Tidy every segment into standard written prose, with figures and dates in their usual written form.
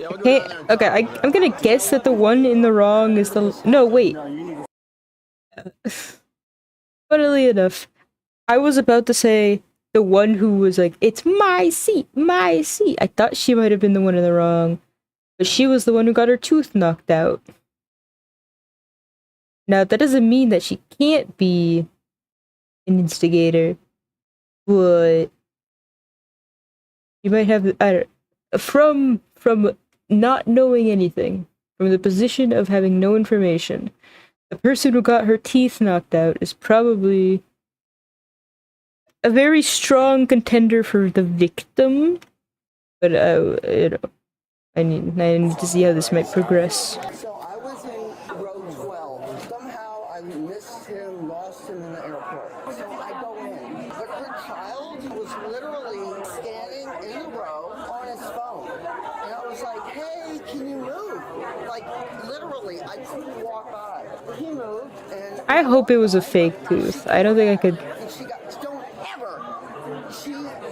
Okay, okay, I'm gonna guess that the one in the wrong is the... No, wait. Funnily enough, I was about to say the one who was like, it's my seat, my seat. I thought she might have been the one in the wrong, but she was the one who got her tooth knocked out. Now, that doesn't mean that she can't be an instigator, but you might have, I don't, from not knowing anything, from the position of having no information, the person who got her teeth knocked out is probably a very strong contender for the victim. But you know, I need to see how this might progress. So I was in row 12. Somehow I missed him, lost him in the airport. So I go in. But her child was literally standing in the row on his phone. And I was like, hey, can you move? Like, literally, I couldn't walk by. He moved, and I hope it was a fake tooth. I don't think I could. and she got,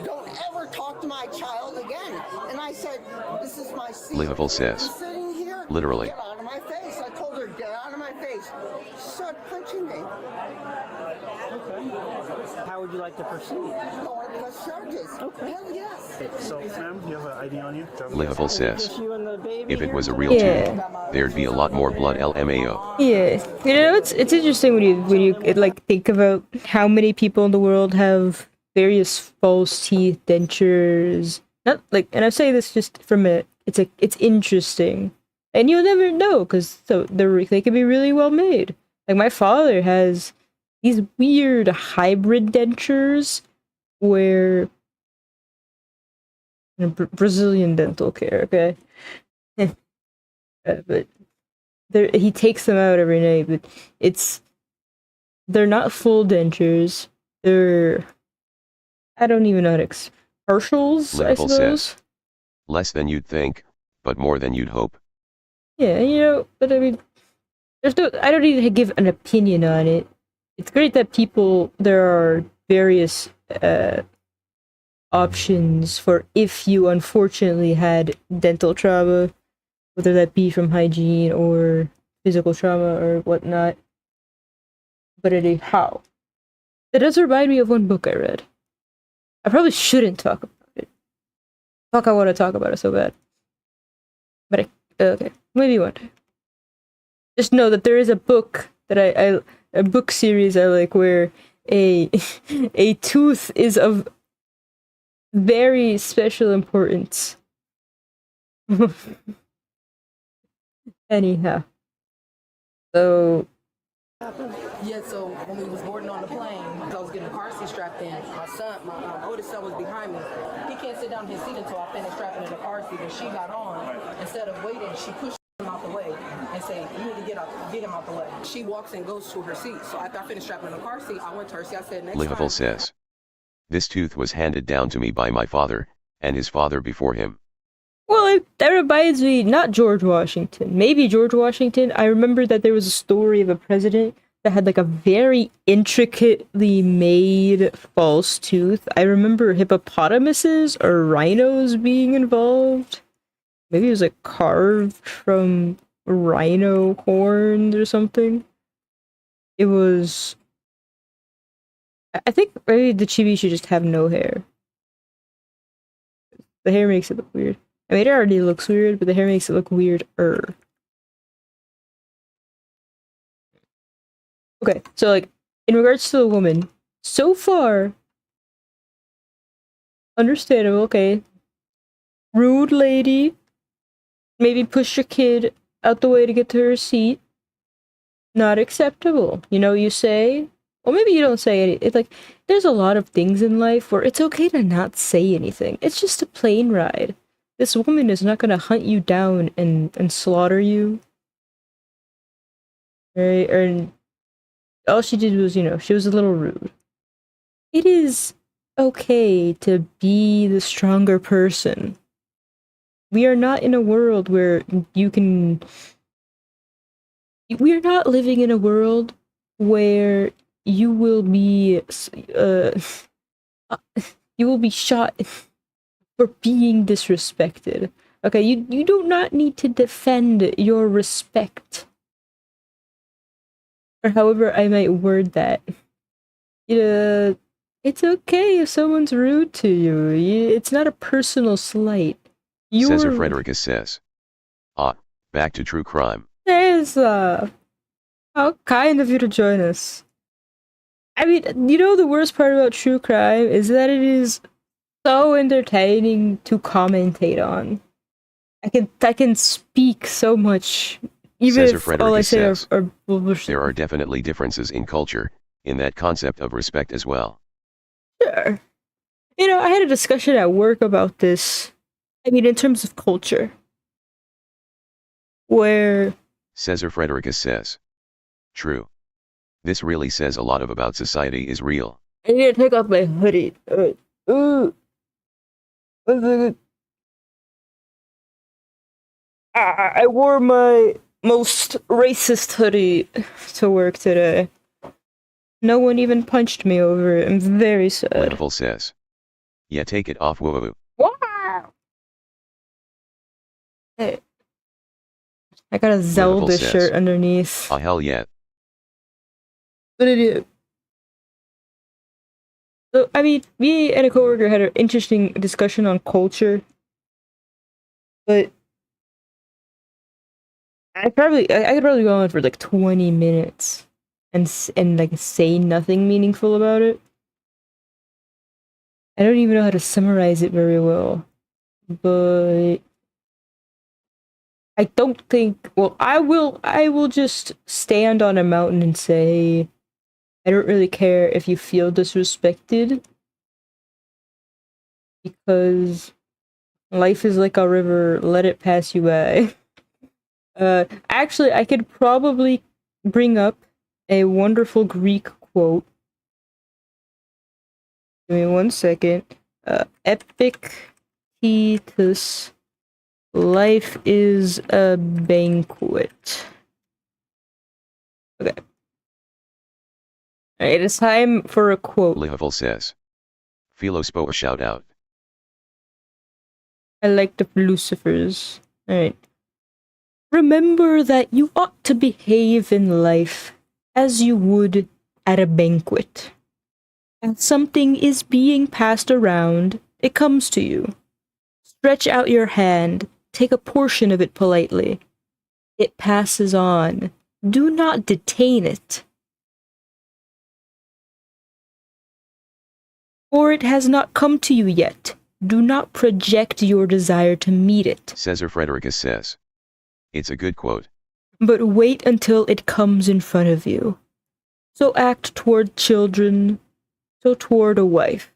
don't ever talk to my child again. And I said, this is my seat. Livable says. I'm sitting here. Literally. Get out of my face. I told her, get out of my face. She started punching me. Okay. How would you like to proceed? Oh, I press charges. Okay. Hell yes. So, ma'am, you have an ID on you? Livable says. Just you and the baby If it here? was a real tooth, there'd be a lot more blood LMAO. Yeah, you know, it's interesting when you like think about how many people in the world have various false teeth, dentures. Not like, and I say this just from it's interesting, and you'll never know because they can be really well made. Like my father has these weird hybrid dentures where Brazilian dental care, okay. But he takes them out every night, but they're not full dentures. They're, I don't even know how to partials, I Livable suppose. says. Less than you'd think, but more than you'd hope. Yeah, you know, but I mean, I don't need to give an opinion on it. It's great that there are various options for if you unfortunately had dental trauma, whether that be from hygiene or physical trauma or whatnot. But anyhow, that does remind me of one book I read. I probably shouldn't talk about it. Fuck, I want to talk about it so bad. But okay, maybe one day. Just know that there is a book that a book series I like where a tooth is of very special importance. Anyhow, so yeah, so when we was boarding on the plane, I was getting the car seat strapped in. My oldest son was behind me. He can't sit down in his seat until I finish strapping in the car seat. And she got on. Instead of waiting, she pushed him out the way and said, "You need to get him out the way." She walks and goes to her seat. So after I finished strapping in the car seat, I went to her seat. I said, "Next Livable time." says. This tooth was handed down to me by my father, and his father before him. well, that reminds me, not George Washington, maybe George Washington. I remember that there was a story of a president that had like a very intricately made false tooth. I remember hippopotamuses or rhinos being involved. Maybe it was like carved from rhino horns or something. It was... I think maybe the chibi should just have no hair. The hair makes it look weird. I mean, it already looks weird, but the hair makes it look weirder. Okay, so like, in regards to the woman, so far, understandable, okay. Rude lady, maybe push your kid out the way to get to her seat. Not acceptable. You know, you say, or maybe you don't say anything. It's like, there's a lot of things in life where it's okay to not say anything. It's just a plane ride. This woman is not gonna hunt you down and slaughter you. Right? Or all she did was, you know, she was a little rude. It is okay to be the stronger person. We are not in a world where you can... We are not living in a world where you will be shot for being disrespected. Okay, you do not need to defend your respect. Or however I might word that. It's okay if someone's rude to you. It's not a personal slight. Cesar Frederica says. Ah, back to true crime. There's, how kind of you to join us. I mean, you know the worst part about true crime is that it is so entertaining to commentate on. I can speak so much, even Cesar if all I Frederica say says, are bullshit. There are definitely differences in culture, in that concept of respect as well. Sure. You know, I had a discussion at work about this. I mean, in terms of culture. Where... Cesar Frederica says. True. This really says a lot about society is real. I need to take off my hoodie. Ooh. I wore my most racist hoodie to work today. No one even punched me over it. I'm very sad. Plentiful says. Yeah, take it off, woo. Wow! Hey. I got a Zelda shirt underneath. Oh, hell yeah. What did you... So, I mean, me and a coworker had an interesting discussion on culture. But... I could probably go on for like 20 minutes and like say nothing meaningful about it. I don't even know how to summarize it very well. But I don't think, well, I will just stand on a mountain and say I don't really care if you feel disrespected, because life is like a river, let it pass you by. Actually, I could probably bring up a wonderful Greek quote. Give me 1 second. Epictetus, life is a banquet. Okay. Alright, it's time for a quote. Lihavil says. Philospo a shout out. I like the Lucifers. Alright. Remember that you ought to behave in life as you would at a banquet. As something is being passed around, it comes to you. Stretch out your hand, take a portion of it politely. It passes on. Do not detain it. For it has not come to you yet. Do not project your desire to meet it. Cesar Frederica says. It's a good quote. But wait until it comes in front of you. So act toward children, so toward a wife,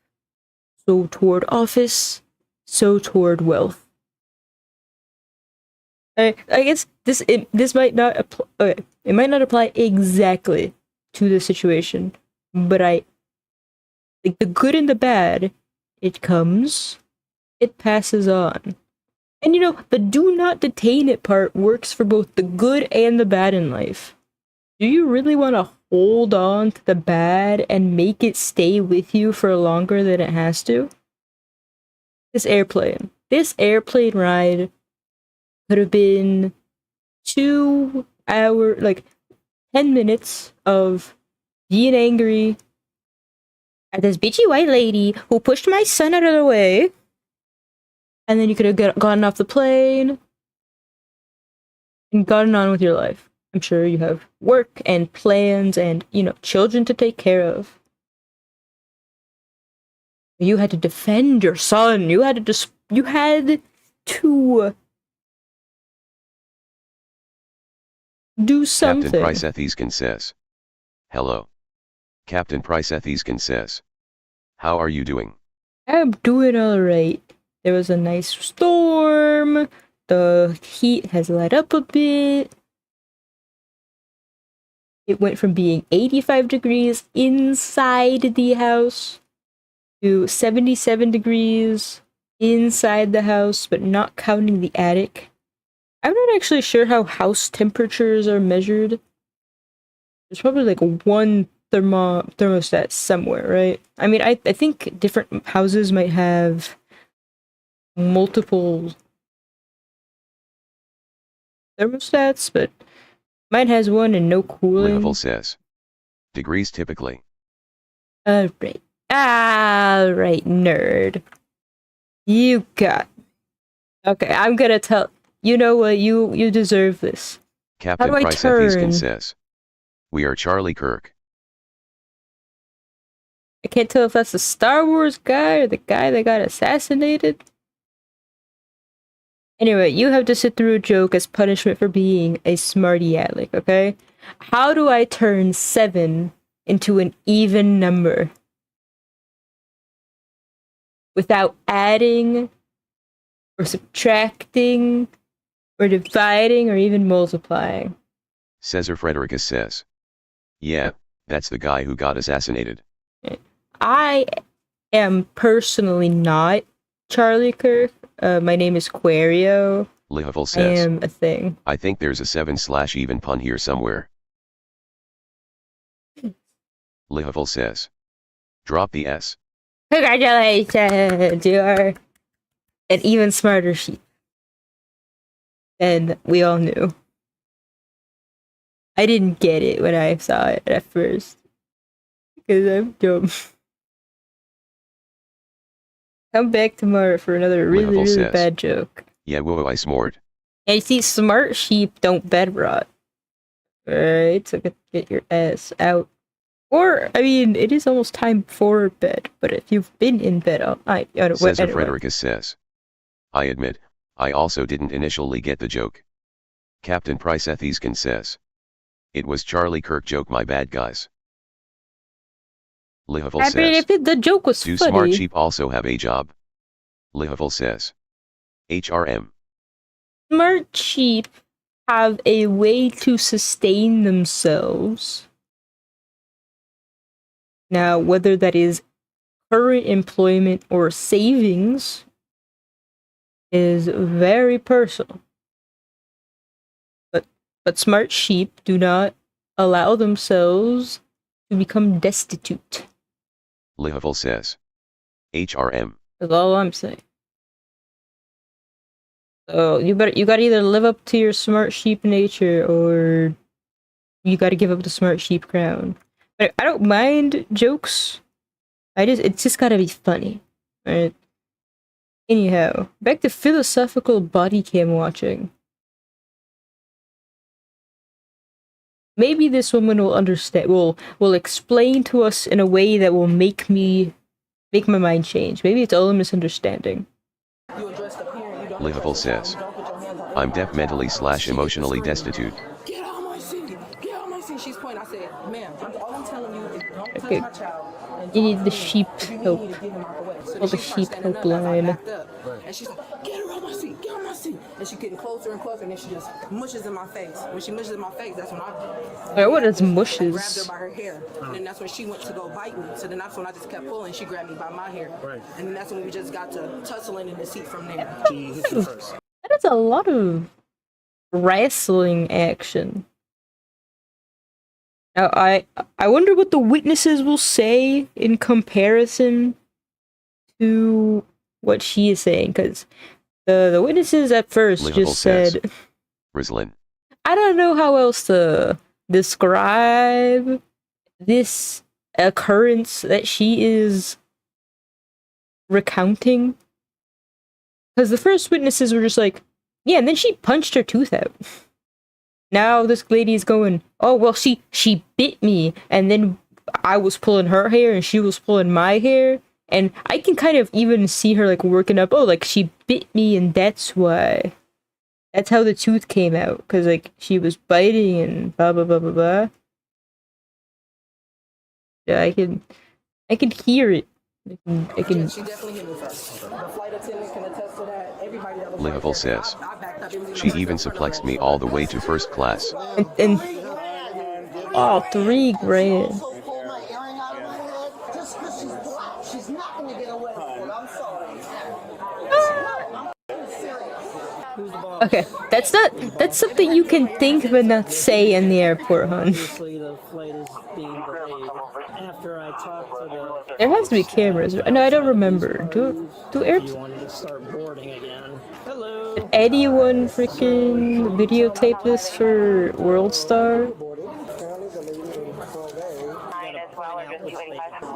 so toward office, so toward wealth. I guess this might not apply. Okay, it might not apply exactly to the situation, but like the good and the bad, it comes, it passes on. And you know, the do not detain it part works for both the good and the bad in life. Do you really want to hold on to the bad and make it stay with you for longer than it has to? This airplane ride could have been 2 hours, like 10 minutes of being angry at this bitchy white lady who pushed my son out of the way. And then you could have gotten off the plane and gotten on with your life. I'm sure you have work and plans and, you know, children to take care of. You had to defend your son. You had to do something. Captain Price Ethescan says. Hello. Captain Price Ethescan says. How are you doing? I'm doing alright. There was a nice storm. The heat has let up a bit. It went from being 85 degrees inside the house to 77 degrees inside the house, but not counting the attic. I'm not actually sure how house temperatures are measured. There's probably like one thermostat somewhere, right? I mean, I think different houses might have multiple thermostats, but mine has one and no cooling. Lihavil says. Degrees typically. Alright. Alright, nerd. You got. Okay, I'm gonna tell. You know what? You deserve this. Captain do I Price Ethiskin turn? says. We are Charlie Kirk. I can't tell if that's the Star Wars guy or the guy that got assassinated. Anyway, you have to sit through a joke as punishment for being a smarty aleck, okay? How do I turn 7 into an even number? Without adding, or subtracting, or dividing, or even multiplying. Cesar Frederica says. Yeah, that's the guy who got assassinated. I am personally not Charlie Kirk. My name is querrieoh. Lihavil I says. am a thing. I think there's a 7/even pun here somewhere. Lihavil says. Drop the S. Congratulations! You're an even smarter sheep than we all knew. I didn't get it when I saw it at first. Because I'm dumb. Come back tomorrow for another really says. bad joke. Yeah, whoa, I smored. And you see, smart sheep don't bed rot. Alright, so get your ass out. Or, I mean, it is almost time for bed, but if you've been in bed all night, Cesar anyway. Frederica says. I admit, I also didn't initially get the joke. Captain Price Ethiskin says. It was Charlie Kirk joke, my bad guys. Lihavil I says. mean, if the joke was Do funny. smart sheep also have a job? Lihavil says. HRM. Smart sheep have a way to sustain themselves. Now, whether that is current employment or savings is very personal. But smart sheep do not allow themselves to become destitute. Lihavil says. HRM. That's all I'm saying. So you gotta either live up to your smart sheep nature or you gotta give up the smart sheep crown. But I don't mind jokes. It's just gotta be funny. Right? Anyhow, back to philosophical body cam watching. Maybe this woman will understand will explain to us in a way that will make my mind change. Maybe it's all a misunderstanding. Lihavil says. I'm deaf mentally / emotionally destitute. Get out of my seat! Get out of my seat! She's pointing. I said, ma'am, all I'm telling you is don't touch Okay. my child. And You need the sheep if you help. need to get him out the way. So Call the she starts sheep standing up as I helpline. backed up. And she's like, get her out my seat! Get out my seat! And she's getting closer and closer, and then she just mushes in my face. When she mushes in my face, that's when What is I grabbed her mushes? by her hair. And then that's when she went to go bite me. So then that's when I just kept pulling. She grabbed me by my hair. Right. And then that's when we just got to tussling in the seat from there. She hits you first. That is a lot of wrestling action. Now I wonder what the witnesses will say in comparison to what she is saying, because the witnesses at first Lihavil just says. said, Rislin. I don't know how else to describe this occurrence that she is recounting. Because the first witnesses were just like, yeah, and then she punched her tooth out. Now this lady's going, oh, well, she bit me, and then I was pulling her hair, and she was pulling my hair. And I can kind of even see her, like, working up, oh, like, she bit me, and that's why. That's how the tooth came out, because, like, she was biting and blah, blah, blah, blah, blah. Yeah, I can hear it. I can She definitely hit me first. The flight attendant can attest to that. Everybody that was Lihavil right there. says. I backed up immediately. She even suplexed me all the way to first class. and oh, $3,000. Also pull my earring out of my head just because she's black. She's not going to get away with it. I'm sorry. I'm serious. Okay, that's something you can think but not say in the airport, hon. Obviously, the flight is being delayed. After I talked to the... There has to be cameras. No, I don't remember. Do You airplanes? wanted to start boarding again. Hello. anyone freaking videotape this for World Star?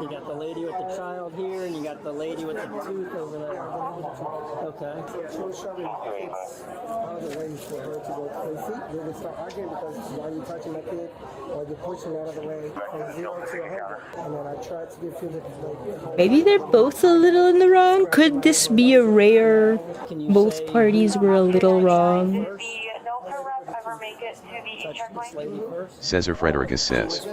You got the lady with the child here, and you got the lady with the tooth over there. Okay. She was shoving kids out of the way for her to go crazy. They would start arguing because why are you touching my kid? Or you're pushing out of the way from 0 to 100. And then I tried to give him like... Maybe they're both a little in the wrong? Could this be a rare both parties were a little wrong? Cesar Frederickis says.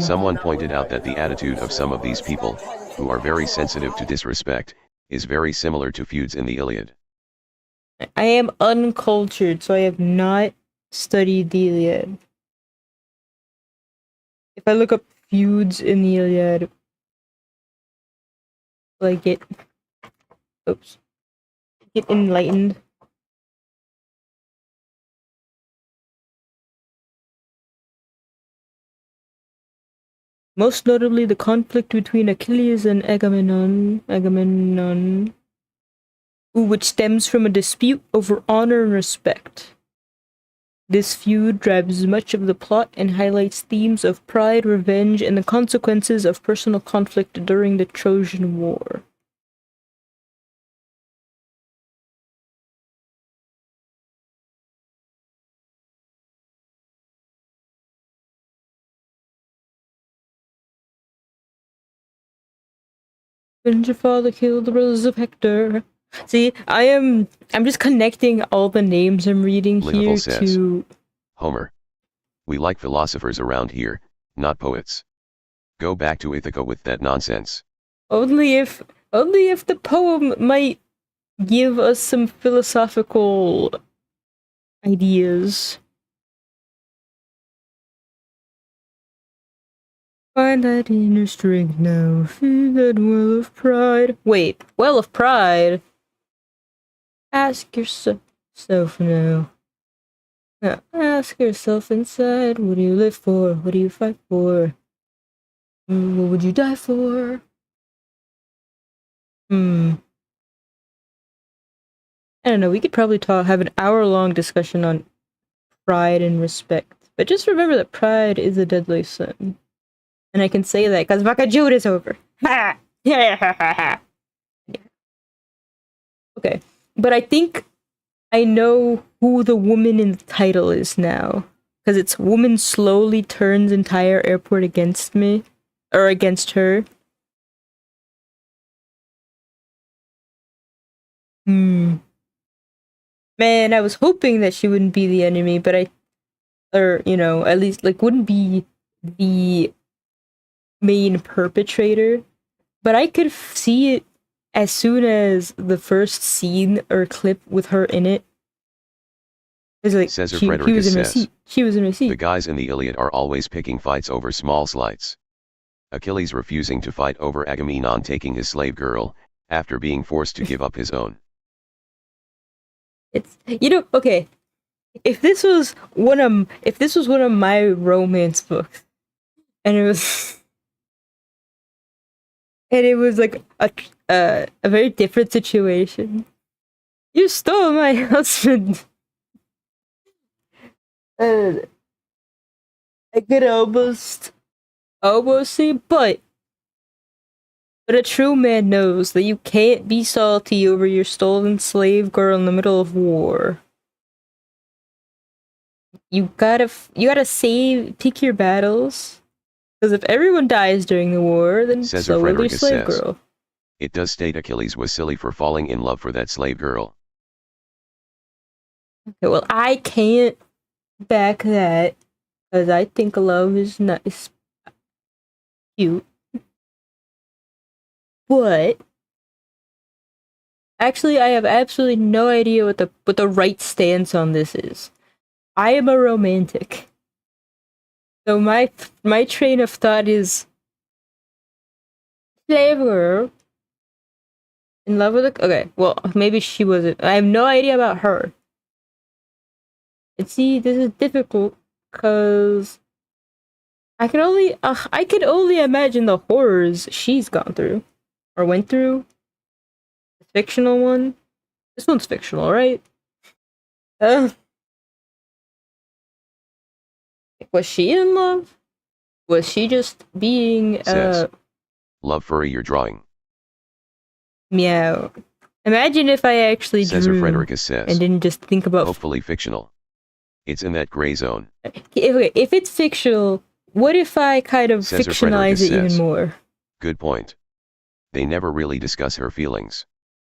Someone pointed out that the attitude of some of these people, who are very sensitive to disrespect, is very similar to feuds in the Iliad. I am uncultured, so I have not studied the Iliad. If I look up feuds in the Iliad, will I get enlightened? Most notably, the conflict between Achilles and Agamemnon, which stems from a dispute over honor and respect. This feud drives much of the plot and highlights themes of pride, revenge, and the consequences of personal conflict during the Trojan War. Didn't your father kill the brothers of Hector? See, I'm just connecting all the names I'm reading here to... Homer. We like philosophers around here, not poets. Go back to Ithaca with that nonsense. Only if the poem might give us some philosophical ideas. Find that inner strength now, feed that well of pride. Wait, well of pride? Ask yourself now. Now, ask yourself inside, what do you live for? What do you fight for? What would you die for? I don't know, we could probably have an hour-long discussion on pride and respect. But just remember that pride is a deadly sin. And I can say that because Baka Jude is over. Ha! Yeah. Okay. But I think I know who the woman in the title is now. Because it's woman slowly turns entire airport against me. Or against her. Man, I was hoping that she wouldn't be the enemy, but at least, like, wouldn't be the main perpetrator. But I could see it as soon as the first scene or clip with her in it. It's like, Cesar she was in my says, seat. She was in my seat. The guys in the Iliad are always picking fights over small slights. Achilles refusing to fight over Agamemnon taking his slave girl, after being forced to give up his own. It's, okay. If this was one of my romance books, and it was like a very different situation. You stole my husband. I could almost see, but a true man knows that you can't be salty over your stolen slave girl in the middle of war. You gotta pick your battles. Because if everyone dies during the war, then so will your slave girl. It does state Achilles was silly for falling in love for that slave girl. Okay, well, I can't back that, because I think love is nice. Cute. But actually, I have absolutely no idea what the right stance on this is. I am a romantic. So my train of thought is slave girl in love with okay, well, maybe she wasn't. I have no idea about her. And see, this is difficult because I can only imagine the horrors she's gone through or went through. The fictional one. This one's fictional, right? Uh, was she in love? Was she just being, Says. Love furry you're drawing. meow. Imagine if I actually Cesar drew Frederica says. and didn't just think about... Hopefully fictional. It's in that gray zone. If it's fictional, what if I kind of Cesar fictionalize Frederica it even says. more? Good point. They never really discuss her feelings.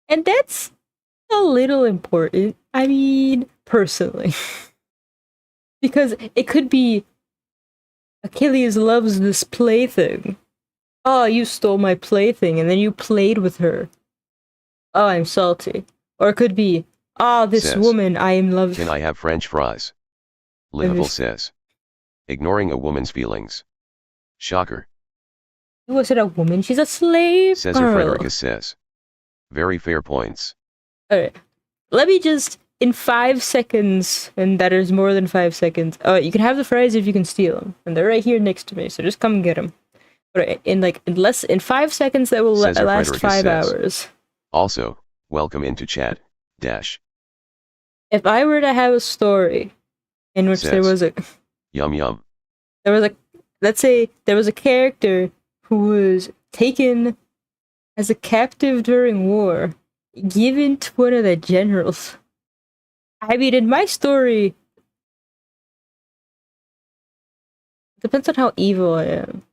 And that's a little important. I mean, personally. Because it could be Achilles loves this plaything. Oh, you stole my plaything and then you played with her. Oh, I'm salty. Or it could be, oh, this Says. woman I am love. Can I have French fries? Livable says. Ignoring a woman's feelings. Shocker. Was it a woman? She's a slave Cesar girl. Frederica says. Very fair points. Alright. Let me just, in 5 seconds, and that is more than 5 seconds. You can have the fries if you can steal them. And they're right here next to me, so just come get them. But in 5 seconds, that will Cesar last Frederica 5 says. hours. Also, welcome into chat. Dash. If I were to have a story in which there was a... Yum yum. There was a... Let's say there was a character who was taken as a captive during war, given to one of the generals. I mean, in my story... Depends on how evil I am.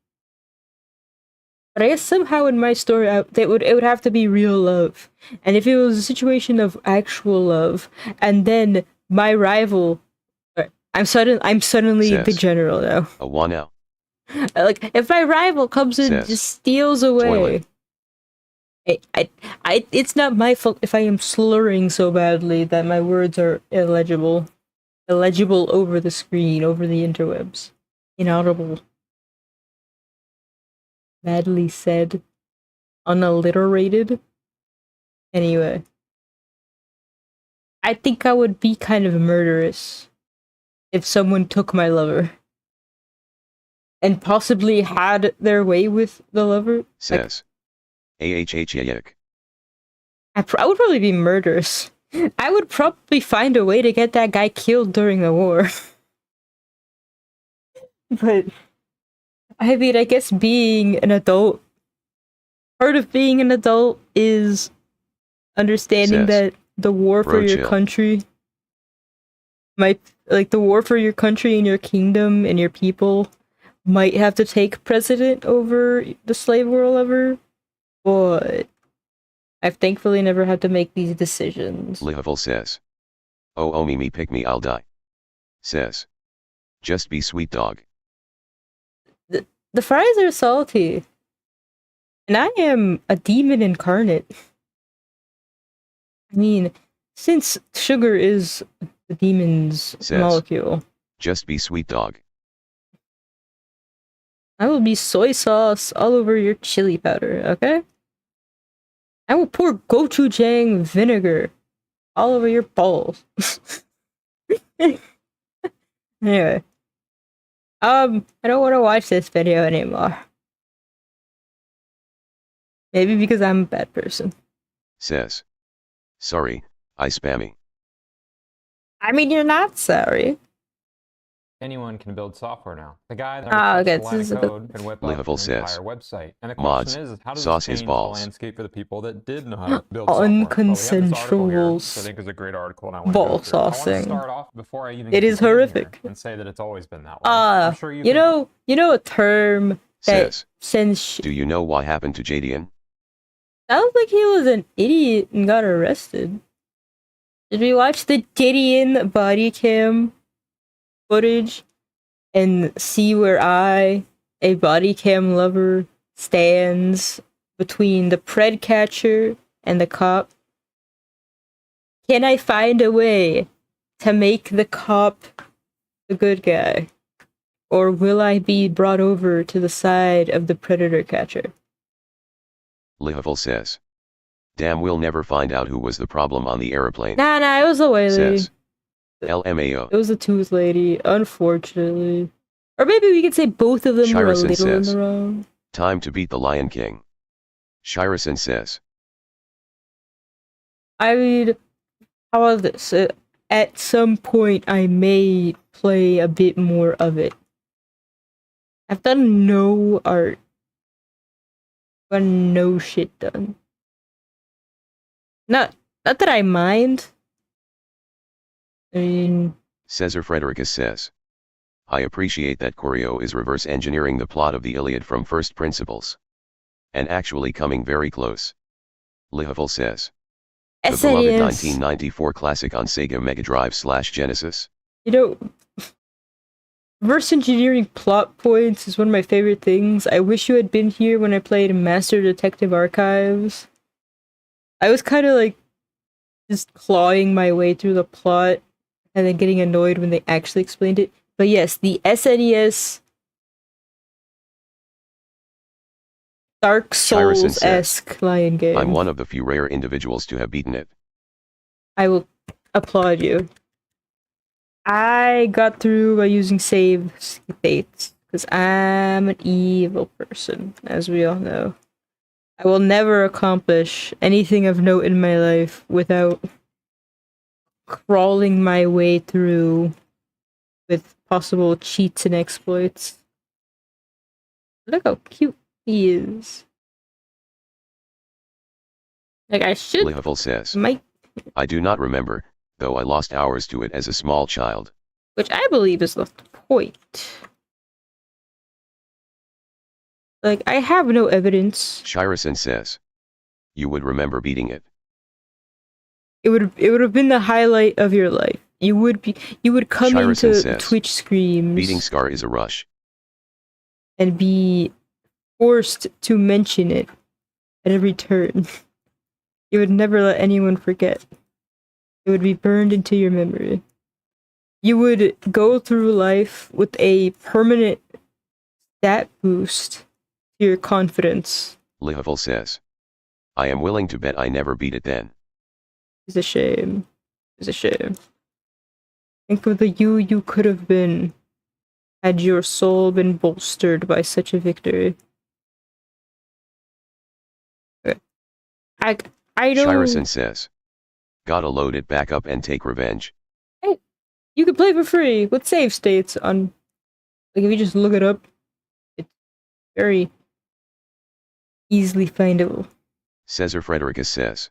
But I guess somehow in my story, it would have to be real love. And if it was a situation of actual love, and then my rival, I'm suddenly Says. the general now. A one now. Like if my rival comes in and Says. just steals away, Toilet. it's not my fault if I am slurring so badly that my words are illegible over the screen, over the interwebs, inaudible. Badly said, unalliterated. Anyway, I think I would be kind of murderous if someone took my lover and possibly had their way with the lover. Says. AHHYK. I would probably be murderous. I would probably find a way to get that guy killed during the war. But I mean, I guess being an adult, part of being an adult is understanding Says. that the war for Bro, your chill. country might, like, the war for your country and your kingdom and your people might have to take precedent over the slave world ever, but I've thankfully never had to make these decisions. Livable says. Oh me pick me I'll die. Says. Just be sweet dog. The fries are salty. And I am a demon incarnate. I mean, since sugar is the demon's Says. molecule, Just be sweet dog. I will be soy sauce all over your chili powder, okay? I will pour gochujang vinegar all over your balls. Anyway. I don't want to watch this video anymore. Maybe because I'm a bad person. Says. Sorry, I spammy. I mean, you're not sorry. Anyone can build software now. The guy that okay, a line this of is code can whip up Livable an says. entire website. And the Mods, question is how does sauce this his change balls. the landscape for the people that did know how to build software? Well, we have this article here, Unconsensual which I think is a great article, and I want to ball go through it. I want saucing. to start off before I even It get is to the end horrific. here and say that it's always been that way. I'm sure You know a term that Says. sends Do you know what happened to Jadian? sounds like he was an idiot and got arrested. Did we watch the Gideon body cam footage and see where a body cam lover, stands between the pred catcher and the cop? Can I find a way to make the cop the good guy? Or will I be brought over to the side of the predator catcher? Livable says. Damn, we'll never find out who was the problem on the aeroplane. Nah, it was the white lady. Says. LMAO. It was the tooth lady, unfortunately. Or maybe we could say both of them were a Shirison little in says. the wrong. Time to beat the Lion King. Shirison says. I mean, how about this? at some point I may play a bit more of it. I've done no art. Got no shit done. Not that I mind. I mean, Cesar Frederica says, I appreciate that querrieoh is reverse engineering the plot of the Iliad from first principles. And actually coming very close. Lihavil says, the beloved 1994 classic on Sega Mega Drive / Genesis. You know, reverse engineering plot points is one of my favorite things. I wish you had been here when I played Master Detective Archives. I was kind of like just clawing my way through the plot and then getting annoyed when they actually explained it. But yes, the SNES Dark Souls-esque Lion game. I'm one of the few rare individuals to have beaten it. I will applaud you. I got through by using save states, because I'm an evil person, as we all know. I will never accomplish anything of note in my life without crawling my way through with possible cheats and exploits. Look how cute he is. Like, I should... Lihavil says, I do not remember, though I lost hours to it as a small child. Which I believe is the point. Like, I have no evidence. Shirison says, you would remember beating it. It would have been the highlight of your life. You would come Shirison into says, Twitch streams. Beating Scar is a rush. And be forced to mention it at every turn. You would never let anyone forget. It would be burned into your memory. You would go through life with a permanent stat boost to your confidence. Lihavil says, I am willing to bet I never beat it then. It's a shame. It's a shame. Think of the you could have been had your soul been bolstered by such a victory. I know... Shirison says, gotta load it back up and take revenge. Hey, you can play for free with save states on... Like, if you just look it up, it's very easily findable. Cesar Frederica says,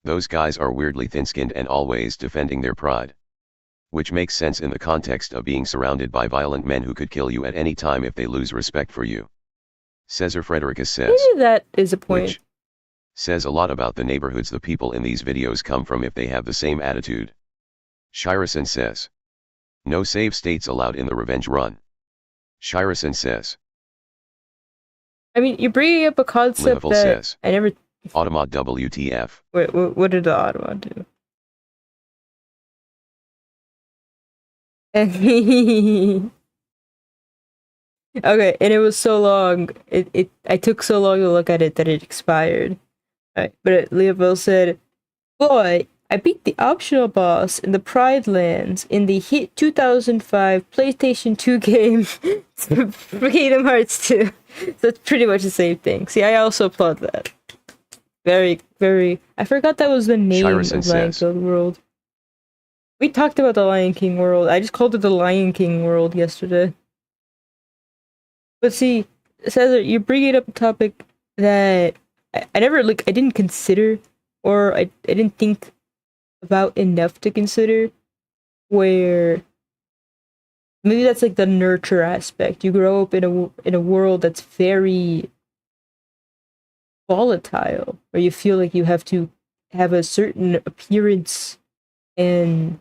those guys are weirdly thin-skinned and always defending their pride. Which makes sense in the context of being surrounded by violent men who could kill you at any time if they lose respect for you. Cesar Frederica says, maybe that is a point. Which says a lot about the neighborhoods the people in these videos come from if they have the same attitude. Shirison says, no save states allowed in the revenge run. Shirison says, I mean, you're bringing up a concept Lihavil that says, I never... Automod WTF. Wait, what did the Automod do? Okay, and it was so long, I took so long to look at it that it expired. Right, but Leoville said, boy, I beat the optional boss in the Pride Lands in the hit 2005 PlayStation 2 game for Kingdom Hearts 2. So it's pretty much the same thing. See, I also applaud that. Very, very... I forgot that was the name of Lion King World. We talked about the Lion King World. I just called it the Lion King World yesterday. But see, Cesar, you're bringing up a topic that I never, like, I didn't consider, or I didn't think about enough to consider, where maybe that's like the nurture aspect. You grow up in a world that's very volatile, where you feel like you have to have a certain appearance and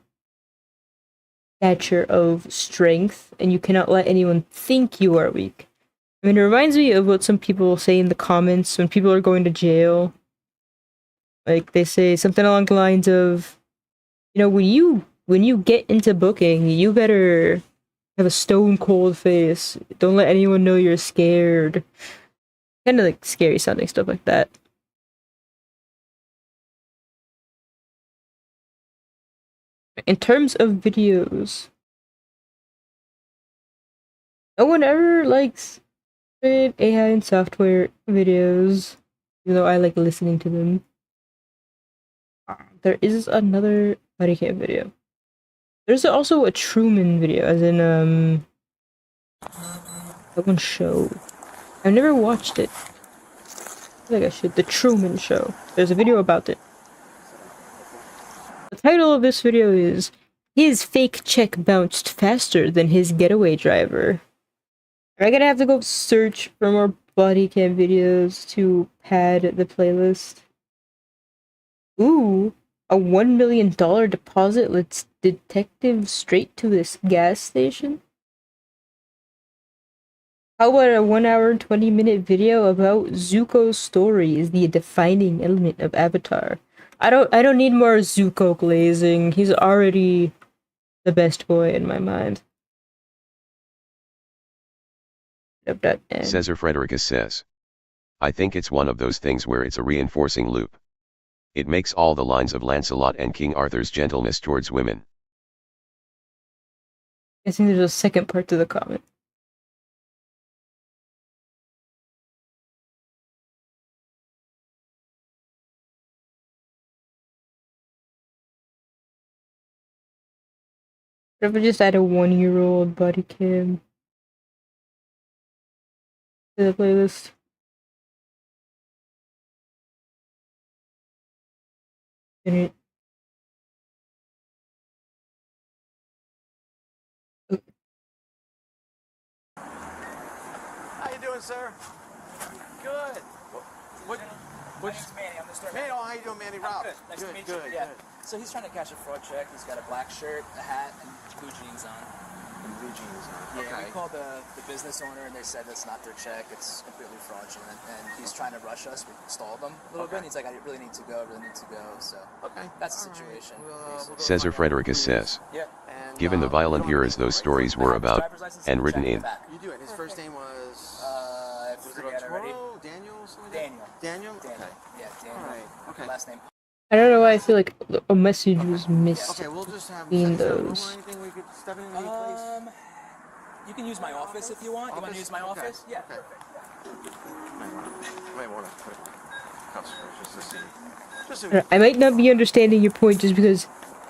stature of strength, and you cannot let anyone think you are weak. I mean, it reminds me of what some people say in the comments when people are going to jail. Like, they say something along the lines of, you know, when you get into booking, you better have a stone cold face. Don't let anyone know you're scared. Kind of like scary sounding stuff like that. In terms of videos, no one ever likes AI and software videos, even though I like listening to them. There is another body cam video. There's also a Truman video, as in, that one show. I've never watched it. I feel like I should. The Truman Show. There's a video about it. The title of this video is, "His fake check bounced faster than his getaway driver." I'm gonna have to go search for more body cam videos to pad the playlist. Ooh, a $1 million deposit lets detectives straight to this gas station? How about a 1 hour and 20-minute video about Zuko's story is the defining element of Avatar? I don't need more Zuko glazing. He's already the best boy in my mind. Cesar Frederica says, I think it's one of those things where it's a reinforcing loop. It makes all the lines of Lancelot and King Arthur's gentleness towards women. I think there's a second part to the comment. What if I just add a 1-year-old body cam to the playlist? And How you doing, sir? Good. What? My name's Manny. I'm the store Manny, how you doing, Manny? Rob. Good. Nice to meet you. Good. Yeah. So he's trying to cash a fraud check. He's got a black shirt, a hat, and blue jeans on. Blue jeans on. Yeah. Okay. We called the business owner, and they said that's not their check. It's completely fraudulent, and he's trying to rush us. We stalled him a little bit. And he's like, I really need to go. I really need to go. So that's the situation. Cesar Frederica says, Yeah. And, given the violent eras those stories were about, and written in. You do it. His first name was. I Was it forget already. Arturo? Daniel? Something like that? Daniel. Daniel. Okay. Yeah, Daniel. All right. Okay. Last name. I don't know why I feel like a message was missed. Okay, we'll just have. Between Is there a room those. or anything we could step in any place? You can use my office if you want. You want to use my Okay. office? Yeah. Okay. Might want to put it customers just to see. Just so I might not be understanding your point just because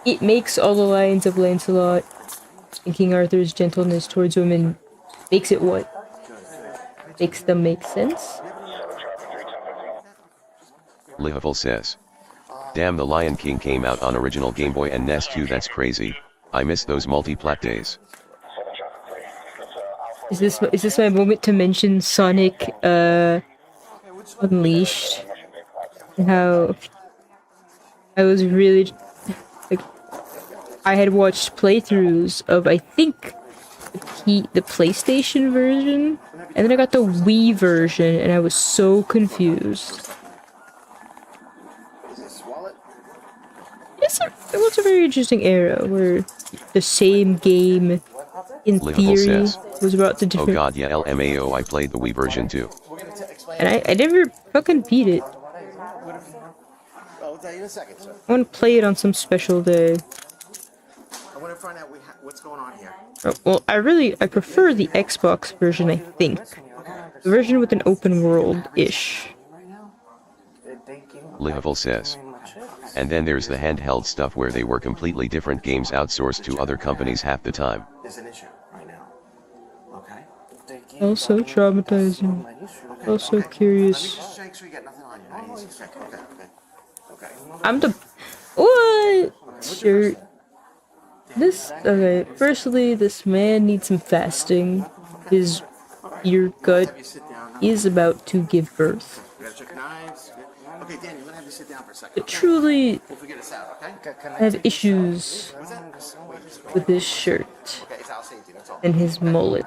it makes all the lines of Lancelot and King Arthur's gentleness towards women makes it what? Makes them make sense? Lihavul says, damn, the Lion King came out on original Game Boy and NES too, that's crazy. I miss those multi-plat days. Is this my moment to mention Sonic Unleashed? And how I was really like, I had watched playthroughs of, I think, the PlayStation version, and then I got the Wii version and I was so confused. It was a very interesting era where the same game, in Lihavul theory, says, was brought to oh different. god, yeah, LMAO, I played the Wii version too. And I never fucking beat it. I'll tell you in a second, sir. I want to play it on some special day. I want to find out what's going on here. Well, I prefer the Xbox version, I think. The version with an open world-ish. Lihavul says, and then there's the handheld stuff where they were completely different games outsourced to other companies half the time. There's an issue right now. Okay? Also traumatizing. Also curious. Just make sure you get nothing on you. Nice. Okay. I'm the... What? Shirt. Okay, firstly, this man needs some fasting. His ear gut is about to give birth. You gotta check knives. Okay, Danny, I'm gonna have you sit down for a second. But truly, We'll figure this out, okay? I have issues with his shirt, Okay, it's our safety, that's all. and his mullet,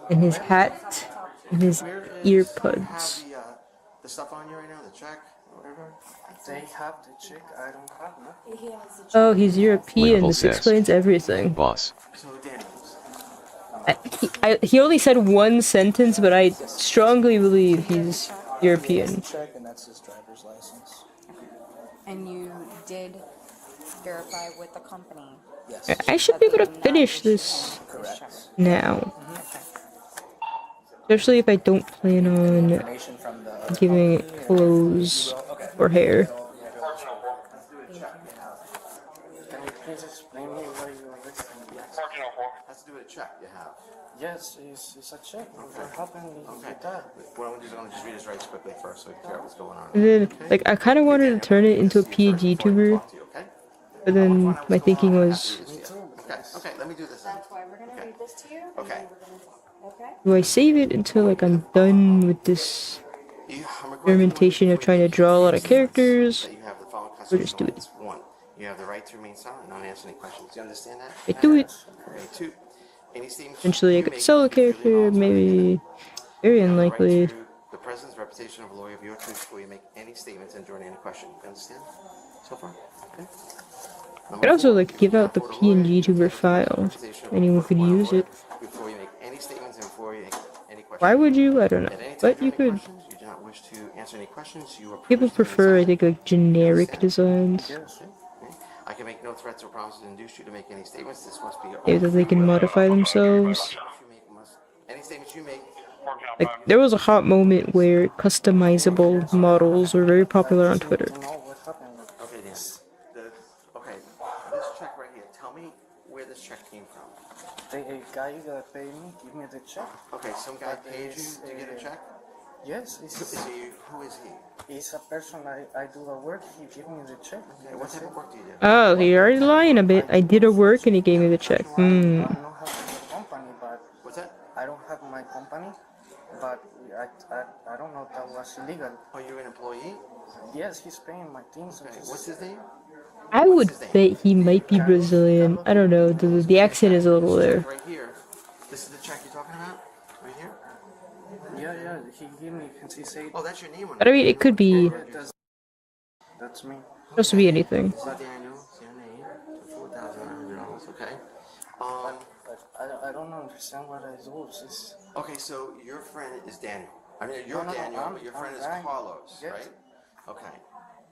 and his hat, and his earbuds. The stuff on you right now, the check, whatever. They have the check, I don't have no. Oh, he's European. Liverpool This says, explains everything. boss. So, Danny, He only said one sentence, but I strongly believe he's European. Check, and that's his driver's license. And you did verify with the company. Yes. I should be able to finish this Correct. now. Especially if I don't plan on Information from the giving it clothes or hair. just explain me what you're listing? Yes. Has to do with a check you have. Yes, it's a check. What happened with that? Well, I'm gonna just read his rights quickly first so we can figure out what's going on. And then, like, I kind of wanted to turn it into a PNG tuber, Okay? but then my thinking was, Okay, let me do this. That's why we're gonna read this to you. and Okay. then we're gonna- Okay. do I save it until like I'm done with this experimentation of trying to draw a lot of characters, You have the following or just do it? constitutional rights. 1. You have the right to remain silent and not answer any questions. Do you understand that? I do it. Okay. 2. Any statements Eventually, I you could make sell a must be truly character, maybe very You have the right unlikely. to the presence, reputation of a lawyer of your choice before you make any statements and during any question. You understand? So far? Okay. I could also like give out the PNG tuber file. Anyone could use it. Before you make any statements and before you make any questions. Why would you? I don't know. At any time But during you any could. questions, you do not wish to answer any questions, you are People privileged to remain prefer, I silent. think, like generic designs. Yes. Okay. I can make no threats or promises to induce you to make any statements. This must be your Maybe that they can modify themselves. Any statements you make. Like, there was a hot moment where customizable models were very popular on Twitter. To know what happened. Okay, Dan. Okay, this check right here. Tell me where this check came from. The guy that paid me, give me the check. Okay, some guy paid you to get a check. Yes, Who is he? it's a person I do the work. He give me the check. Okay, what type of work do you do? Oh, you're already lying a bit. I did a work and he gave me the check. I don't have a company, but What's that? I don't have my company, but I don't know if that was illegal. Oh, you're an employee? Yes, he's paying my things. Okay, what's his name? I would bet he might be Brazilian. I don't know. The accent is a little there. Right here. This is the check you're talking about? Right here? Yeah, he gave me, he said, Oh, that's your name on it. But I mean, it could be. that's me. Supposed to be anything. So Daniel, it's your name. $4,900. Okay. I don't understand what I do. It's, Okay, so your friend is Daniel. I mean, you're No, Daniel, I'm- but your friend I'm is Ryan. Carlos, Yes. right? Okay.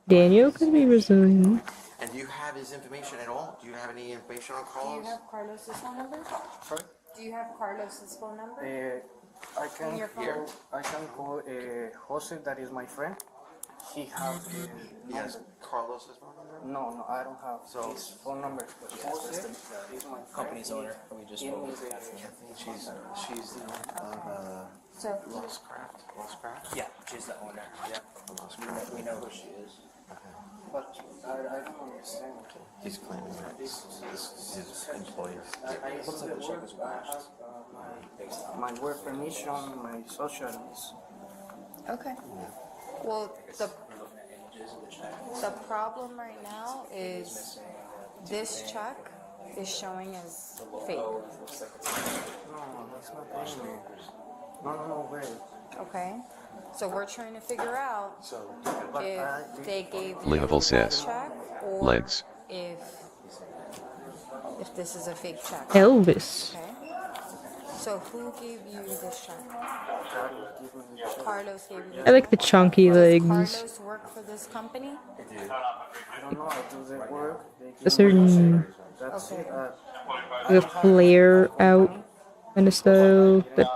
Daniel could be Brazilian. And do you have his information at all? Do you have any information on Do Carlos? you have Carlos's phone number? sorry? Do you have Carlos's phone number? I can your call, Jose, that is my friend. He has He has Carlos's phone number? no, I don't have So- his phone number. Jose is my friend. Company's owner. And we just Give spoke me with the- She's the owner So, of Lost Craft. Lost Craft? Yeah, she's the owner. Yeah. We know who she is. But I don't understand. He's claiming that it's his employer. Looks like the check was washed. My work permission, my socials. okay. Well, the problem right now is this check is showing as fake. No, that's not payment. No way. Okay. So we're trying to figure out But if they gave you Livable that says. check or Legs. if this is a fake check. Elvis. Okay. So who gave you this check? Carlos give me the check. Carlos gave you. I like the chunky Does legs. Carlos work for this company? I don't know. I do the work. They give A me certain the check. That's it. like a flare out kind of style that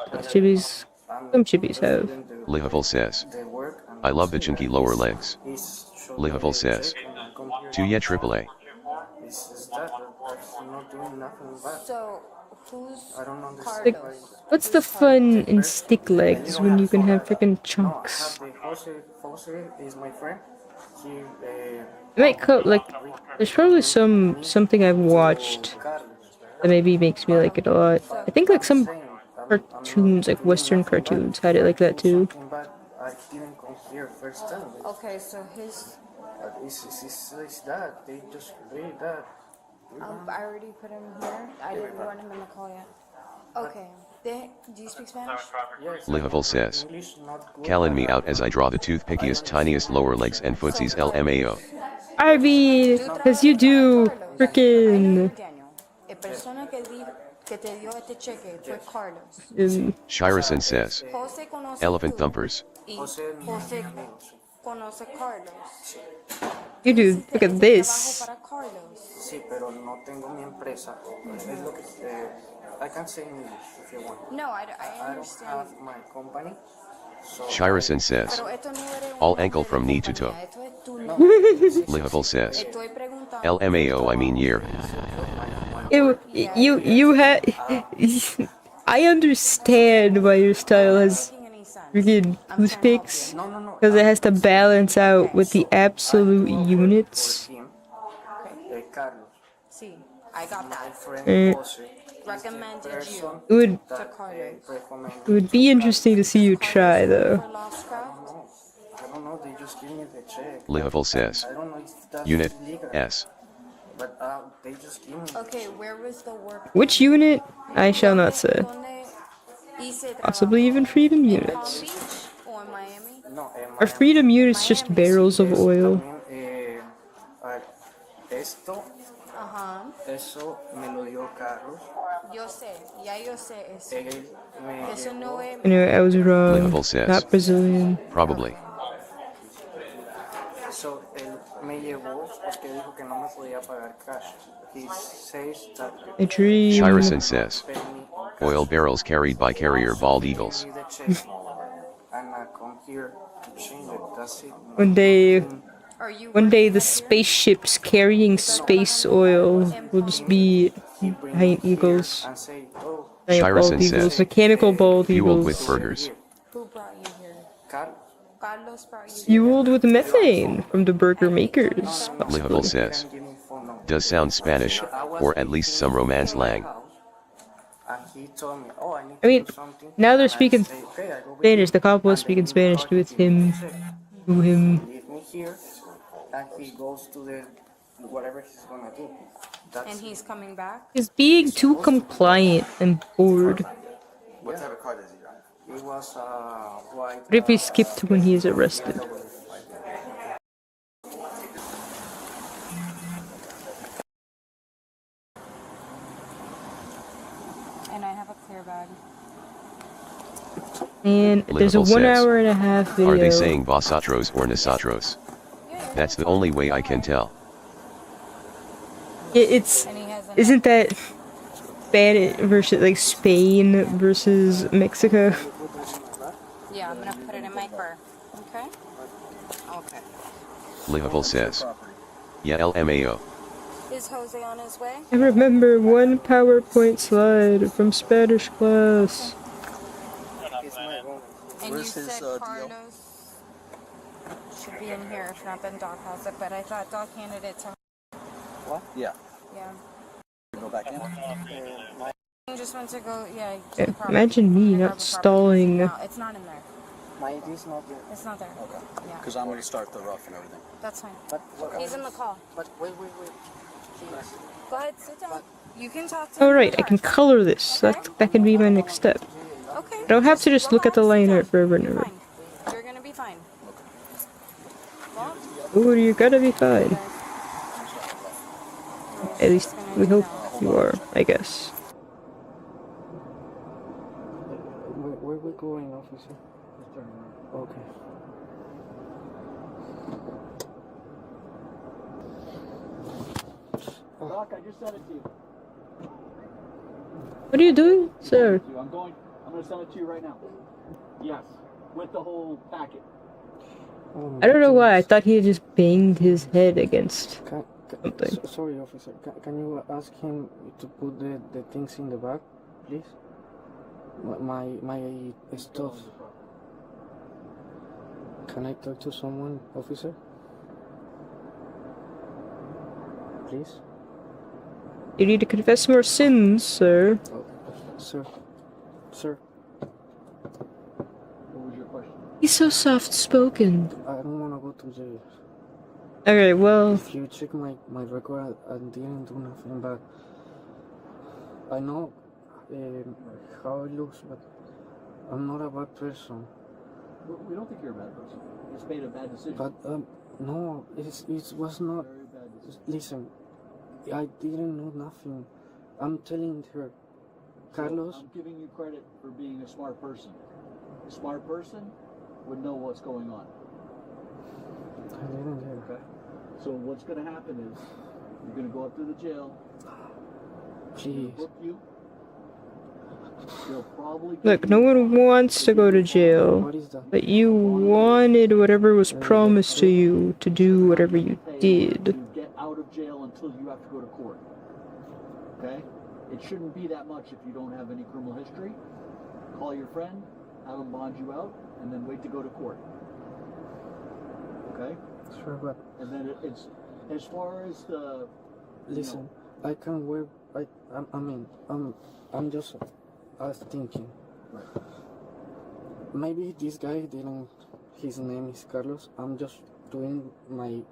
some chibis have. Livable says. They work. And I love the chunky lower legs. he's showing Livable me the says. check and I come here. 2 yet AAA. It's that's not doing nothing bad. So who's I don't understand. Like, Carlos? what's the fun in stick legs when you can have freaking No, I chunks? have the Jose is my friend. He It might cut like. There's probably something I've watched Carlos. that maybe makes me like it a lot. I think like some cartoons, like Western cartoons, had it like that too. But I didn't come here first time. Okay, so his. It's that they just read that. I already put him here. I didn't want him in the call yet. Okay. Do you speak Spanish? Yes. Livable says. English not good. Calling me out as I draw the toothpickiest, tiniest lower legs and footsies LMAO. I mean, because you do freaking. Daniel. El persona que te dio este cheque fue Carlos. Shirison says. Jose conoce Elephant tú thumpers. y Jose conoce Carlos. You do. Look at Trabajo this. para Carlos. Sí, pero no tengo mi empresa. Es lo que I can say English if you want. No, I I don't understand. have my company. So Shirison says. Pero esto no eres All un ankle hombre from de knee to toe. compañía, esto es tu nombre. Livable says. Estoy preguntando. LMAO I mean year. You had. I understand why your style has freaking toothpicks, because it has to balance out with the absolute units. Carlos. See, I got My that. friend Jose Recommended you It to Carlos. would be interesting to see you try, though. For Lost Craft? I don't know, they just give me the check. Level says. I don't know if that's Unit legal. S. But they just give me. Okay, where was the work? Which unit? I shall not say. Donde hice Possibly trabajo? even freedom In Palm units. Beach or in Miami? No, Are freedom units just barrels of oil? Esto, Ajá. eso me lo dio Carlos. Yo sé, ya yo sé eso. Él me Eso no es. Anyway, I was wrong. Level says. Not Brazilian. Probably. So, él me llevó porque dijo que no me podía pagar cash. He says that I dream. Shirison says. Oil barrels carried by carrier bald eagles. the check and I come here to change it. That's it. One day the spaceships carrying space oil will just be giant eagles. And say, oh, Giant bald Shirison eagles. says. Mechanical bald Fueled eagles. with burgers. Who brought you here? Carlos. Carlos brought you here. Fueled with methane from the burger makers. Level says. Does sound Spanish, or at least some Romance lang. And he told me, oh, I need I mean, to do something. now they're speaking Say, okay, I go with Spanish. you. The cop was speaking Spanish with him. To him. Leave me here, and he goes to the whatever he's gonna do. That's And he's coming back? He's being too compliant and bored. What type of car does he drive? it was white. What if we skip to when he is arrested? And I have a clear bag. And there's a Livable 1 says. hour and a half video. Are they saying vosotros or nosotros? That's the only way I can tell. It's And he has a isn't that Spanish versus like Spain versus Mexico? Yeah, I'm gonna put it in my car. Okay? Okay. Level says. Yeah, LMAO. Is Jose on his way? I remember one PowerPoint slide from Spanish class. And Where's you his, said deal? Carlos should be in here, if not then Doc has it, but I thought Doc handed it to him. What? Yeah. Yeah. Go back in. I just went to go, yeah, to the property. Imagine me To grab not a property. stalling. No, it's not in there. My ID's not there. It's not there. Okay. Yeah, Because I'm going to start the rough and everything. that's fine. But He's in the call. But wait. Go ahead, sit down. You can talk to him. Alright, I can color this. That can be my next step. Okay. I don't have to just look at the line art forever and You're ever. fine. You're gonna be fine. Well, Ooh, you're gonna be fine. At least we hope you are, I guess. Where we going, officer? Okay. Doc, I just sent it to you. What are you doing, sir? I'm going to send it to you right now. Yes, with the whole packet. I don't know why. I thought he had just banged his head against something. Sorry, officer. Can you ask him to put the things in the bag, please? My stuff. Can I talk to someone, officer? Please? You need to confess more sins, sir. Sir. Sir. What was your question? He's so soft-spoken. I don't want to go to jail. Okay, well... If you check my record, I didn't do nothing bad. I know how it looks, but I'm not a bad person. We don't think you're a bad person. You just made a bad decision. But no, it was not. Very bad decision. Listen, I didn't know nothing. I'm telling her, Carlos. I'm giving you credit for being a smart person. A smart person would know what's going on. I didn't hear. Okay. So what's going to happen is you're going to go up to the jail. Please. Book you. They'll probably Look, no one wants to go to jail. What is that? But you wanted whatever was promised to you to do whatever you did. to get out of jail until you have to go to court. Okay? It shouldn't be that much if you don't have any criminal history. Call your friend, have him bond you out, and then wait to go to court. Okay? Sure, but And then it's as far as the listen, I can wear. I'm just thinking. Right. Maybe this guy didn't. His name is Carlos. I'm just doing my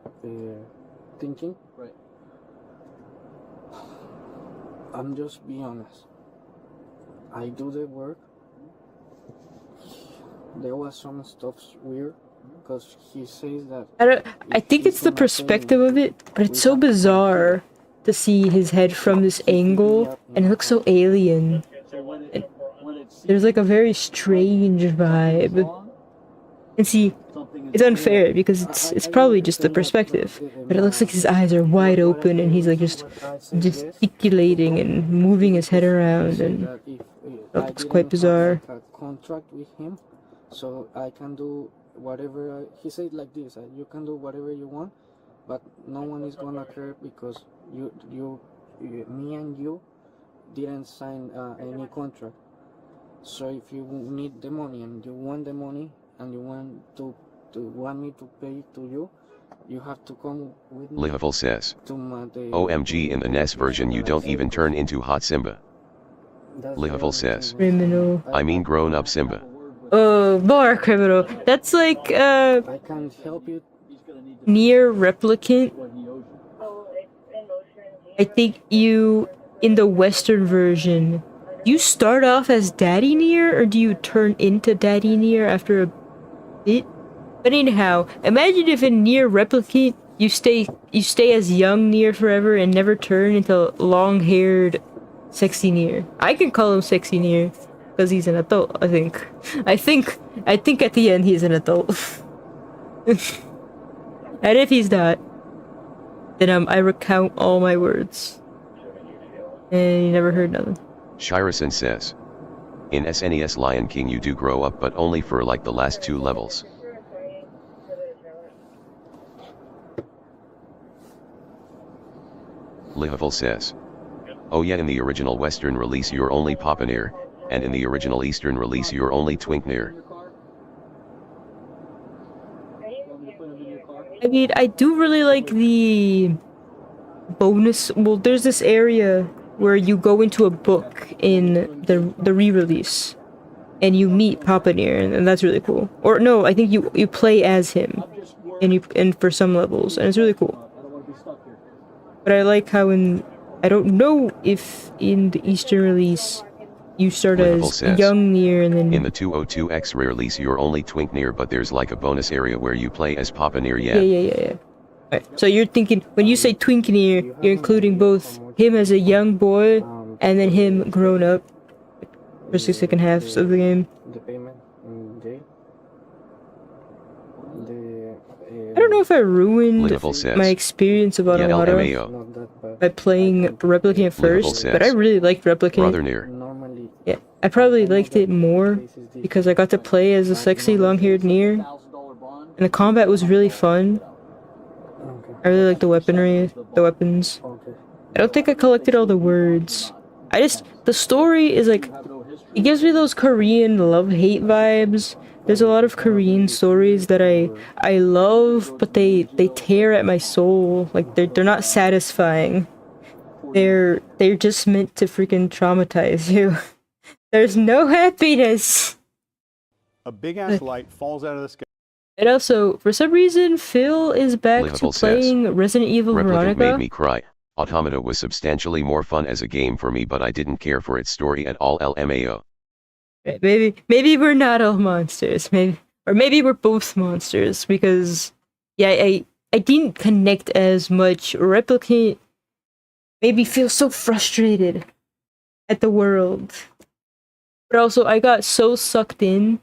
thinking. Right. I'm just be honest. I do the work. There was some stuff's weird because he says that. I think it's the perspective of it, but it's so bizarre to see his head from this angle, and it looks so alien. There's like a very strange vibe. And see, it's unfair because it's probably just the perspective, but it looks like his eyes are wide open and he's like just gesticulating and moving his head around, and it looks quite bizarre. A contract with him, so I can do whatever. He said like this: you can do whatever you want, but no one is gonna care because me and you didn't sign any contract. So if you need the money and you want the money and you want me to pay to you, you have to come with me. Lihavel says, To OMG, in the NES version you don't even turn into Hot Simba. Lihavel says, Criminal. I mean grown up Simba. Oh, more criminal. That's like I can help you. Nier Replicant. I think you, in the Western version, you start off as Daddy Nier, or do you turn into Daddy Nier after a bit? But anyhow, imagine if in Nier Replicant you stay as young Nier forever and never turn into long-haired sexy Nier. I can call him sexy Nier because he's an adult. I think at the end he's an adult. And if he's not, then I recount all my words. And you never heard nothing. Shirasan says, in SNES Lion King you do grow up, but only for like the last 2 levels. Lihavel says, oh yeah, in the original Western release you're only Papa Nier, and in the original Eastern release you're only Twink Nier. I mean, I do really like the bonus. Well, there's this area where you go into a book in the re-release, and you meet Papa Nier, and that's really cool. Or no, I think you play as him, and for some levels, and it's really cool. But I like how I don't know if in the Eastern release you start as says, young Nier and then... In the 202X release you're only Twink Nier, but there's like a bonus area where you play as Papa Nier. Yeah. Right. So you're thinking, when you say Twink Nier, you're including both him as a young boy and then him grown up for 6 second halves of the game. The payment in jail. I don't know if I ruined says, my experience of Automata by playing Replicant first, says, but I really liked Replicant. Brother Nier. Yeah, I probably liked it more because I got to play as a sexy long-haired Nier, and the combat was really fun. I really like the weaponry, the weapons. I don't think I collected all the words. The story is like, it gives me those Korean love-hate vibes. There's a lot of Korean stories that I love, but they tear at my soul. Like they're not satisfying. They're just meant to freaking traumatize you. There's no happiness. A big ass light falls out of the sky. And also, for some reason, Phil is back to playing Resident Evil Replicant Veronica. made me cry. Automata was substantially more fun as a game for me, but I didn't care for its story at all. LMAO. Maybe we're not all monsters. Maybe we're both monsters because I didn't connect as much. Replicant made me feel so frustrated at the world. But also, I got so sucked in.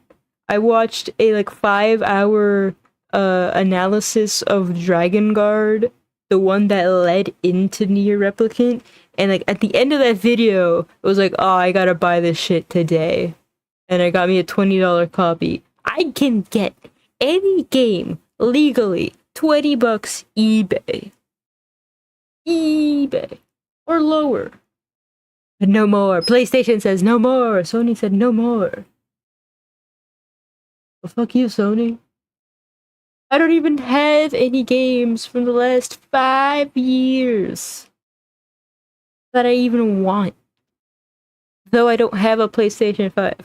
I watched a 5-hour analysis of Dragon Guard, the one that led into Nier Replicant, and at the end of that video, it was like, oh, I gotta buy this shit today. And I got me a $20 copy. I can get any game legally, $20 eBay. Or lower. No more. PlayStation says no more. Sony said no more. Well, fuck you, Sony. I don't even have any games from the last 5 years that I even want. Though I don't have a PlayStation 5.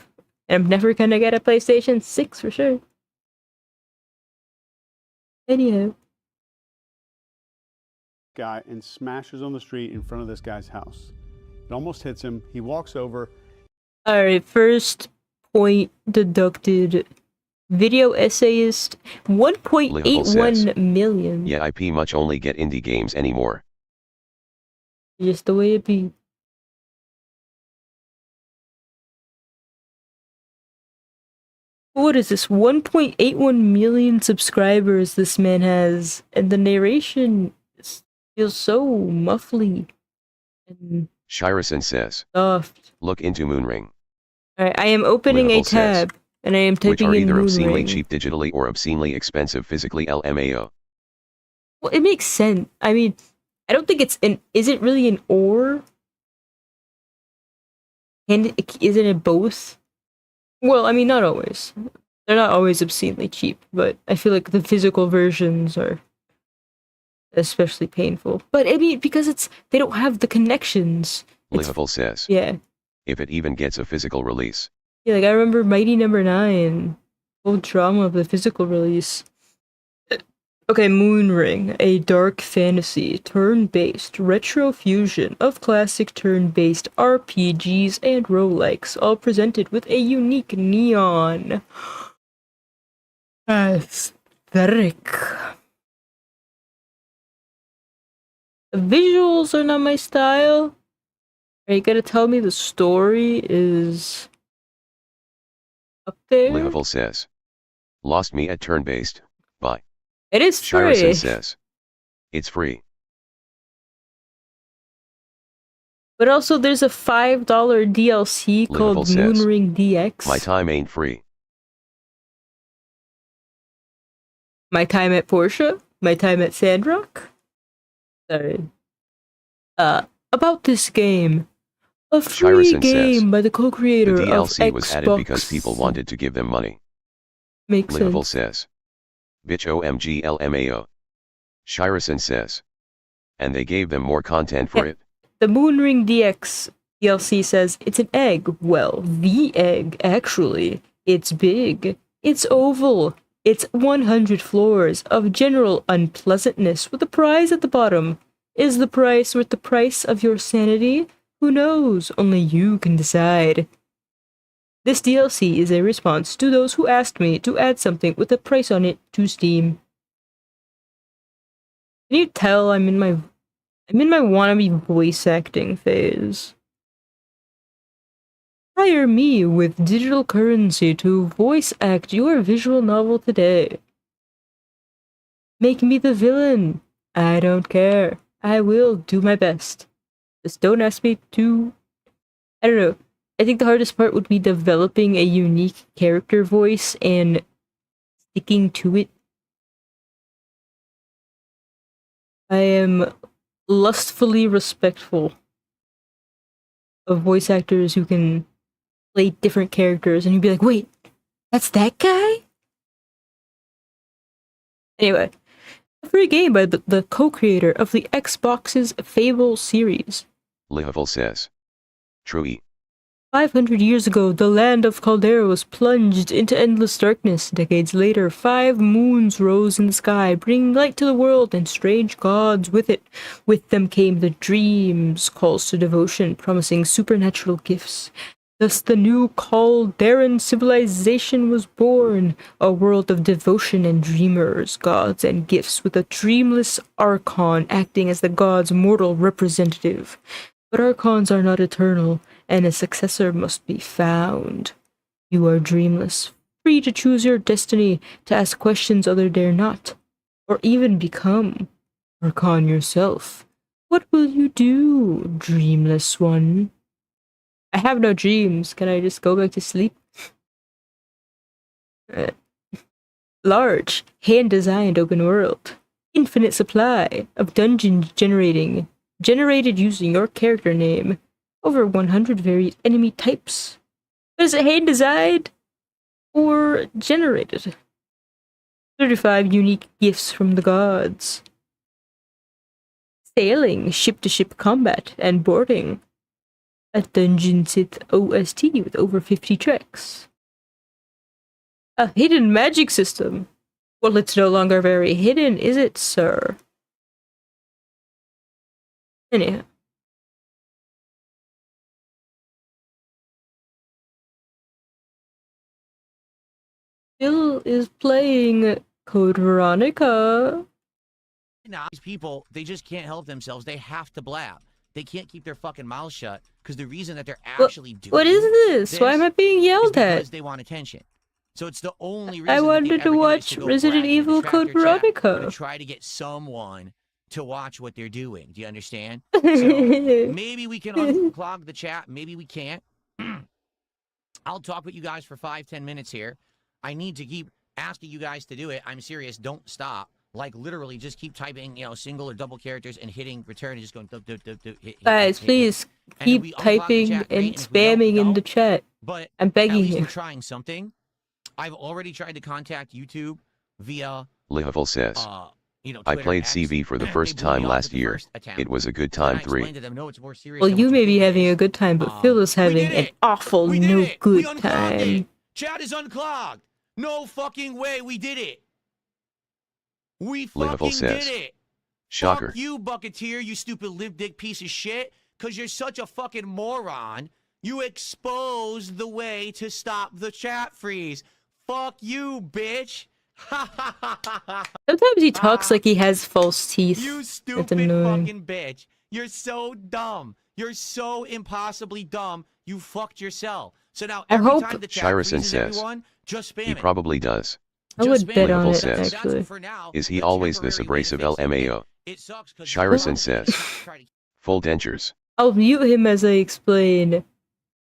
And I'm never gonna get a PlayStation 6 for sure. Anyhow. Guy and smashes on the street in front of this guy's house. It almost hits him. He walks over. Alright, first point deducted. Video essayist, 1.81 million. Yeah, IP much only get indie games anymore. Just the way it be. What is this? 1.81 million subscribers this man has, and the narration feels so muffly and Shirison says, soft. Look into Moonring. Alright, I am opening a tab, and I am typing which are in either Moonring. obscenely cheap digitally or obscenely expensive physically LMAO. Well, it makes sense. I mean, I don't think it's an... Is it really an or? And isn't it both? Well, I mean, not always. They're not always obscenely cheap, but I feel like the physical versions are especially painful. But I mean, because they don't have the connections. Liverpool says, yeah. If it even gets a physical release. Yeah, like I remember Mighty Number 9, old drama of the physical release. Okay, Moonring, a dark fantasy, turn-based retro fusion of classic turn-based RPGs and roguelikes, all presented with a unique neon aesthetic. The visuals are not my style. Are you gonna tell me the story is up there? Liverpool says, Lost me at turn-based, bye. It is free. Shirison says, it's free. But also there's a $5 DLC called Moonring DX. My time ain't free. My time at Porsche? My time at Sandrock? Sorry. About this game. A free Shirison game says, by the co-creator the of DLC Xbox. was added because people wanted to give them money. Makes Liverpool sense. says, bitch OMG LMAO. Shirison says, and they gave them more content for it. The Moonring DX DLC says it's an egg. Well, the egg, actually. It's big. It's oval. It's 100 floors of general unpleasantness with a prize at the bottom. Is the price worth the price of your sanity? Who knows? Only you can decide. This DLC is a response to those who asked me to add something with a price on it to Steam. Can you tell I'm in my wannabe voice acting phase? Hire me with digital currency to voice act your visual novel today. Make me the villain. I don't care. I will do my best. Just don't ask me to... I don't know. I think the hardest part would be developing a unique character voice and sticking to it. I am lustfully respectful of voice actors who can play different characters and you'd be like, wait, that's that guy? Anyway, a free game by the co-creator of the Xbox's Fable series. Liverpool says, True. 500 years ago, the land of Caldera was plunged into endless darkness. Decades later, 5 moons rose in the sky, bringing light to the world and strange gods with it. With them came the dreams, calls to devotion, promising supernatural gifts. Thus the new Calderan civilization was born, a world of devotion and dreamers, gods and gifts, with a dreamless Archon acting as the gods' mortal representative. But Archons are not eternal, and a successor must be found. You are dreamless, free to choose your destiny, to ask questions others dare not, or even become Archon yourself. What will you do, dreamless one? I have no dreams. Can I just go back to sleep? Large, hand-designed open world. Infinite supply of dungeons generated using your character name. over 100 varied enemy types. Is it hand designed or generated? 35 unique gifts from the gods. Sailing, ship-to-ship combat, and boarding. A Dungeon Sith OST with over 50 tracks. A hidden magic system. Well, it's no longer very hidden, is it, sir? Anyhow. Phil is playing Code Veronica. Now, these people, they just can't help themselves. They have to blab. They can't keep their fucking mouths shut because the reason that they're actually doing what is this? Why am I being yelled at? Because they want attention. So it's the only reason I wanted to watch Resident Evil Code Veronica. To try to get someone to watch what they're doing. Do you understand? So maybe we can unclog the chat. Maybe we can't. I'll talk with you guys for 5-10 minutes here. I need to keep asking you guys to do it. I'm serious. Don't stop. Like, literally, just keep typing, single or double characters and hitting return and just going... Guys, please keep typing and spamming in the chat. But I'm begging you. you. We're trying something. I've already tried to contact YouTube via... Lihavil says, I played CV for the first time last year. It was a good time. 3. Well, you may be having a good time, but Phil is having an awful no good time. Chat is unclogged. No fucking way we did it. We fucking did it. Shocker. Fuck you, Bucketeer, you stupid live dick piece of shit. Because you're such a fucking moron. You exposed the way to stop the chat freeze. Fuck you, bitch. Sometimes he talks like he has false teeth. You stupid fucking bitch. You're so dumb. You're so impossibly dumb. You fucked yourself. So now every time the chat freezes everyone, just spam he it. probably does. I would bet on it, says, actually. Is he always this abrasive LMAO? Shirison says, full dentures. I'll mute him as I explain.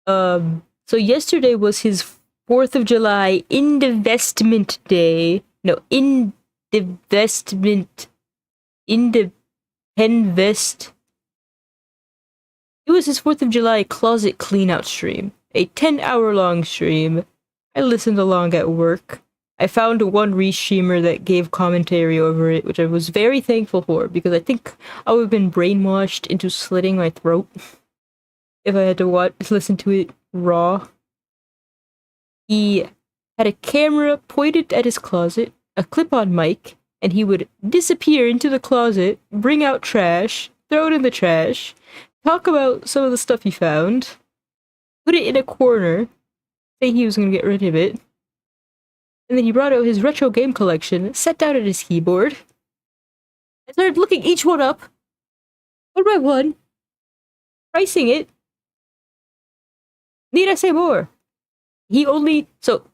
So yesterday was his 4th of July Indivestment Day. No, Indivestment. Independvest. It was his 4th of July closet cleanout stream. A 10-hour-long stream. I listened along at work. I found one restreamer that gave commentary over it, which I was very thankful for, because I think I would have been brainwashed into slitting my throat if I had to listen to it raw. He had a camera pointed at his closet, a clip-on mic, and he would disappear into the closet, bring out trash, throw it in the trash, talk about some of the stuff he found, put it in a corner, say he was going to get rid of it, and then he brought out his retro game collection, sat down at his keyboard, and started looking each one up, one by one, pricing it. Need I say more? So,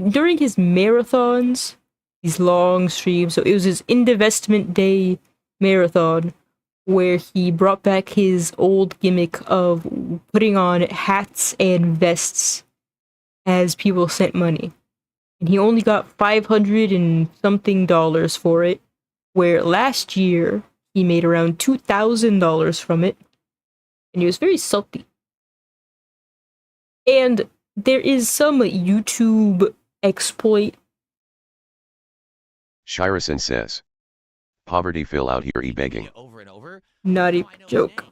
during his marathons, these long streams, so it was his Indivestment Day marathon, where he brought back his old gimmick of putting on hats and vests as people sent money. And he only got $500 and something for it, where last year he made around $2,000 from it, and he was very salty. And there is some YouTube exploit. Shirison says, poverty fill out here begging. Not a joke.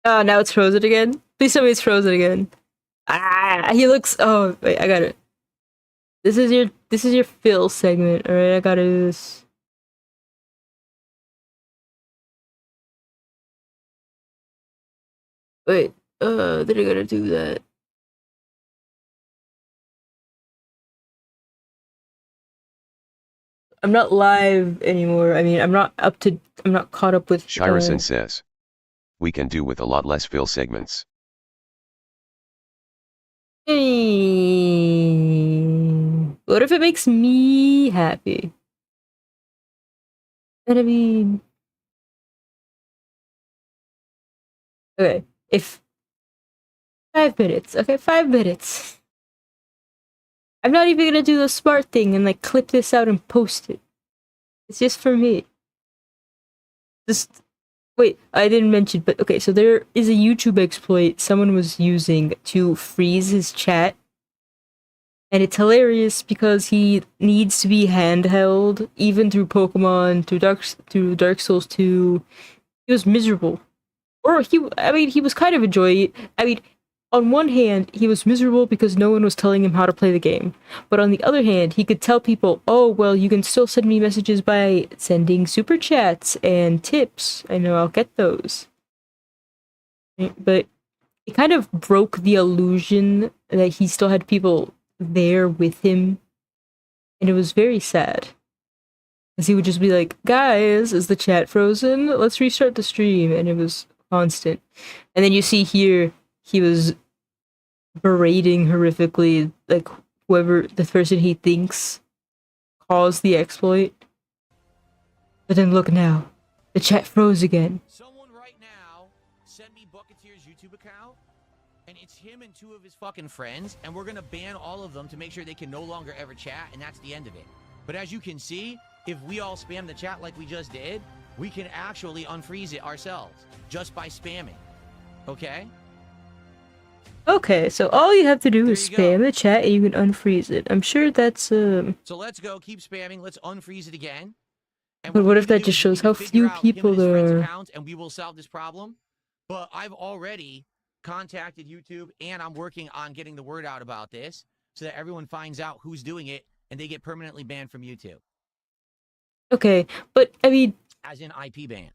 Ah, now it's frozen again. Please tell me it's frozen again. He looks. Oh wait, I got it. This is your Phil segment. All right, I gotta do this. Wait, then I gotta do that. I'm not live anymore. I mean, I'm not caught up with. Shirison says, we can do with a lot less Phil segments. What if it makes me happy? And I mean, okay, if 5 minutes, okay, 5 minutes. I'm not even gonna do the smart thing and like clip this out and post it. It's just for me. Just Wait, I didn't mention, but okay, so there is a YouTube exploit someone was using to freeze his chat. And it's hilarious because he needs to be handheld, even through Pokemon, through Dark Souls 2. He was miserable. Or he was kind of enjoying it. I mean, on one hand, he was miserable because no one was telling him how to play the game. But on the other hand, he could tell people, oh, well, you can still send me messages by sending super chats and tips. I know I'll get those. But it kind of broke the illusion that he still had people there with him. And it was very sad. Because he would just be like, guys, is the chat frozen? Let's restart the stream. And it was constant. And then you see here, he was berating horrifically, like, whoever, the person he thinks caused the exploit. But then look now. The chat froze again. Someone right now send me Bucketeer's YouTube account, and it's him and 2 of his fucking friends, and we're gonna ban all of them to make sure they can no longer ever chat, and that's the end of it. But as you can see, if we all spam the chat like we just did, we can actually unfreeze it ourselves just by spamming. Okay? Okay, so all you have to do is spam the chat and you can unfreeze it. I'm sure that's So let's go, keep spamming, let's unfreeze it again. And but what if that just shows how few people there are? And we will solve this problem. But I've already contacted YouTube, and I'm working on getting the word out about this so that everyone finds out who's doing it and they get permanently banned from YouTube. Okay, but I mean, as in IP ban.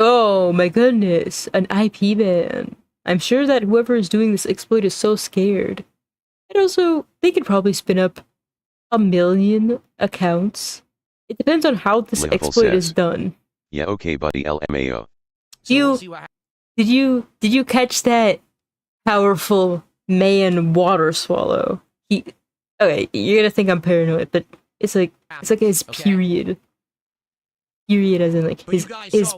Oh my goodness, an IP ban. I'm sure that whoever is doing this exploit is so scared. And also, they could probably spin up 1 million accounts. It depends on how this exploit is done. Yeah, okay, buddy. LMAO. Did you catch that powerful man water swallow? Okay, you're gonna think I'm paranoid, but it's like his period. Period as in like his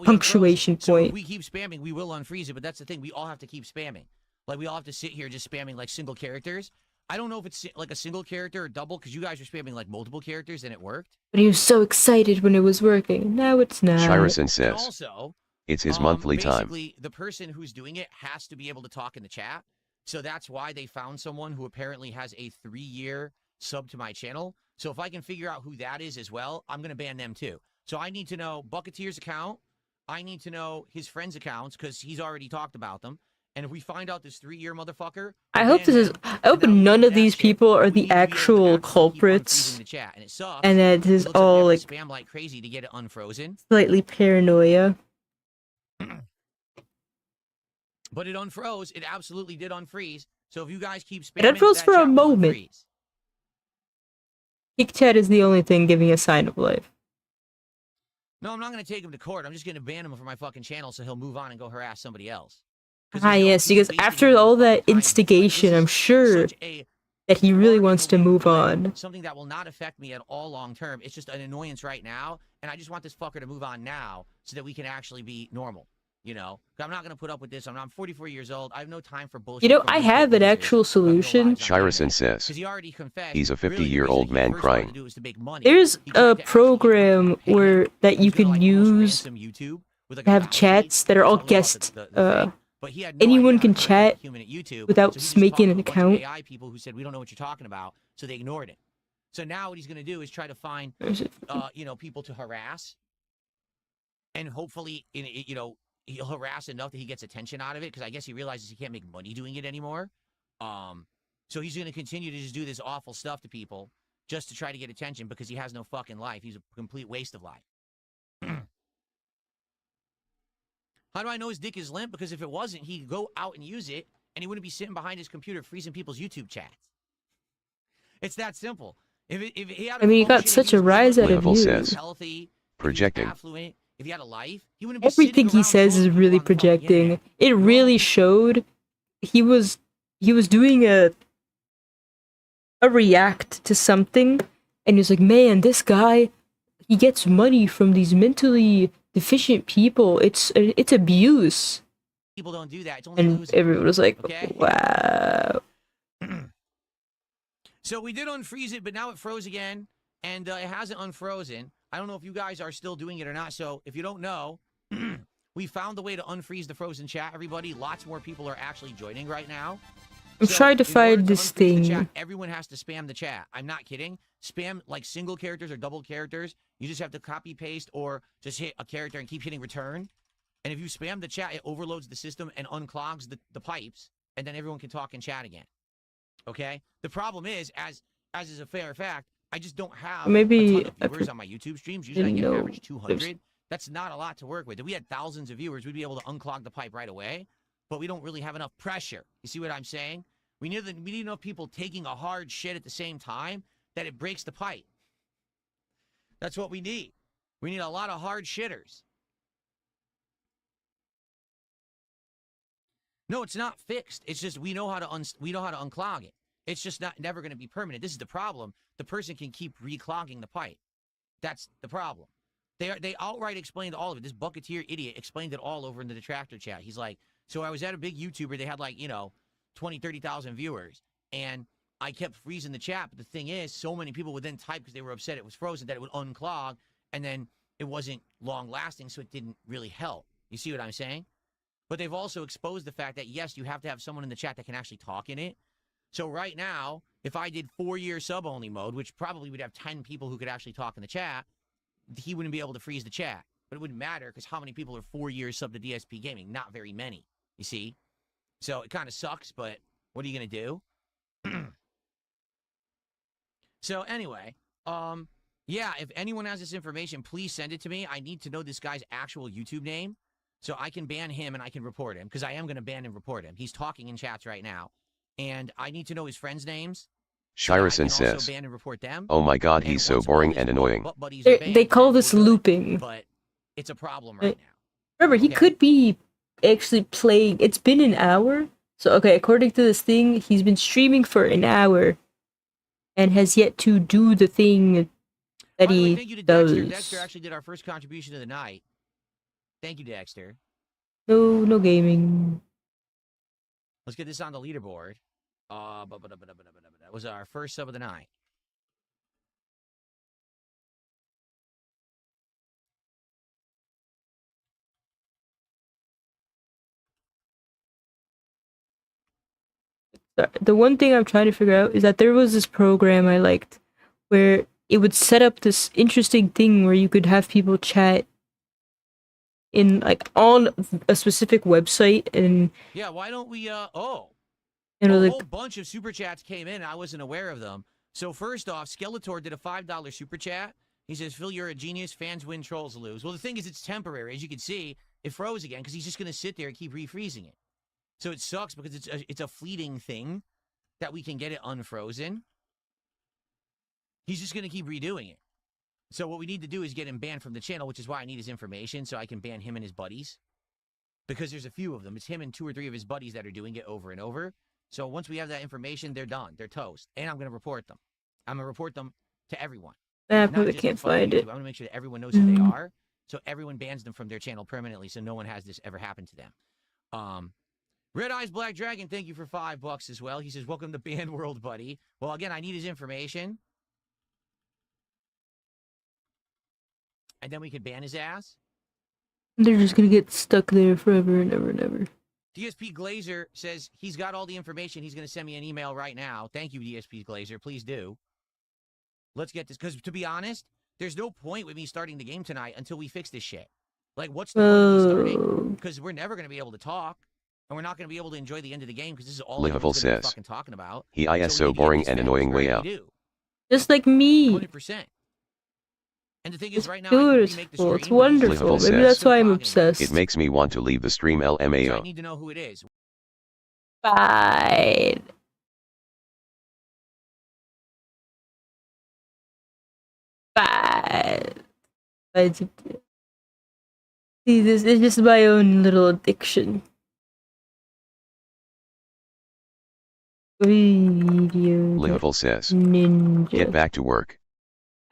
punctuation point. So if we keep spamming, we will unfreeze it, but that's the thing, we all have to keep spamming. Like we all have to sit here just spamming like single characters. I don't know if it's like a single character or double, because you guys are spamming like multiple characters and it worked. But he was so excited when it was working. Now it's not. Shirison says, also, it's his monthly time. Basically, the person who's doing it has to be able to talk in the chat. So that's why they found someone who apparently has a 3-year sub to my channel. So if I can figure out who that is as well, I'm going to ban them too. So I need to know Bucketeer's account. I need to know his friends' accounts because he's already talked about them. And if we find out this 3-year motherfucker, I hope none of these people are the actual culprits, and that is all like spam like crazy to get it unfrozen. Slightly paranoia. But it unfroze. It absolutely did unfreeze. So if you guys keep spamming, it unfroze for a moment. Kick chat is the only thing giving a sign of life. No, I'm not going to take him to court. I'm just going to ban him from my fucking channel so he'll move on and go harass somebody else. Ah, yes, because after all that instigation, I'm sure that he really wants to move on. Something that will not affect me at all long term. It's just an annoyance right now, and I just want this fucker to move on now so that we can actually be normal. You know, I'm not going to put up with this. I'm 44 years old. I have no time for bullshit. You know, I have an actual solution. Shirison says, he's a 50-year-old man crying. There's a program that you can use to have chats that are all guest. Anyone can chat without making an account. AI people who said we don't know what you're talking about, so they ignored it. So now what he's going to do is try to find, people to harass, and hopefully, he'll harass enough that he gets attention out of it, because I guess he realizes he can't make money doing it anymore. So he's going to continue to just do this awful stuff to people just to try to get attention because he has no fucking life. He's a complete waste of life. How do I know his dick is limp? Because if it wasn't, he'd go out and use it, and he wouldn't be sitting behind his computer freezing people's YouTube chats. It's that simple. If he had he got such a rise out of views. Healthy, projecting. Affluent, if he had a life, he wouldn't be everything he says is really projecting. It really showed. He was doing a react to something, and he was like, "Man, this guy, he gets money from these mentally deficient people. It's abuse." People don't do that. It's only and everyone was like, okay. "Wow." So we did unfreeze it, but now it froze again, and it hasn't unfrozen. I don't know if you guys are still doing it or not. So if you don't know, We found the way to unfreeze the frozen chat, everybody. Lots more people are actually joining right now. I'm trying to find this thing. Chat, everyone has to spam the chat. I'm not kidding. Spam like single characters or double characters. You just have to copy paste or just hit a character and keep hitting return. And if you spam the chat, it overloads the system and unclogs the pipes, and then everyone can talk and chat again. Okay? The problem is, as is a fair fact, I just don't have maybe a ton of viewers on my YouTube streams. Usually I get an average 200. That's not a lot to work with. If we had thousands of viewers, we'd be able to unclog the pipe right away. But we don't really have enough pressure. You see what I'm saying? We need enough people taking a hard shit at the same time that it breaks the pipe. That's what we need. We need a lot of hard shitters. No, it's not fixed. It's just we know how to unclog it. It's just never going to be permanent. This is the problem. The person can keep reclogging the pipe. That's the problem. They outright explained all of it. This Bucketeer idiot explained it all over in the detractor chat. He's like, so I was at a big YouTuber. They had like, 20, 30,000 viewers. And I kept freezing the chat. But the thing is, so many people would then type because they were upset it was frozen that it would unclog. And then it wasn't long lasting, so it didn't really help. You see what I'm saying? But they've also exposed the fact that, yes, you have to have someone in the chat that can actually talk in it. So right now, if I did 4-year sub-only mode, which probably would have 10 people who could actually talk in the chat, he wouldn't be able to freeze the chat. But it wouldn't matter because how many people are 4 years sub to DSP Gaming? Not very many, you see? So it kind of sucks, but what are you going to do? So anyway, yeah, if anyone has this information, please send it to me. I need to know this guy's actual YouTube name so I can ban him and I can report him because I am going to ban and report him. He's talking in chats right now. And I need to know his friends' names. Shirison says, ban and report them. "Oh my god, he's so boring and annoying." They call this looping. But it's a problem right now. Remember, he could be actually playing. It's been an hour. So, okay, according to this thing, he's been streaming for an hour and has yet to do the thing that he thank you to does. Dexter. Dexter actually did our first contribution of the night. Thank you, Dexter. No gaming. Let's get this on the leaderboard. That was our first sub of the night. The one thing I'm trying to figure out is that there was this program I liked where it would set up this interesting thing where you could have people chat in like on a specific website and yeah, why don't we a whole bunch of super chats came in. I wasn't aware of them. So first off, Skeletor did a $5 super chat. He says, "Phil, you're a genius. Fans win, trolls lose." Well, the thing is, it's temporary. As you can see, it froze again because he's just going to sit there and keep refreezing it. So it sucks because it's a fleeting thing that we can get it unfrozen. He's just going to keep redoing it. So what we need to do is get him banned from the channel, which is why I need his information so I can ban him and his buddies. Because there's a few of them. It's him and 2 or 3 of his buddies that are doing it over and over. So once we have that information, they're done. They're toast. And I'm going to report them. I'm going to report them to everyone. I probably can't find it. I'm going to make sure that everyone knows who they are. So everyone bans them from their channel permanently so no one has this ever happen to them. Red Eyes Black Dragon, thank you for $5 as well. He says, "Welcome to Band World, buddy." Well, again, I need his information. And then we can ban his ass. They're just gonna get stuck there forever and ever and ever. DSP Glazer says he's got all the information. He's going to send me an email right now. Thank you, DSP Glazer. Please do. Let's get this. Because to be honest, there's no point with me starting the game tonight until we fix this shit. Like, what's the point of me starting? Because we're never going to be able to talk. And we're not going to be able to enjoy the end of the game because this is all everyone's going to be fucking talking about. He is so boring and annoying way out. Just like me. 100%. And the thing is, right now, beautiful. It's wonderful. Maybe that's why I'm obsessed. It makes me want to leave the stream, LMAO. So I need to know who it is. Fine. Fine. See, this is just my own little addiction. Livable says, Ninja. "Get back to work."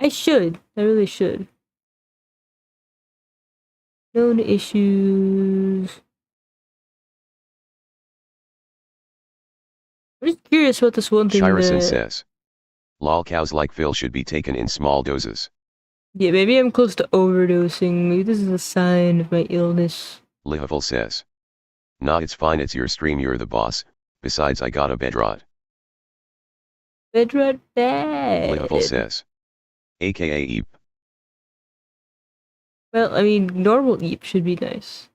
I should. I really should. Known issues. I'm just curious about this one thing. Shirison says, "Lol, cows like Phil should be taken in small doses." Yeah, maybe I'm close to overdosing. Maybe this is a sign of my illness. Lihavil says. Nah, it's fine, it's your stream, you're the boss. Besides, I got a bedrot. Bedrot bed. Lihavil says. AKA Eep. Well, I mean, normal Eep should be nice.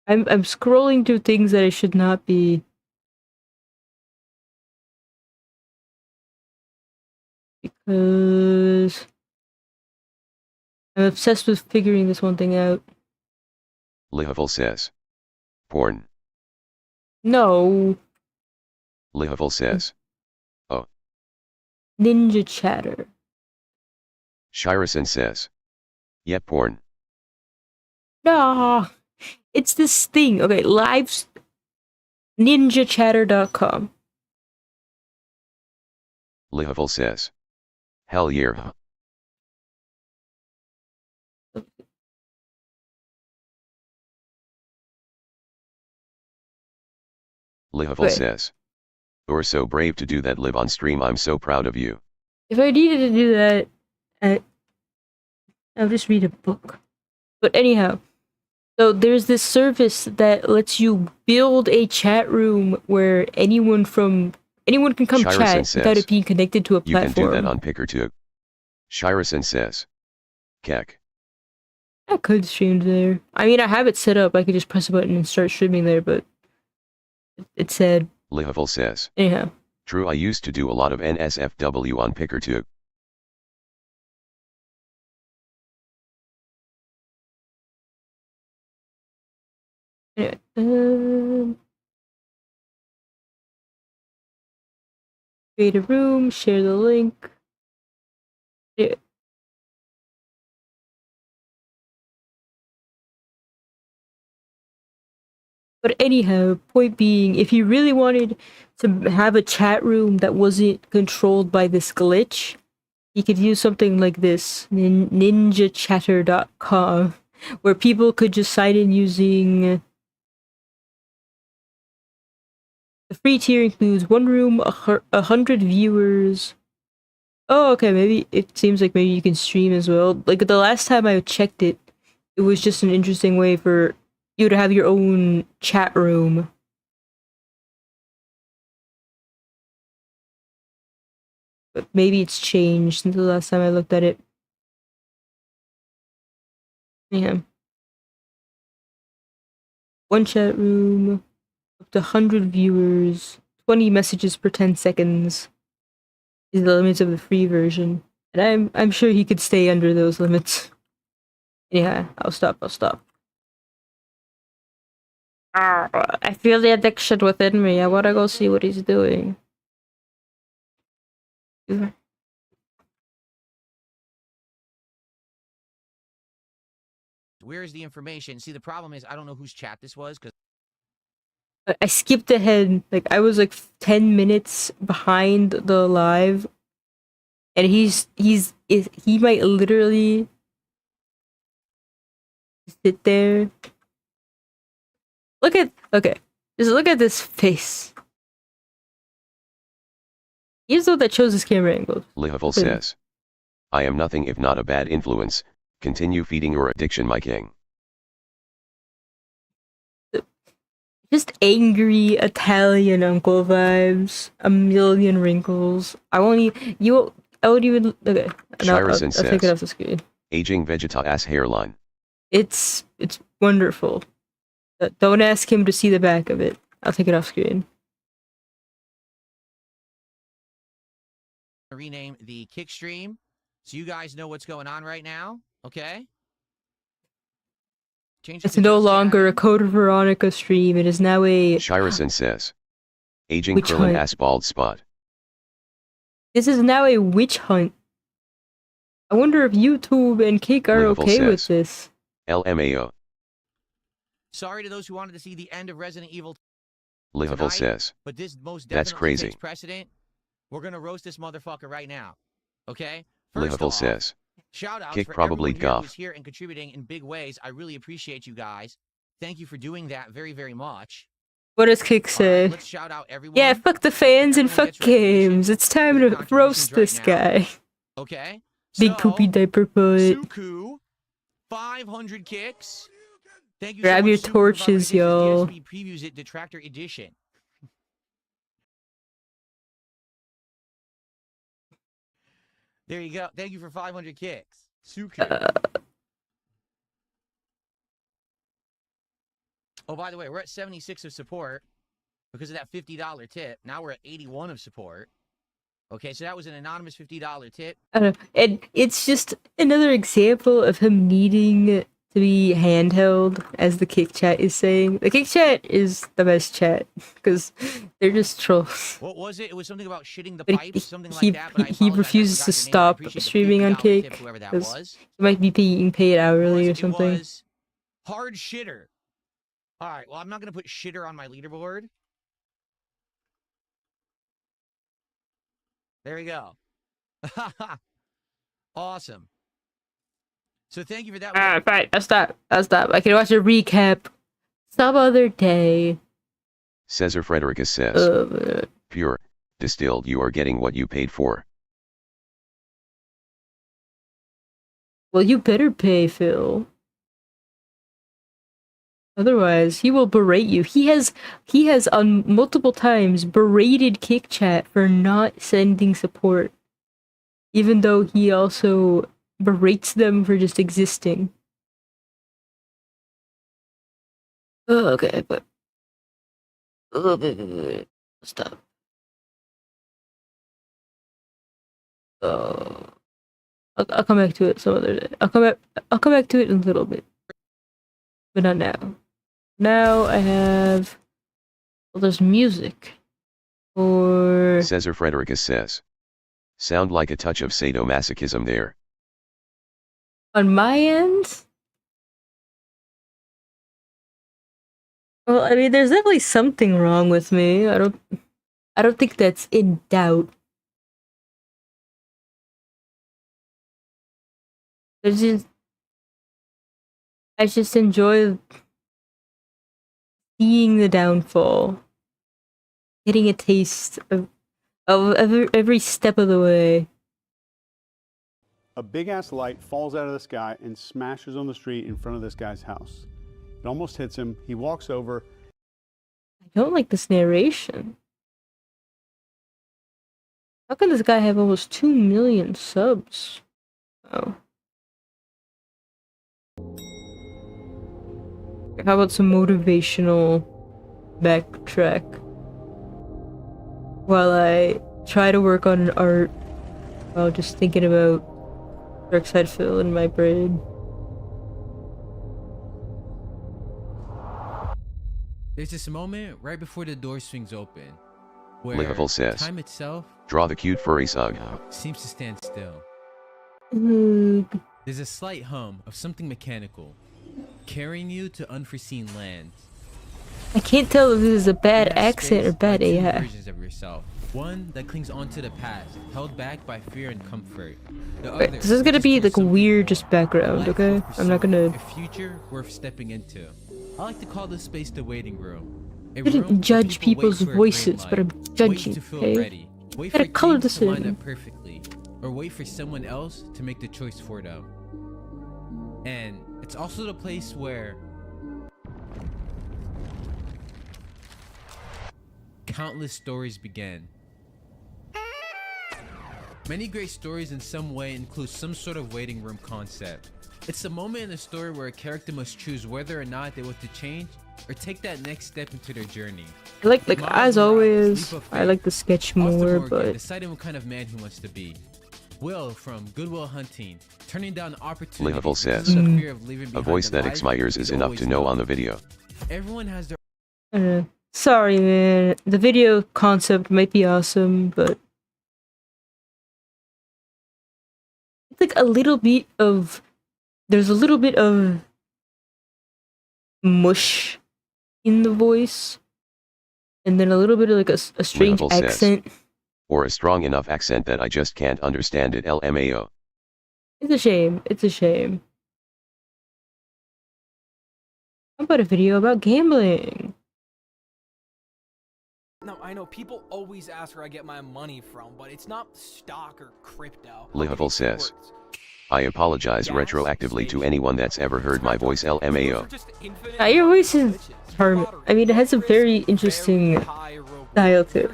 I'm scrolling through things that I should not be. Because I'm obsessed with figuring this one thing out. Lihavil says. Porn. No. Lihavil says. Oh. Ninja chatter. Shirison says. Yep, porn. Nah. It's this thing. Okay, lives. Ninjachatter.com. Lihavil says. Hell yeah. Lihavil says. You're so brave to do that live on stream, I'm so proud of you. If I needed to do that, I'll just read a book. But anyhow, so there's this service that lets you build a chat room where anyone can come Shirison chat says, without it being connected to a you platform. can do that on Picker2. Shirison says. Keck. I could stream there. I mean, I have it set up. I could just press a button and start streaming there, but it said. Lihavil says. Anyhow. True, I used to do a lot of NSFW on Picker2. Anyway, create a room, share the link. Yeah. But anyhow, point being, if you really wanted to have a chat room that wasn't controlled by this glitch, you could use something like this, ninjachatter.com, where people could just sign in using... The free tier includes one room, 100 viewers. Oh, okay, maybe it seems like maybe you can stream as well. Like, the last time I checked it, it was just an interesting way for you to have your own chat room. But maybe it's changed since the last time I looked at it. Yeah. One chat room, up to 100 viewers, 20 messages per 10 seconds is the limits of the free version. And I'm sure he could stay under those limits. Yeah, I'll stop. I feel the addiction within me. I wanna go see what he's doing. Where's the information? See, the problem is I don't know whose chat this was because I skipped ahead. Like, I was like 10 minutes behind the live, and he might literally sit there. Just look at this face. He's the one that chose his camera angle. Lihavil says. I am nothing if not a bad influence. Continue feeding your addiction, my king. Just angry Italian uncle vibes. A million wrinkles. I won't even. Okay. Shirison I'll take it says. off the screen. Aging Vegeta ass hairline. It's wonderful. Don't ask him to see the back of it. I'll take it off screen. rename the kick stream so you guys know what's going on right now. Okay. It's no longer a Code Veronica stream. It is now a... Shirison says. Aging Krillin ass bald spot. This is now a witch hunt. I wonder if YouTube and Cake are okay with this. LMAO. Sorry to those who wanted to see the end of Resident Evil Lihavil says. But this most That's definitely crazy. takes precedent. We're gonna roast this motherfucker right now. Okay? Lihavil says. Shout out Kick for probably everyone here who's golf. here and contributing in big ways. I really appreciate you guys. Thank you for doing that very, very much. What does Kick say? Let's shout out everyone. Yeah, fuck the fans and fuck games. It's time to roast this guy. Okay. Big poopy diaper foot. Suku, 500 kicks. Thank you Grab so much, your Suku, torches, for 500 y'all. DSP previews it, Detractor Edition. There you go. Thank you for 500 kicks. Suku. Oh, by the way, we're at 76 of support because of that $50 tip. Now we're at 81 of support. Okay, so that was an anonymous $50 tip. I don't know. And it's just another example of him needing to be handheld, as the Kick chat is saying. The Kick chat is the best chat because they're just trolls. What was it? It was something about shitting the But pipes, something like that. But he refuses to stop streaming on Kick because he might be being paid hourly or something. It was hard shitter. All right, well, I'm not going to put shitter on my leaderboard. There we go. Awesome. So thank you for that. Alright, fine. I'll stop. I can watch a recap some other day. Cesar Frederica says, pure, distilled, you are getting what you paid for. Well, you better pay, Phil. Otherwise, he will berate you. He has on multiple times berated Kick Chat for not sending support, even though he also berates them for just existing. Oh, okay, but stop. I'll come back to it some other day. I'll come back to it in a little bit, but not now. Now I have, well, there's music. Or Cesar Frederica says, sound like a touch of sadomasochism there. On my end? Well, I mean, there's definitely something wrong with me. I don't think that's in doubt. I just enjoy seeing the downfall, getting a taste of every step of the way. A big-ass light falls out of the sky and smashes on the street in front of this guy's house. It almost hits him. He walks over. I don't like this narration. How can this guy have almost 2 million subs? Oh. How about some motivational backtrack? While I try to work on an art while just thinking about Darkside Phil in my brain. There's this moment right before the door swings open where Livable says, time itself draw the cute furry sug. seems to stand still. Ugh. There's a slight hum of something mechanical, carrying you to unforeseen lands. I can't tell if this is a bad accent or bad Two AI. versions of yourself. One that clings onto the past, held back by fear and comfort. The Wait, other this is gonna just be for like a something weird just more. background, Life okay? worth I'm not pursuing, gonna... a future worth stepping into. I like to call this space the waiting room. I didn't judge people's voices, but I'm judging, wait to feel okay? ready. Wait Gotta for color things this to line in. up perfectly, or wait for someone else to make the choice for them. And it's also the place where countless stories begin. Many great stories in some way include some sort of waiting room concept. It's the moment in a story where a character must choose whether or not they want to change or take that next step into their journey. I like, Miles as Morales' always, leap of I faith. like the sketch Arthur more, Morgan but... deciding what kind of man he wants to be. Will from Good Will Hunting, turning down opportunities. Livable says, because of the fear of leaving a behind voice the that life expires is he'd enough always to know known. on the video. Everyone has their Sorry, man. The video concept might be awesome, but... It's like a little bit of... There's a little bit of... mush in the voice. And then a little bit of like a strange Livable says, accent. or a strong enough accent that I just can't understand it. LMAO. It's a shame. It's a shame. How about a video about gambling? No, I know people always ask where I get my money from, but it's not stock or crypto. Lihavel says. I apologize retroactively to anyone that's ever heard my voice LMAO. Your voice is charming. I mean, it has a very interesting style to it.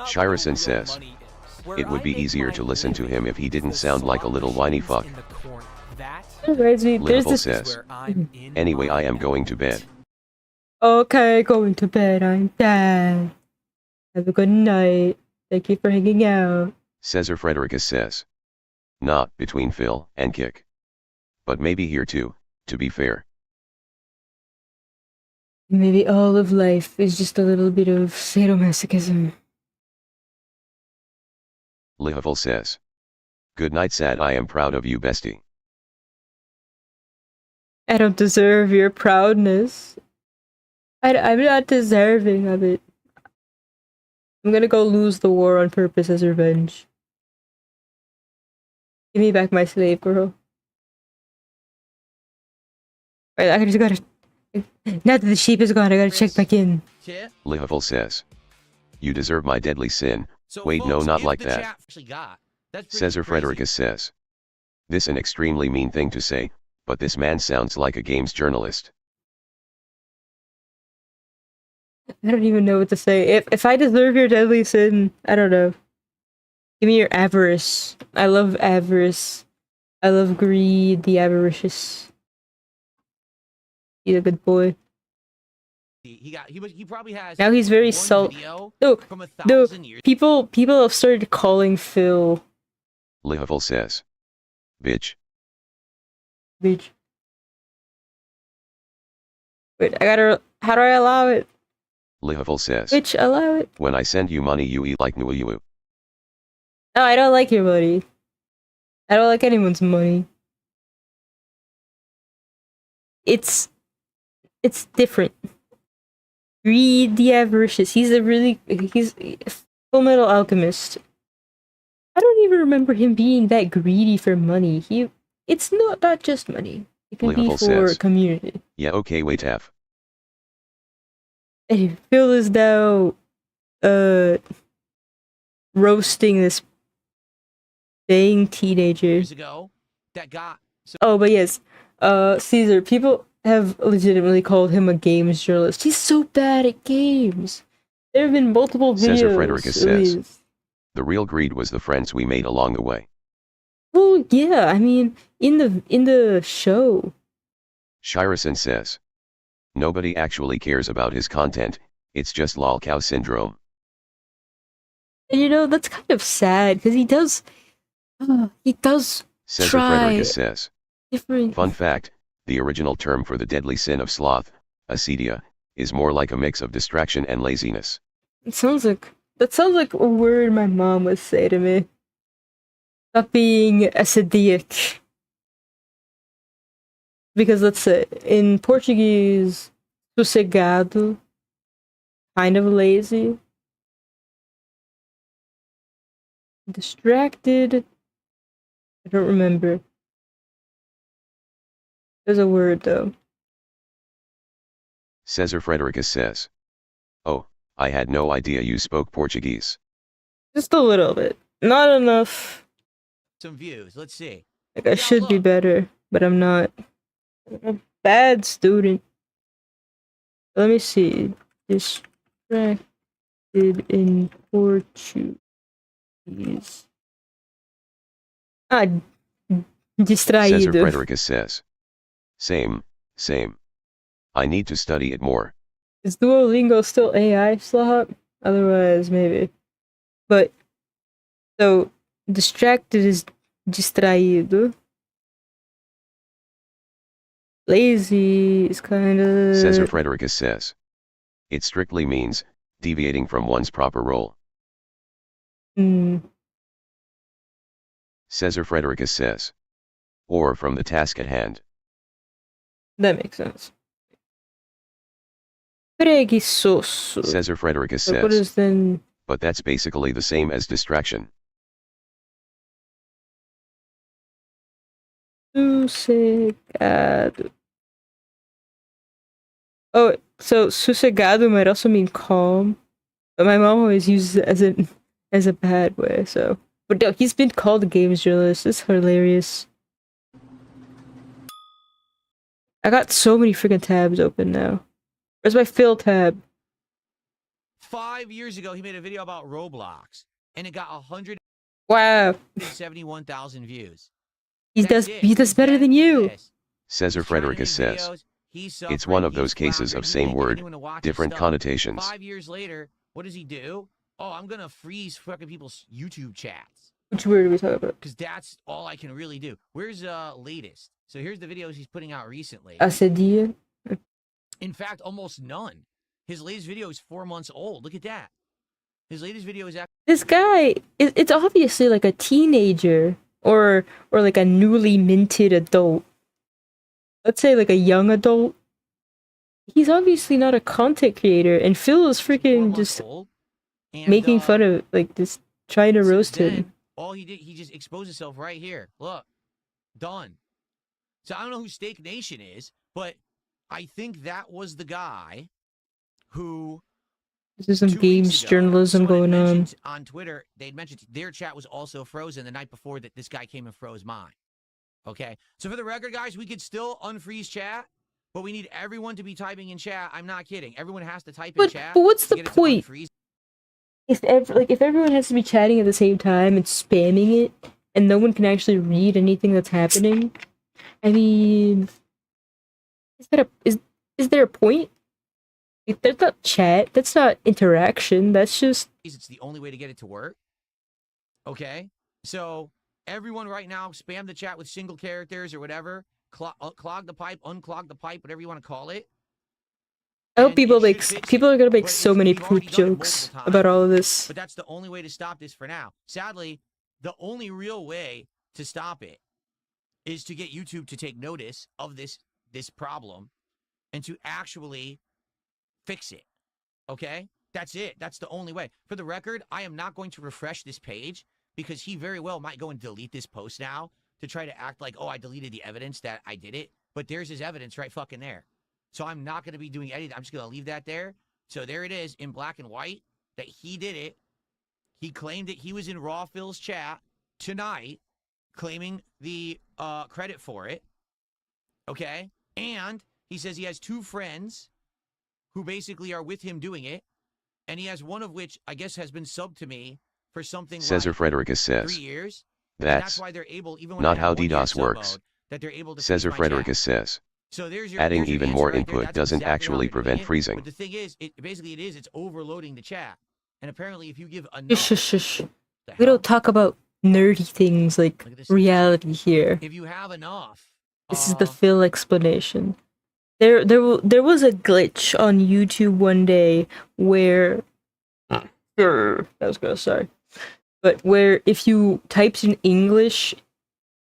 Shirison says. It would be easier to listen to him if he didn't sound like a little whiny fuck. Lihavel says. Anyway, I am going to bed. Okay, going to bed. I'm dead. Have a good night. Thank you for hanging out. Cesar Frederica says. Not between Phil and Kick. But maybe here too, to be fair. Maybe all of life is just a little bit of sadomasochism. Lihavel says. Good night, Sad. I am proud of you, bestie. I don't deserve your proudness. I'm not deserving of it. I'm gonna go lose the war on purpose as revenge. Give me back my slave girl. Right, I just gotta... Now that the sheep is gone, I gotta check back in. Lihavel says. You deserve my deadly sin. Wait, no, not like that. Cesar Frederica says. This an extremely mean thing to say, but this man sounds like a games journalist. I don't even know what to say. If I deserve your deadly sin, I don't know. Give me your avarice. I love avarice. I love greed, the avaricious. He's a good boy. He probably has. Now he's very No, people have started calling Phil. Lihavel says. Bitch. Bitch. Wait, I gotta. How do I allow it? Lihavel says. Bitch, allow it. When I send you money, you eat like Nuyu. No, I don't like your money. I don't like anyone's money. It's different. Read the avaricious. He's Full Metal Alchemist. I don't even remember him being that greedy for money. It's not just money. It can be for community. Yeah, okay, wait, F. And Phil is now roasting this dang teenager. Oh, but yes. Caesar, people have legitimately called him a games journalist. He's so bad at games. There have been multiple videos. Cesar Frederica says. The real greed was the friends we made along the way. Well, yeah, I mean, in the show. Shirison says. Nobody actually cares about his content, it's just lol cow syndrome. And you know, that's kind of sad, because he does Cesar try Frederica says. different... Fun fact, the original term for the deadly sin of sloth, acedia, is more like a mix of distraction and laziness. That sounds like a word my mom would say to me. Stop being acidic. Because let's say, in Portuguese, sossegado, kind of lazy. Distracted, I don't remember. There's a word though. Cesar Frederica says. Oh, I had no idea you spoke Portuguese. Just a little bit. Not enough. Some views, let's see. Like, I should be better, but I'm not. I'm a bad student. Let me see. Distracted in Portuguese. Ah, distraído. Cesar Frederica says. Same. I need to study it more. Is Duolingo still AI slot? Otherwise, maybe. But, so, distracted is distraído. Lazy is kind of... Cesar Frederica says. It strictly means, deviating from one's proper role. Cesar Frederica says. Or from the task at hand. That makes sense. Preguiçoso. Cesar Frederica says. What is then... But that's basically the same as distraction. Sossegado. Oh, So sossegado might also mean calm, but my mom always uses it as a bad way. So, but no, he's been called a games journalist. It's hilarious. I got so many freaking tabs open now. Where's my fill tab? 5 years ago, he made a video about Roblox, and it got 171,000 views. He does better than you. Cesar Frederica says, it's one of those cases of same word, different connotations. 5 years later, what does he do? Oh, I'm gonna freeze fucking people's YouTube chats. Which word are we talking about? Because that's all I can really do. Where's latest? So here's the videos he's putting out recently. Acedia? In fact, almost none. His latest video is 4 months old. Look at that. His latest video is This guy, it's obviously like a teenager or like a newly minted adult. Let's say like a young adult. He's obviously not a content creator, and Phil is freaking just making fun of, like, just trying to roast him. all he did, he just exposed himself right here. Look, done. So I don't know who Steak Nation is, but I think that was the guy who. This is some games journalism going on. On Twitter, they'd mentioned their chat was also frozen the night before that this guy came and froze mine. Okay, so for the record, guys, we could still unfreeze chat, but we need everyone to be typing in chat. I'm not kidding. Everyone has to type in chat. But what's the point? If everyone has to be chatting at the same time and spamming it, and no one can actually read anything that's happening, I mean, is there a point? Like, that's not chat. That's not interaction. That's just. It's the only way to get it to work. Okay, so everyone right now spam the chat with single characters or whatever. Clog the pipe, unclog the pipe, whatever you want to call it. I hope people are gonna make so many poop jokes about all of this. But that's the only way to stop this for now. Sadly, the only real way to stop it is to get YouTube to take notice of this problem and to actually fix it. Okay? That's it. That's the only way. For the record, I am not going to refresh this page because he very well might go and delete this post now to try to act like, oh, I deleted the evidence that I did it. But there's his evidence right fucking there. So I'm not going to be doing anything. I'm just going to leave that there. So there it is in black and white that he did it. He claimed that he was in Raw Phil's chat tonight, claiming the credit for it. Okay? And he says he has 2 friends who basically are with him doing it. And he has one of which, I guess, has been subbed to me for something Cesar like Frederica says, 3 years. that's why they're able, even when not I how have 1 year DDoS sub works. mode, that they're able to Cesar freeze my Frederica chat. says, So there's adding your even answer more right there. input That's doesn't exactly how actually they're doing prevent it. freezing. But the thing is, it's overloading the chat. And apparently, if you give Shush. We don't talk about nerdy things like reality here. If you have enough, This is the Phil explanation. There was a glitch on YouTube one day where that was gross, sorry. But where if you typed in English,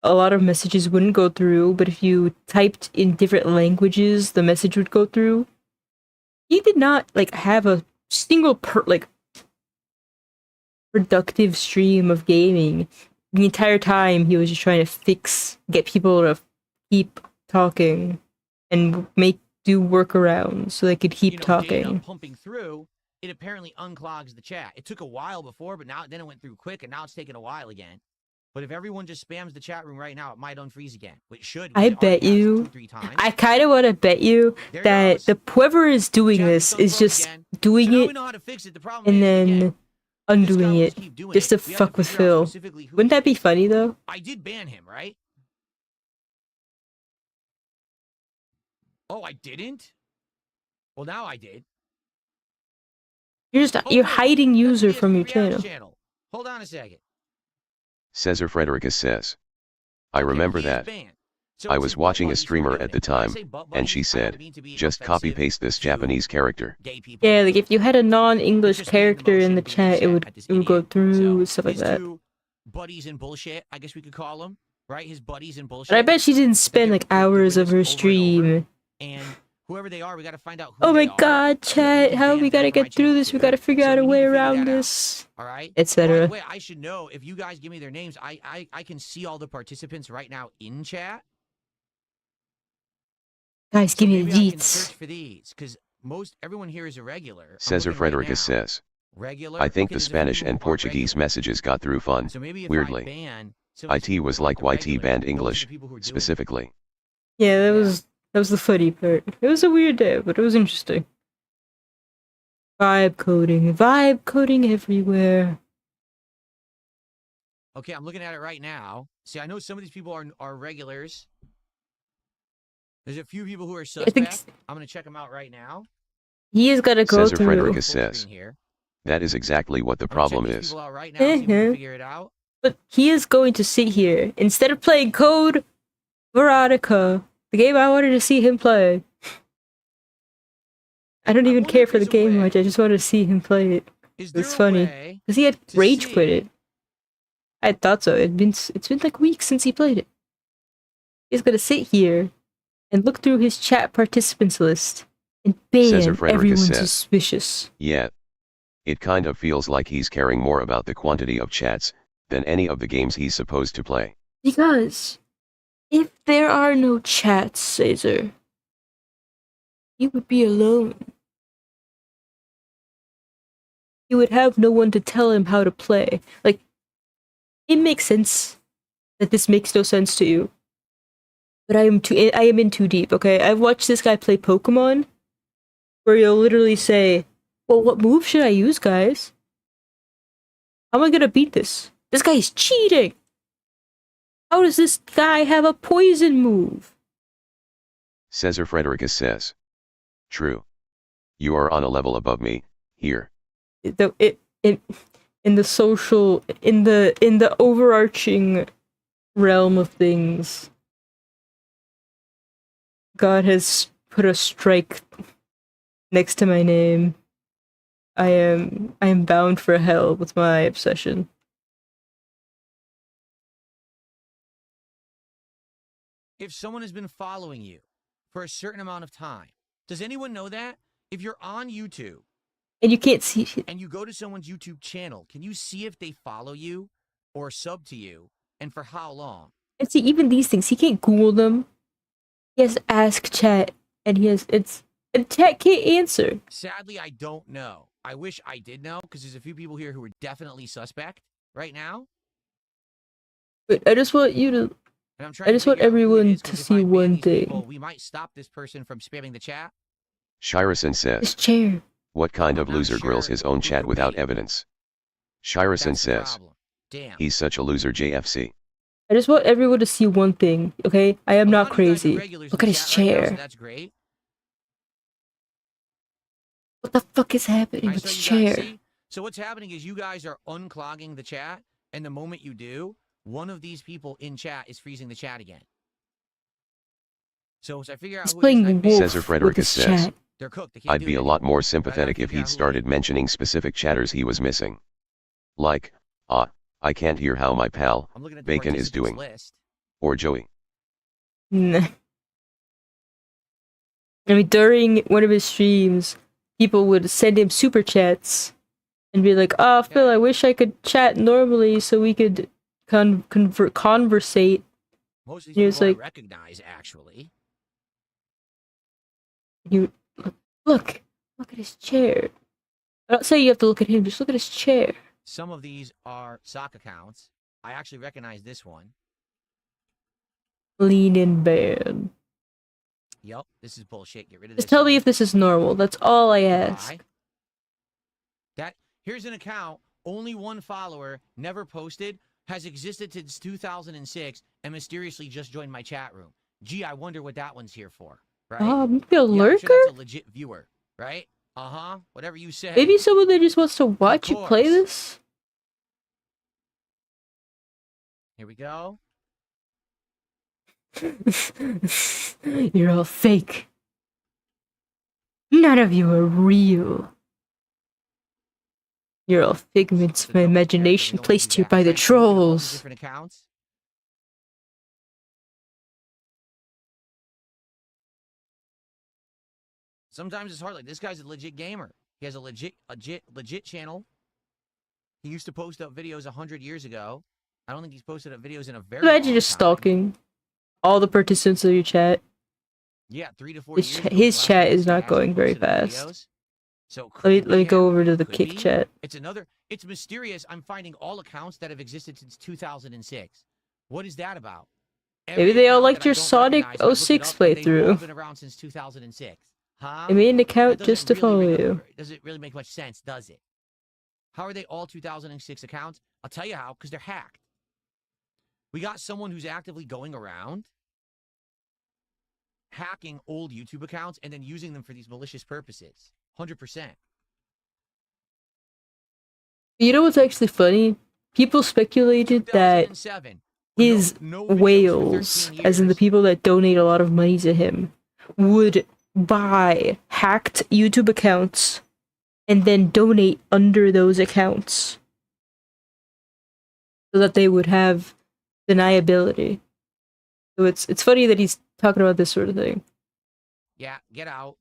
a lot of messages wouldn't go through, but if you typed in different languages, the message would go through. He did not have a single productive stream of gaming. The entire time he was just trying to get people to keep talking and do workarounds so they could keep talking. Data pumping through, it apparently unclogs the chat. It took a while before, but then it went through quick, and now it's taking a while again. But if everyone just spams the chat room right now, it might unfreeze again. It should. I bet you. 2-3 times. I kind of want to bet you that whoever is doing this is just doing it and then undoing it just to fuck with Phil. Wouldn't that be funny though? I did ban him, right? Oh, I didn't? Well, now I did. You're hiding user from your channel. Hold on a second. Cesar Frederica says, I remember that. I was watching a streamer at the time, and she said, just copy-paste this Japanese character. Yeah, like if you had a non-English character in the chat, it would go through, stuff like that. Buddies and bullshit, I guess we could call them, right? His buddies and bullshit. But I bet she didn't spend hours of her stream. And whoever they are, we gotta find out who oh my god, chat, how we gotta get through this? We gotta figure out a way around this. Alright? Etc. By the way, I should know, if you guys give me their names, I can see all the participants right now in chat. Guys, give me the I can deets. search for these, because everyone here is a regular. Cesar Frederica says. Regular. I think Okay, the there's a few Spanish people and who are Portuguese regular. messages got through fun, So maybe if weirdly. I ban some of these IT was people like the YT regulars, banned those are the English, people who are doing it. specifically. Yeah, that was the funny part. It was a weird day, but it was interesting. Vibe coding everywhere. Okay, I'm looking at it right now. See, I know some of these people are regulars. There's a few people who are suspect. I'm going to check them out right now. He is gonna go Cesar through. Frederica says. That is exactly what the problem Check these is. people out right now, see if we can figure it out. But he is going to sit here instead of playing Code Veronica, the game I wanted to see him play. I don't even care for the game much. I just wanted to see him play it. It's funny because he had rage quit it. I thought so. It's been like weeks since he played it. He's gonna sit here and look through his chat participants list and ban everyone suspicious. Yeah. It kind of feels like he's caring more about the quantity of chats than any of the games he's supposed to play. Because if there are no chats, Caesar, he would be alone. He would have no one to tell him how to play. Like, it makes sense that this makes no sense to you. But I am in too deep, okay? I've watched this guy play Pokemon, where he'll literally say, well, what move should I use, guys? How am I gonna beat this? This guy is cheating! How does this guy have a poison move? Cesar Frederica says. True. You are on a level above me, here. In the social, in the overarching realm of things, God has put a strike next to my name. I am bound for hell with my obsession. If someone has been following you for a certain amount of time, does anyone know that? If you're on YouTube and you can't see it, and you go to someone's YouTube channel, can you see if they follow you or sub to you and for how long? And see, even these things, he can't Google them. He has to ask chat, and and chat can't answer. Sadly, I don't know. I wish I did know, because there's a few people here who are definitely suspect right now. But I just want you to. I just want everyone to see one thing. People, we might stop this person from spamming the chat. Shirison says. His chair. What kind of loser grills his own chat without evidence? Shirison says. Damn. He's such a loser, JFC. I just want everyone to see one thing, okay? I am not crazy. Look at his chair. So that's great. What the fuck is happening with his chair? So what's happening is you guys are unclogging the chat, and the moment you do, one of these people in chat is freezing the chat again. So as I figure out He's playing Wolf Cesar Frederica says. chat. They're cooked. I'd be a lot more sympathetic if he'd started mentioning specific chatters he was missing. Like, I can't hear how my pal, Bacon, is doing. Or Joey. Nah. I mean, during one of his streams, people would send him super chats and be like, "Oh, Phil, I wish I could chat normally so we could conversate." Most of these people I recognize, actually. You look at his chair. I don't say you have to look at him. Just look at his chair. Some of these are sock accounts. I actually recognize this one. Lean in bad. Yup, this is bullshit. Get rid of this. Just tell me if this is normal. That's all I ask. Here's an account, only one follower, never posted, has existed since 2006, and mysteriously just joined my chat room. Gee, I wonder what that one's here for, right? Maybe a lurker? I'm sure that's a legit viewer, right? Whatever you say. Maybe someone that just wants to watch you play this? Here we go. You're all fake. None of you are real. You're all figments of my imagination placed here by the trolls. Different accounts. Sometimes it's hard. Like, this guy's a legit gamer. He has a legit channel. He used to post up videos 100 years ago. I don't think he's posted up videos in a very long Imagine just time. stalking all the participants of your chat. Yeah, 3 to 4 His, years ago. his chat is not going very fast. So Let me go over to the could kick be. chat. It's mysterious. I'm finding all accounts that have existed since 2006. What is that about? Maybe they all liked your Sonic 06 playthrough. They've all been around since 2006. Huh? They made an account just to follow you. Does it really make much sense, does it? How are they all 2006 accounts? I'll tell you how, because they're hacked. We got someone who's actively going around hacking old YouTube accounts and then using them for these malicious purposes. 100%. You know what's actually funny? People speculated that his whales, as in the people that donate a lot of money to him, would buy hacked YouTube accounts and then donate under those accounts so that they would have deniability. So it's funny that he's talking about this sort of thing. Yeah, get out.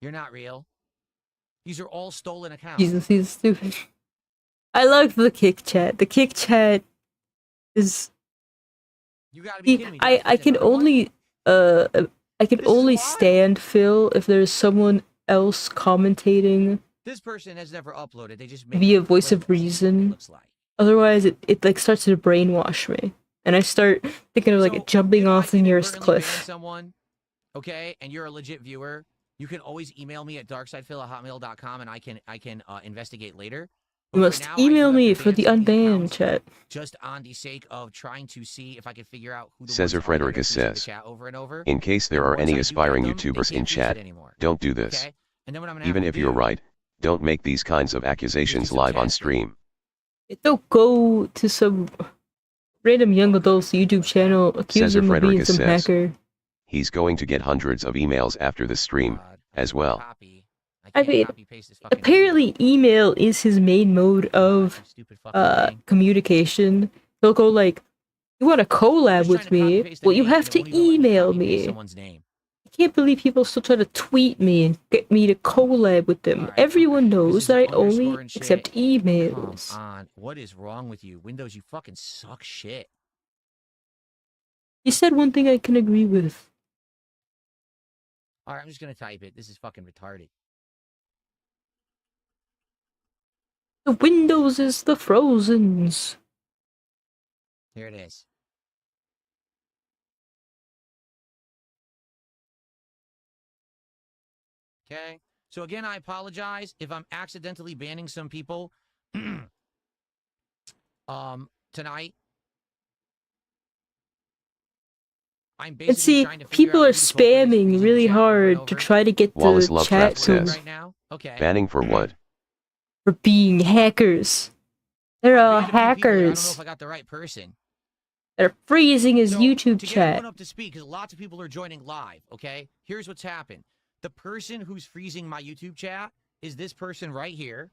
You're not real. These are all stolen accounts. Jesus, he's stupid. I like the kick chat. The kick chat is. You gotta be kidding me. I can only stand Phil if there's someone else commentating. This person has never uploaded. They just via voice of reason. Otherwise, it like starts to brainwash me, and I start thinking of like jumping off the nearest cliff. Someone, okay, and you're a legit viewer. You can always email me at darksidefil@hotmail.com, and I can investigate later. You must email me for the unbanned chat. Just on the sake of trying to see if I can figure out who the Cesar Frederica says, in case there are any aspiring YouTubers in chat, don't do this. Even if you're right, don't make these kinds of accusations live on stream. Don't go to some random young adult's YouTube channel, accuse him of being some hacker. He's going to get hundreds of emails after the stream, as well. I mean, apparently email is his main mode of communication. He'll go like, you want to collab with me? Well, you have to email me. I can't believe people still try to tweet me and get me to collab with them. Everyone knows that I only accept emails. Come on, what is wrong with you? Windows, you fucking suck shit. He said one thing I can agree with. Alright, I'm just gonna type it. This is fucking retarded. The Windows is the Frozens. Here it is. Okay, so again, I apologize if I'm accidentally banning some people tonight. I'm basically and see, trying to people are spamming really hard to try to get Wallace the chat Lovecraft to says, banning for what? For being hackers. They're all hackers. I don't know if I got the right person. They're freezing his YouTube to get chat. everyone up to speed, because lots of people are joining live, okay? Here's what's happened. The person who's freezing my YouTube chat is this person right here.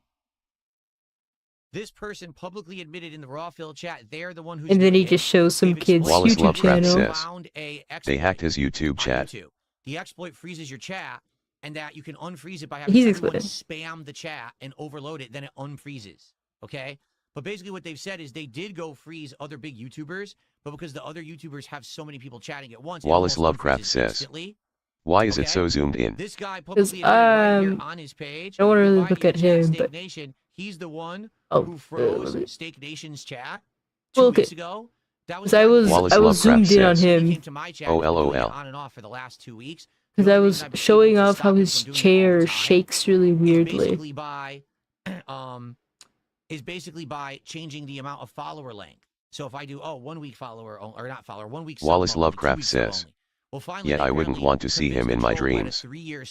This person publicly admitted in the raw fill chat they're the one who's And then he just shows some kid's Wallace YouTube Lovecraft channel. says, they hacked his YouTube chat. The exploit freezes your chat, and that you can unfreeze it by having He's everyone explaining. spam the chat and overload it, then it unfreezes, okay? But basically what they've said is they did go freeze other big YouTubers, but because the other YouTubers have so many people chatting at once, Wallace Lovecraft says, why is it so zoomed in? This guy publicly right here on his page. I don't want to really look at him, but Nation, he's the one oh, who froze Steak Nation's chat 2 well, weeks ago. That was I was zoomed in on him. Oh, LOL. On and off for the last 2 weeks. Because I was showing off how his chair shakes really weirdly. Basically by changing the amount of follower length. So if I do 1 week follower or not follower, 1 week. Wallace Lovecraft says, yet I wouldn't want to see him in my dreams.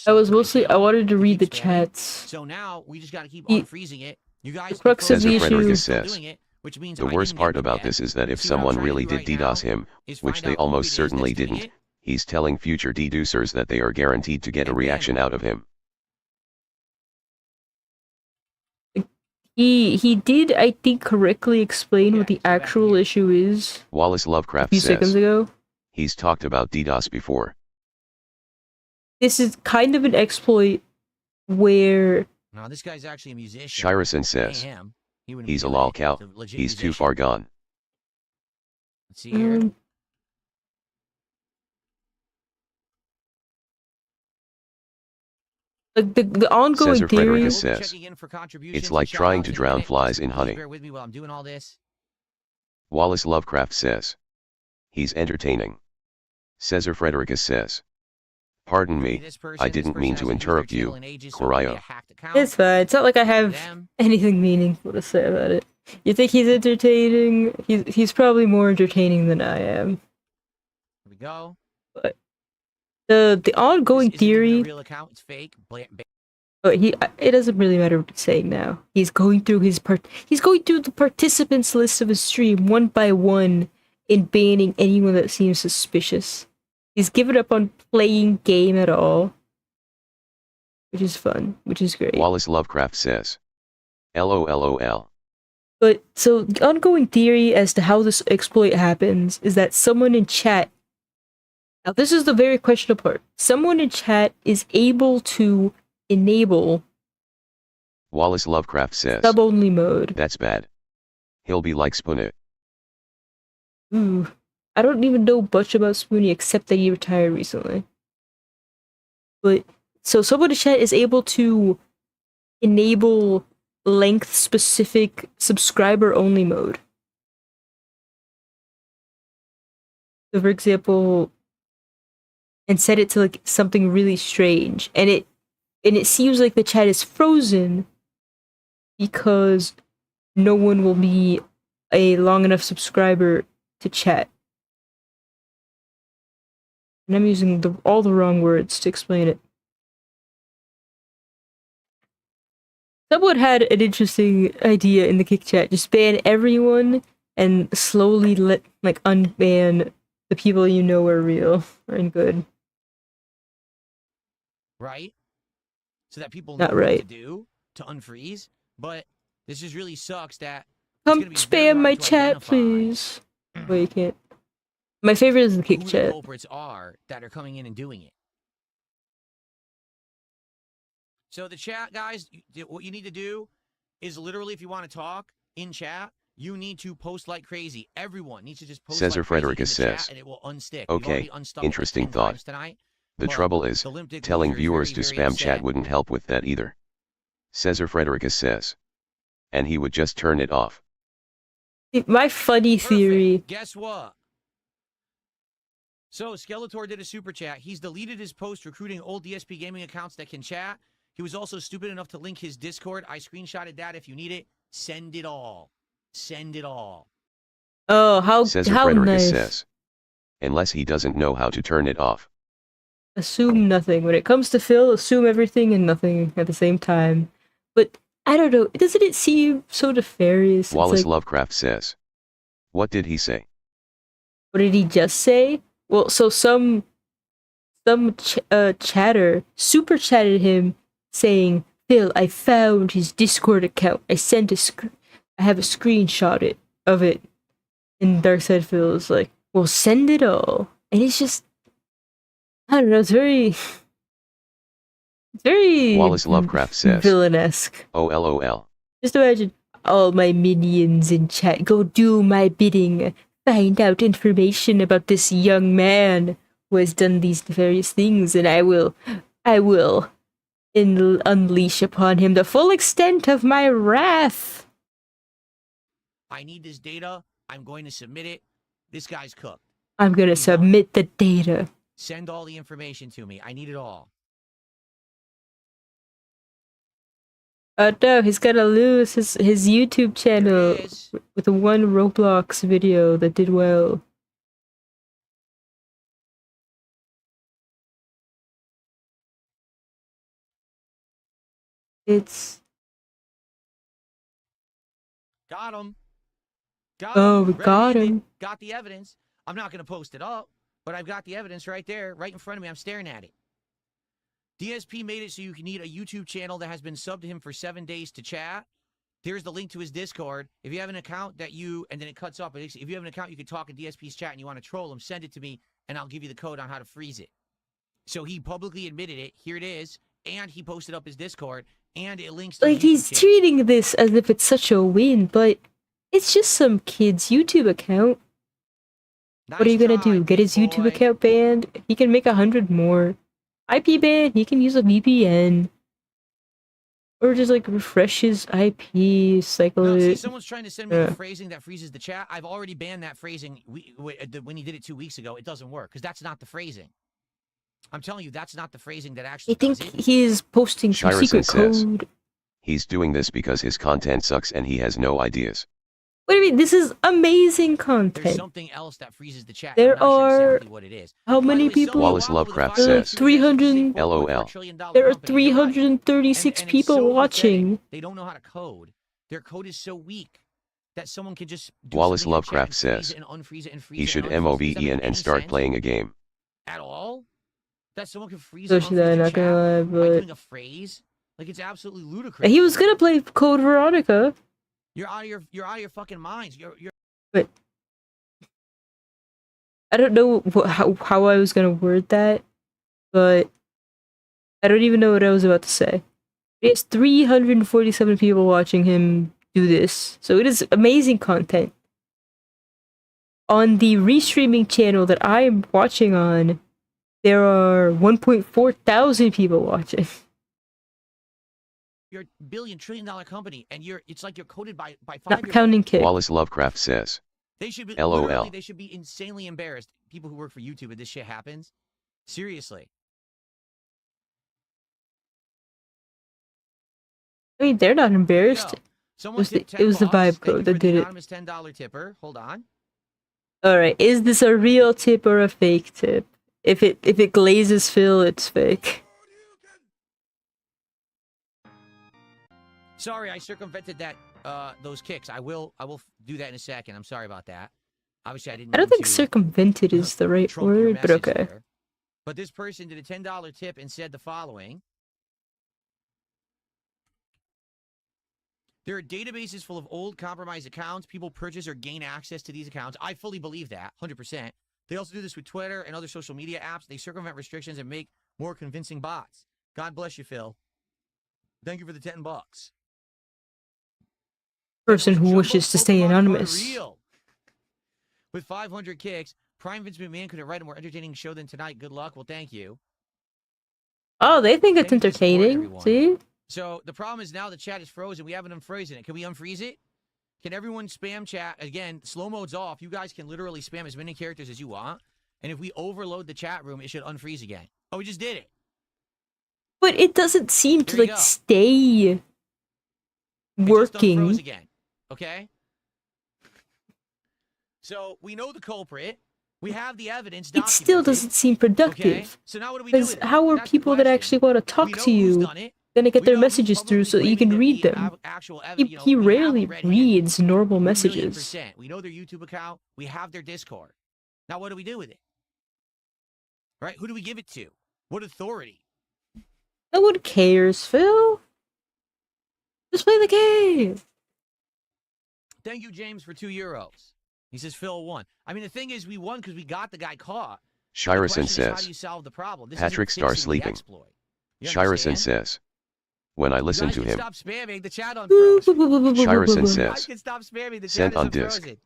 I wanted to read the chats. So now we just got to keep on freezing it. You guys, the crux of the issue says, the worst part about this is that if someone really did DDoS him, which they almost certainly didn't, he's telling future DDoSers that they are guaranteed to get a reaction out of him. He did, I think, correctly explain what the actual issue is. Wallace Lovecraft a few seconds ago. He's talked about DDoS before. This is kind of an exploit where... No, this guy's actually a musician. Shirison says, he's a lolcow, he's too far gone. Let's see here. Like the ongoing Cesar theory. Frederica says, it's like trying to drown flies in honey. Bear with me while I'm doing all this. Wallace Lovecraft says, he's entertaining. Cesar Frederica says, pardon me, I didn't mean to interrupt you, querrieoh. It's fine. It's not like I have anything meaningful to say about it. You think he's entertaining? He's probably more entertaining than I am. Here we go. But the ongoing theory. Real account, it's fake. But it doesn't really matter what he's saying now. He's going through he's going through the participants list of his stream one by one and banning anyone that seems suspicious. He's given up on playing game at all. Which is fun, which is great. Wallace Lovecraft says, LOLOL. But so the ongoing theory as to how this exploit happens is that someone in chat. Now this is the very questionable part. Someone in chat is able to enable Wallace Lovecraft says, sub-only mode. That's bad. He'll be like Spoonie. Ooh. I don't even know much about Spoonie except that he retired recently. But so someone in chat is able to enable length-specific subscriber-only mode. So for example, and set it to like something really strange, and it seems like the chat is frozen because no one will be a long enough subscriber to chat. And I'm using all the wrong words to explain it. Someone had an interesting idea in the kick chat. Just ban everyone and slowly unban the people you know are real and good. Right? So that people Not know right. what to do to unfreeze. But this just really sucks that come spam my chat, please. Well, you can't. My favorite is the kick who chat. the culprits are that are coming in and doing it. So the chat, guys, what you need to do is literally, if you want to talk in chat, you need to post like crazy. Everyone needs to just post Cesar like crazy in the Frederica says, chat, and it will unstick. okay, interesting thought. The trouble is, telling viewers to spam chat wouldn't help with that either. Cesar Frederica says. And he would just turn it off. My funny theory. Guess what? So Skeletor did a super chat. He's deleted his post recruiting old DSP gaming accounts that can chat. He was also stupid enough to link his Discord. I screenshotted that if you need it. Send it all. Send it all. Oh, how Frederica nice. Says. Unless he doesn't know how to turn it off. Assume nothing. When it comes to Phil, assume everything and nothing at the same time. But I don't know. Doesn't it seem so nefarious? Wallace Lovecraft says. What did he say? What did he just say? Well, so some chatter super chatted him saying, "Phil, I found his Discord account. I sent I have a screenshot of it." And Darkseid Phil is like, "Well, send it all." And it's just, I don't know. It's very Wallace Lovecraft says. Villainesque. OLOL. Just imagine all my minions in chat go do my bidding. Find out information about this young man who has done these various things, and I will unleash upon him the full extent of my wrath. I need this data. I'm going to submit it. This guy's cooked. I'm gonna submit the data. Send all the information to me. I need it all. No, he's gonna lose his YouTube channel with the one Roblox video that did well. It's... Got him. Oh, we got him. Got the evidence. I'm not going to post it up, but I've got the evidence right there, right in front of me. I'm staring at it. DSP made it so you can need a YouTube channel that has been subbed to him for 7 days to chat. Here's the link to his Discord. If you have an account that and then it cuts off, but if you have an account you can talk in DSP's chat and you want to troll him, send it to me, and I'll give you the code on how to freeze it. So he publicly admitted it. Here it is. And he posted up his Discord, and it links to he's treating this as if it's such a win, but it's just some kid's YouTube account. What are you gonna do? Get his YouTube account banned? He can make 100 more. IP ban, he can use a VPN. Or just like refresh his IP, cycle No, see, it. someone's trying to send me the phrasing that freezes the chat. I've already banned that phrasing when he did it 2 weeks ago. It doesn't work because that's not the phrasing. I'm telling you, that's not the phrasing that actually I think does it. he is posting some secret says, code. he's doing this because his content sucks and he has no ideas. What do you mean? This is amazing content. There's something else that freezes the chat. There I'm not sure are exactly what it is. how many people? Wallace Lovecraft There are says, 300. LOL. There are 336 people so watching. They don't know how to code. Their code is so weak that someone can just do Wallace Lovecraft says, he should MOVE and start playing a game. At all? That someone can freeze So and should I, unfreeze the not gonna chat lie, by but doing a phrase? Like, it's absolutely ludicrous. he was gonna play Code Veronica. You're out of your fucking minds. But I don't know how I was gonna word that, but I don't even know what I was about to say. It's 347 people watching him do this, so it is amazing content. On the restreaming channel that I am watching on, there are 1.4 thousand people watching. You're a $1 trillion company, and it's like you're coded by Not counting Kit. Wallace Lovecraft says, They should be LOL. They should be insanely embarrassed. People who work for YouTube and this shit happens. Seriously. I mean, they're not embarrassed. It was the vibe code that did it. Anonymous $10 tipper. Hold on. All right, is this a real tip or a fake tip? If it glazes Phil, it's fake. Sorry, I circumvented that those kicks. I will do that in a second. I'm sorry about that. Obviously, I didn't. I don't think circumvented is the right word, but okay. There. But this person did a $10 tip and said the following. There are databases full of old compromised accounts. People purchase or gain access to these accounts. I fully believe that, 100%. They also do this with Twitter and other social media apps. They circumvent restrictions and make more convincing bots. God bless you, Phil. Thank you for the $10. Person who wishes to stay anonymous. With 500 kicks, Prime Vince McMahon couldn't write a more entertaining show than tonight. Good luck. Well, thank you. Oh, they think it's entertaining. See? So the problem is now the chat is frozen. We haven't unfrozen it. Can we unfreeze it? Can everyone spam chat? Again, slow mode's off. You guys can literally spam as many characters as you want. And if we overload the chat room, it should unfreeze again. Oh, we just did it. But it doesn't seem to like stay working. It just unfroze again. Okay? So we know the culprit. We have the evidence. It still doesn't seem productive. Okay? So now what do we do with it? How are people that actually want to talk to you gonna get their messages through so that you can read them? He rarely reads normal messages. We know their YouTube account. We have their Discord. Now what do we do with it? Right? Who do we give it to? What authority? No one cares, Phil. Just play the game. Thank you, James, for €2. He says Phil won. I mean, the thing is, we won because we got the guy caught. Shirison says, how do you solve the problem? Patrick Star sleeping. Shirison says, when I listen to him. Stop spamming the chat unfroze. Shirison says, can stop spamming the sent chat on is disc. unfrozen.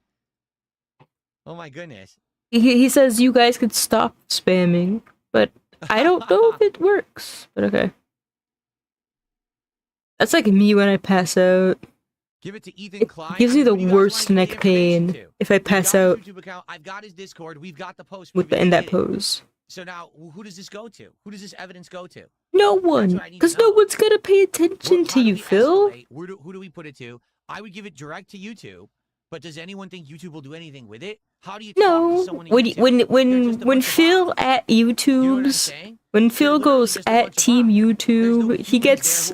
Oh my goodness. He says you guys could stop spamming, but I don't know if it works. But okay. That's like me when I pass out. Give it to Ethan Klein. Gives me the worst neck pain if I pass out I've got his Discord. We've got the post in that pose. So now, who does this go to? Who does this evidence go to? No one, because no one's gonna pay attention to you, Phil. Who do we put it to? I would give it direct to YouTube. But does anyone think YouTube will do anything with it? How do you talk to someone in YouTube? When Phil at YouTube's when Phil goes at Team YouTube, he gets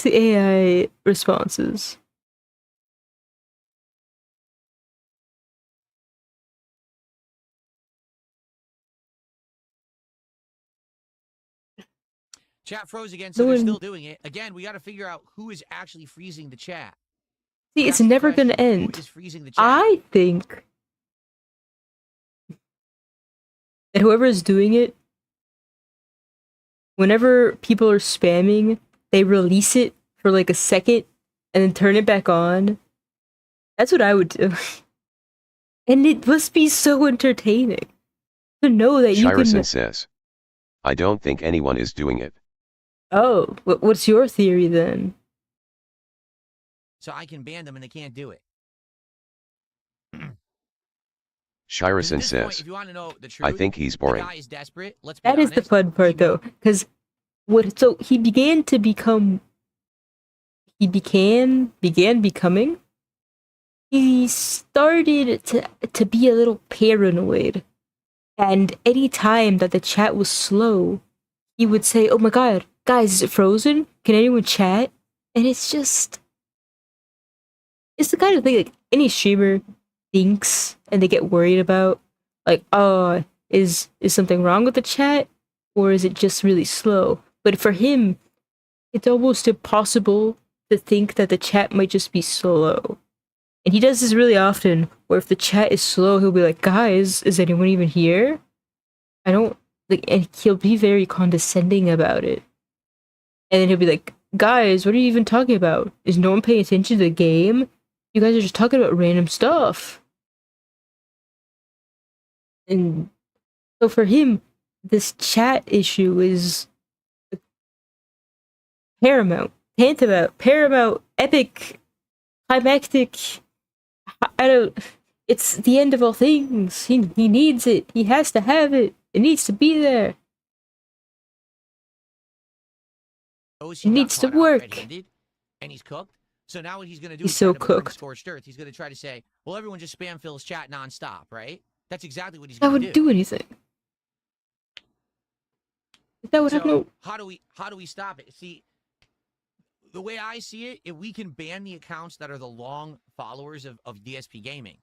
the AI responses. Chat froze again, so they're still doing it. Again, we got to figure out who is actually freezing the chat. See, it's never gonna end. I think that whoever is doing it, whenever people are spamming, they release it for like a second and then turn it back on. That's what I would do. And it must be so entertaining to know that you can... Shirison says, I don't think anyone is doing it. Oh, what's your theory then? So I can ban them and they can't do it. Shirison says, if you want to know the truth, I think he's boring. The guy is desperate. Let's be That is honest. the fun part, though, because so he began becoming. He started to be a little paranoid, and any time that the chat was slow, he would say, "Oh my god, guys, is it frozen? Can anyone chat?" And it's the kind of thing like any streamer thinks and they get worried about, like, oh, is something wrong with the chat, or is it just really slow? But for him, it's almost impossible to think that the chat might just be slow. And he does this really often, where if the chat is slow, he'll be like, guys, is anyone even here? I don't, like, and he'll be very condescending about it. And then he'll be like, guys, what are you even talking about? Is no one paying attention to the game? You guys are just talking about random stuff. And so for him, this chat issue is paramount, paramount, epic, climactic. It's the end of all things. He needs it. He has to have it. It needs to be there. It needs to work. And he's cooked. So now what he's going to do He's is so try to burn cooked. scorched earth. He's going to try to say, well, everyone just spam Phil's chat nonstop, right? That's exactly what he's That going to do. wouldn't do anything. That would have no. How do we stop it? See, the way I see it, if we can ban the accounts that are the long followers of DSP Gaming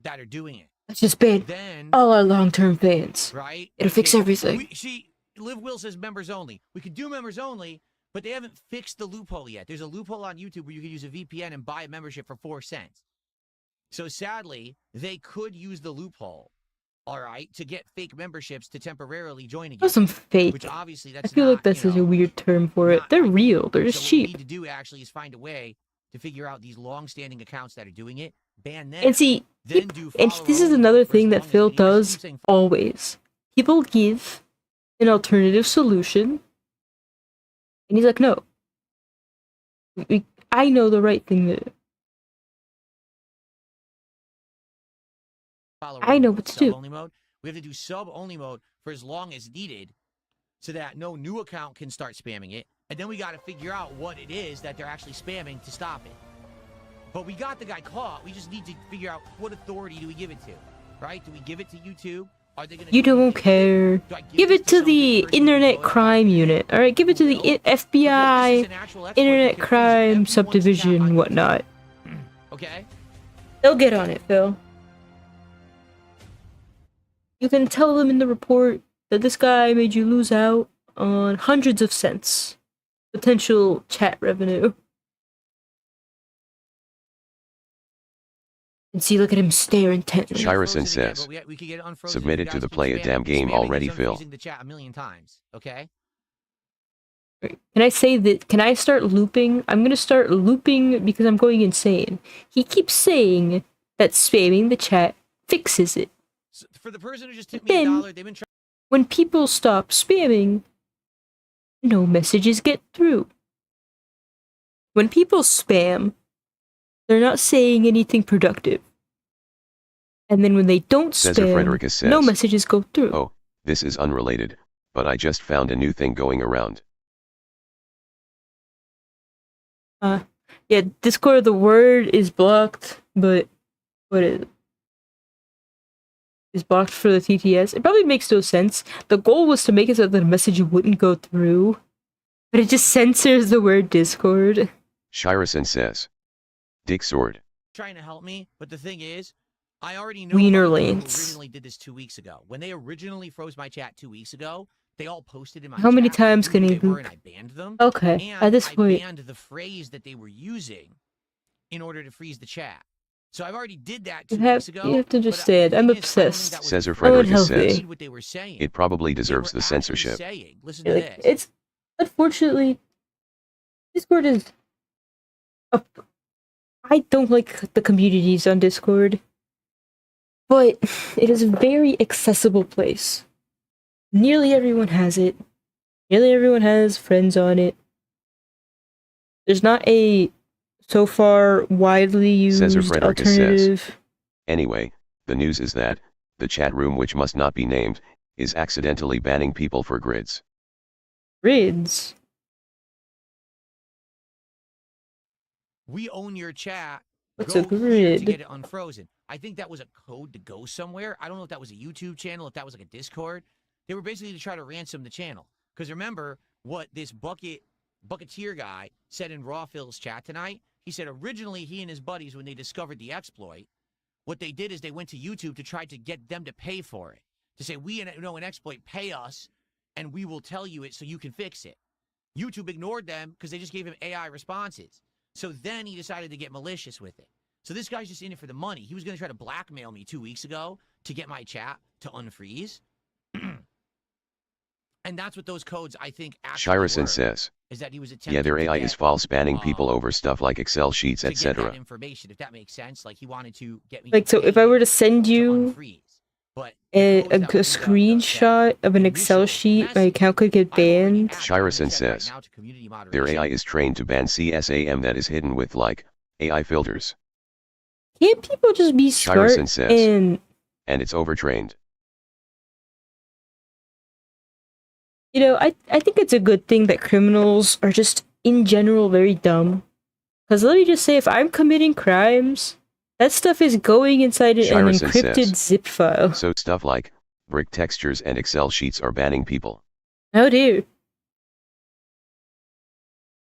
that are doing it, Let's just ban then all our long-term fans. right? It'll fix everything. See, Live Will says members only. We could do members only, but they haven't fixed the loophole yet. There's a loophole on YouTube where you can use a VPN and buy a membership for 4 cents. So sadly, they could use the loophole, all right, to get fake memberships to temporarily join again. That's some fake. Which obviously I that's feel not, like that's such a weird term for it. They're real. They're just so cheap. what we need to do actually is find a way to figure out these long-standing accounts that are doing it, ban them, And see, then do and this is another thing that Phil does always. People give an alternative solution, and he's like, no. I know the right thing to do. I know what to do. Sub-only mode. We have to do sub-only mode for as long as needed so that no new account can start spamming it. And then we got to figure out what it is that they're actually spamming to stop it. But we got the guy caught. We just need to figure out what authority do we give it to, right? Do we give it to YouTube? Are they gonna You don't care. Give it to the Internet Crime Unit. All right, give it to the FBI, Internet Crime Subdivision, whatnot. Okay. They'll get on it, Phil. You can tell them in the report that this guy made you lose out on hundreds of cents. Potential chat revenue. And see, look at him stare intently. Shirison says, submitted to the play a damn game already, Phil. The chat a million times, okay? Can I say that? Can I start looping? I'm gonna start looping because I'm going insane. He keeps saying that spamming the chat fixes it. So for the person who just tipped me $1, they've been trying. When people stop spamming, no messages get through. When people spam, they're not saying anything productive. And then when they don't spam, no messages go through. Oh, this is unrelated, but I just found a new thing going around. Yeah, Discord, the word is blocked, but what is it? Is blocked for the TTS. It probably makes no sense. The goal was to make it so that the message wouldn't go through, but it just censors the word Discord. Shirison says, Dick Sword. Trying to help me, but the thing is, I already know Wiener who lanes. originally did this 2 weeks ago. When they originally froze my chat 2 weeks ago, they all posted in my How many chat times who can he they were, loop? and I banned them. Okay, and at this I point- banned the phrase that they were using in order to freeze the chat. So I've already did that You 2 have weeks ago. to understand, I'm obsessed. Cesar I'm Frederica unhealthy. says, what they were saying. it probably deserves the censorship. Listen to Like, this. it's unfortunately Discord is. I don't like the communities on Discord, but it is a very accessible place. Nearly everyone has it. Nearly everyone has friends on it. There's not a so far widely used alternative. Anyway, the news is that the chat room, which must not be named, is accidentally banning people for grids. Grids? We own your chat. What's Go a here grid? to get it unfrozen. I think that was a code to go somewhere. I don't know if that was a YouTube channel, if that was like a Discord. They were basically to try to ransom the channel. Because remember what this Bucketeer guy said in Rawphil's chat tonight? He said originally he and his buddies, when they discovered the exploit, what they did is they went to YouTube to try to get them to pay for it. To say, we know an exploit, pay us, and we will tell you it so you can fix it. YouTube ignored them because they just gave him AI responses. So then he decided to get malicious with it. So this guy's just in it for the money. He was going to try to blackmail me 2 weeks ago to get my chat to unfreeze. And that's what those codes, I think, actually Shirison says, is that he was yeah, their AI is false, banning people over stuff like Excel sheets, etc. information, if that makes sense. Like he wanted to get me Like, so if I were to send you a screenshot of an Excel sheet, my account could get banned. Shirison says, their AI is trained to ban CSAM that is hidden with, like, AI filters. Can't people just be smart Shirison says, and it's overtrained. You know, I think it's a good thing that criminals are just, in general, very dumb. Because let me just say, if I'm committing crimes, that stuff is going inside an encrypted zip file. So stuff like brick textures and Excel sheets are banning people. Oh dear.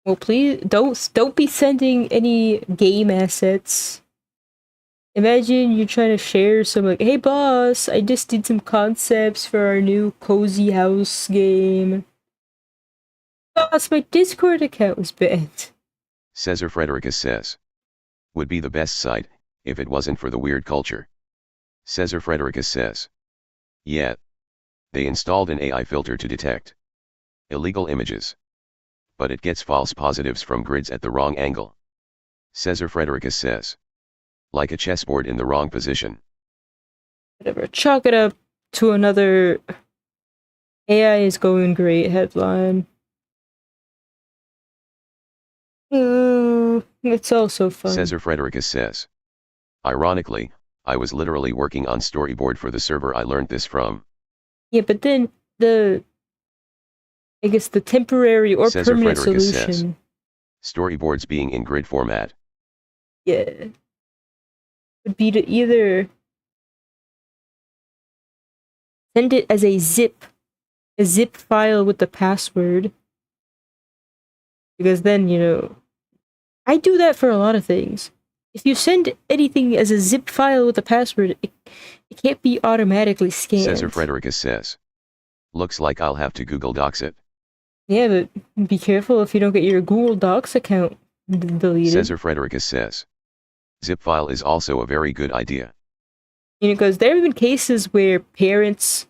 Well, please don't be sending any game assets. Imagine you're trying to share some, like, hey boss, I just did some concepts for our new cozy house game. Boss, my Discord account was banned. Cesar Frederica says, would be the best site if it wasn't for the weird culture. Cesar Frederica says, yeah, they installed an AI filter to detect illegal images, but it gets false positives from grids at the wrong angle. Cesar Frederica says, like a chessboard in the wrong position. Whatever, chalk it up to another AI is going great headline. It's also fun. Cesar Frederica says, ironically, I was literally working on storyboard for the server I learned this from. Yeah, but then I guess the temporary or Cesar permanent Frederica solution. Says, storyboards being in grid format. Yeah. Would be to either send it as a zip file with the password. Because then, you know, I do that for a lot of things. If you send anything as a zip file with a password, it can't be automatically scanned. Cesar Frederica says, looks like I'll have to Google Docs it. Yeah, but be careful if you don't get your Google Docs account deleted. Cesar Frederica says, zip file is also a very good idea. You know, because there have been cases where parents,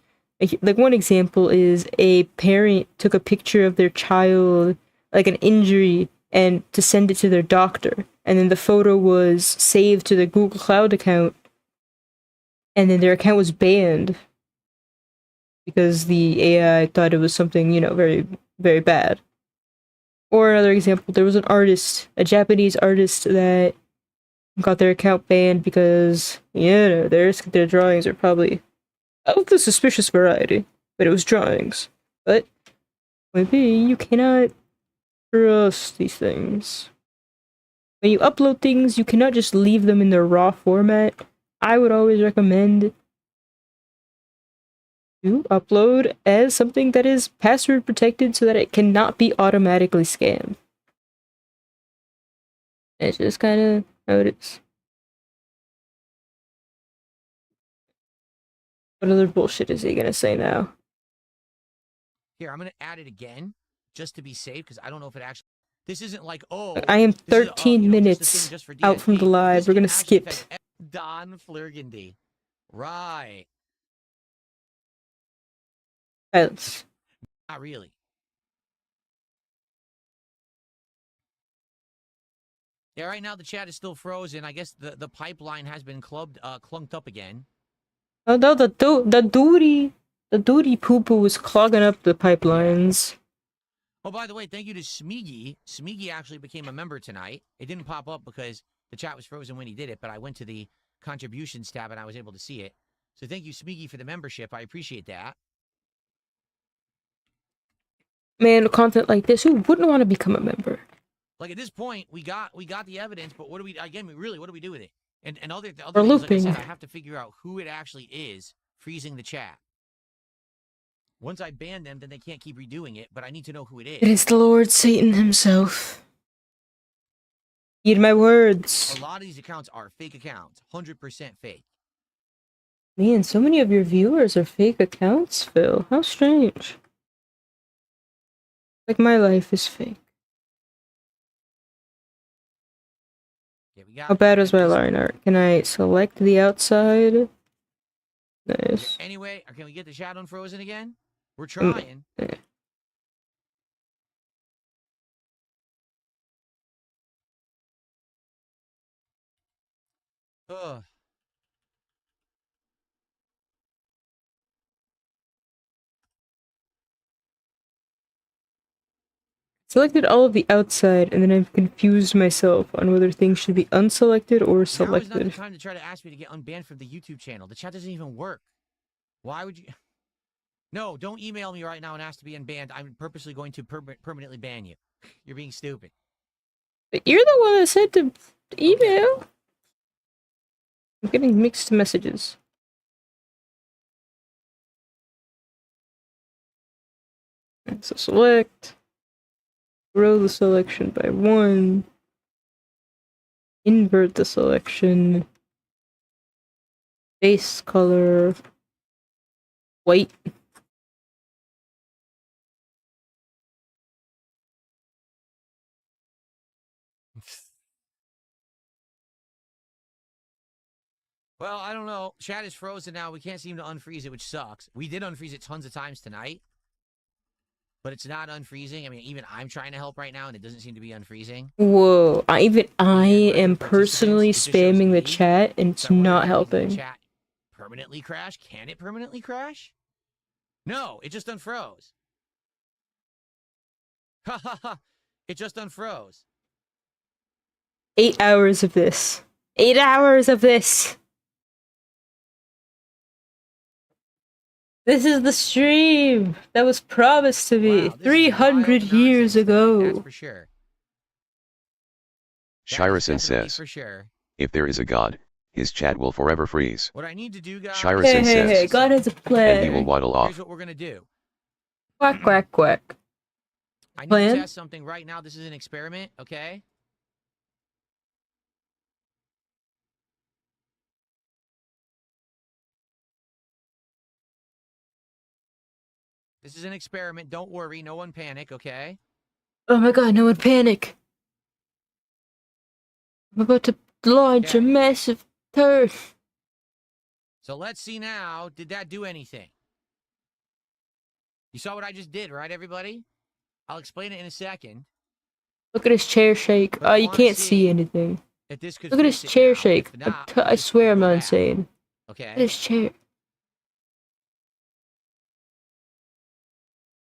like one example is a parent took a picture of their child, like an injury, and to send it to their doctor. And then the photo was saved to the Google Cloud account. And then their account was banned. Because the AI thought it was something, you know, very, very bad. Or another example, there was an artist, a Japanese artist that got their account banned because, you know, their drawings are probably of the suspicious variety. But it was drawings. But, maybe you cannot trust these things. When you upload things, you cannot just leave them in their raw format. I would always recommend to upload as something that is password protected so that it cannot be automatically scanned. It's just kind of how it is. What other bullshit is he gonna say now? Here, I'm gonna add it again, just to be safe, because I don't know if it actually... This isn't like, oh... I am 13 minutes out from the live. We're gonna skip. Don Flurgandy. Right. Silence. Not really. Yeah, right now the chat is still frozen. I guess the pipeline has been clunked up again. Oh no, the duty poo-poo was clogging up the pipelines. Oh, by the way, thank you to Smeagy. Smeagy actually became a member tonight. It didn't pop up because the chat was frozen when he did it, but I went to the contributions tab and I was able to see it. So thank you, Smeagy, for the membership. I appreciate that. Man, content like this, who wouldn't want to become a member? Like at this point, we got the evidence, but what do we what do we do with it? And other Or things, like I looping. said, I have to figure out who it actually is freezing the chat. Once I ban them, then they can't keep redoing it, but I need to know who it is. It is the Lord Satan himself. Heed my words. A lot of these accounts are fake accounts, 100% fake. Man, so many of your viewers are fake accounts, Phil. How strange. Like my life is fake. Yeah, we got How bad is my line art? Can I select the outside? Nice. Anyway, can we get the chat unfrozen again? We're trying. Ugh. Selected all of the outside, and then I've confused myself on whether things should be unselected or Now is not the selected. time to try to ask me to get unbanned from the YouTube channel. The chat doesn't even work. Why would you? No, don't email me right now and ask to be unbanned. I'm purposely going to permanently ban you. You're being stupid. But you're the one that said to email. I'm getting mixed messages. So select. Grow the selection by 1. Invert the selection. Base color. White. Well, I don't know. Chat is frozen now. We can't seem to unfreeze it, which sucks. We did unfreeze it tons of times tonight. But it's not unfreezing. I mean, even I'm trying to help right now, and it doesn't seem to be unfreezing. Whoa, I am personally spamming the chat, and it's not helping. Chat permanently crash? Can it permanently crash? No, it just unfroze. Ha ha ha! It just unfroze. 8 hours of this. 8 hours of this! This is the stream that was promised to me 300 years ago. That's for sure. Shirison says, For sure. if there is a God, his chat will forever freeze. What I need to do, guys. Shirison says, Hey, God has a plan. and he will waddle off. Here's what we're gonna do. Quack, quack, quack. I need Plan? to test something right now. This is an experiment, okay? This is an experiment. Don't worry. No one panic, okay? Oh my god, no one panic. I'm about to launch a massive turd. So let's see now. Did that do anything? You saw what I just did, right, everybody? I'll explain it in a second. Look at his chair shake. Oh, you can't see anything. If this could Look at his fix it chair now. shake. If not, I swear I'm not insane. okay. Look at his chair.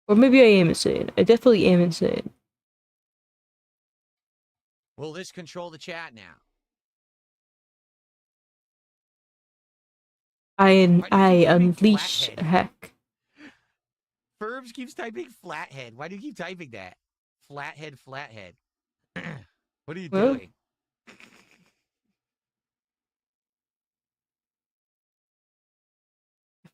Or maybe I am insane. I definitely am insane. Will this control the chat now? I unleash a hack. Furbs keeps typing flathead. Why do you keep typing that? Flathead, flathead. What are you doing?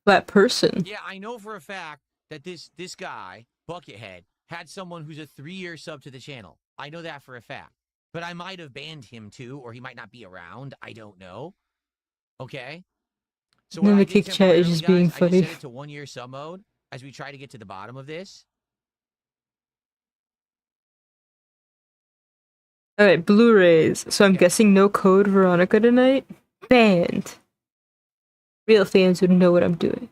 Flat person. Yeah, I know for a fact that this guy, Buckethead, had someone who's a 3-year sub to the channel. I know that for a fact. But I might have banned him too, or he might not be around. I don't know. Okay? So Then the kick chat is just being funny. I just set it to 1-year sub mode as we try to get to the bottom of this. Alright, Blu-rays. So I'm guessing no code Veronica tonight? Banned. Real fans would know what I'm doing.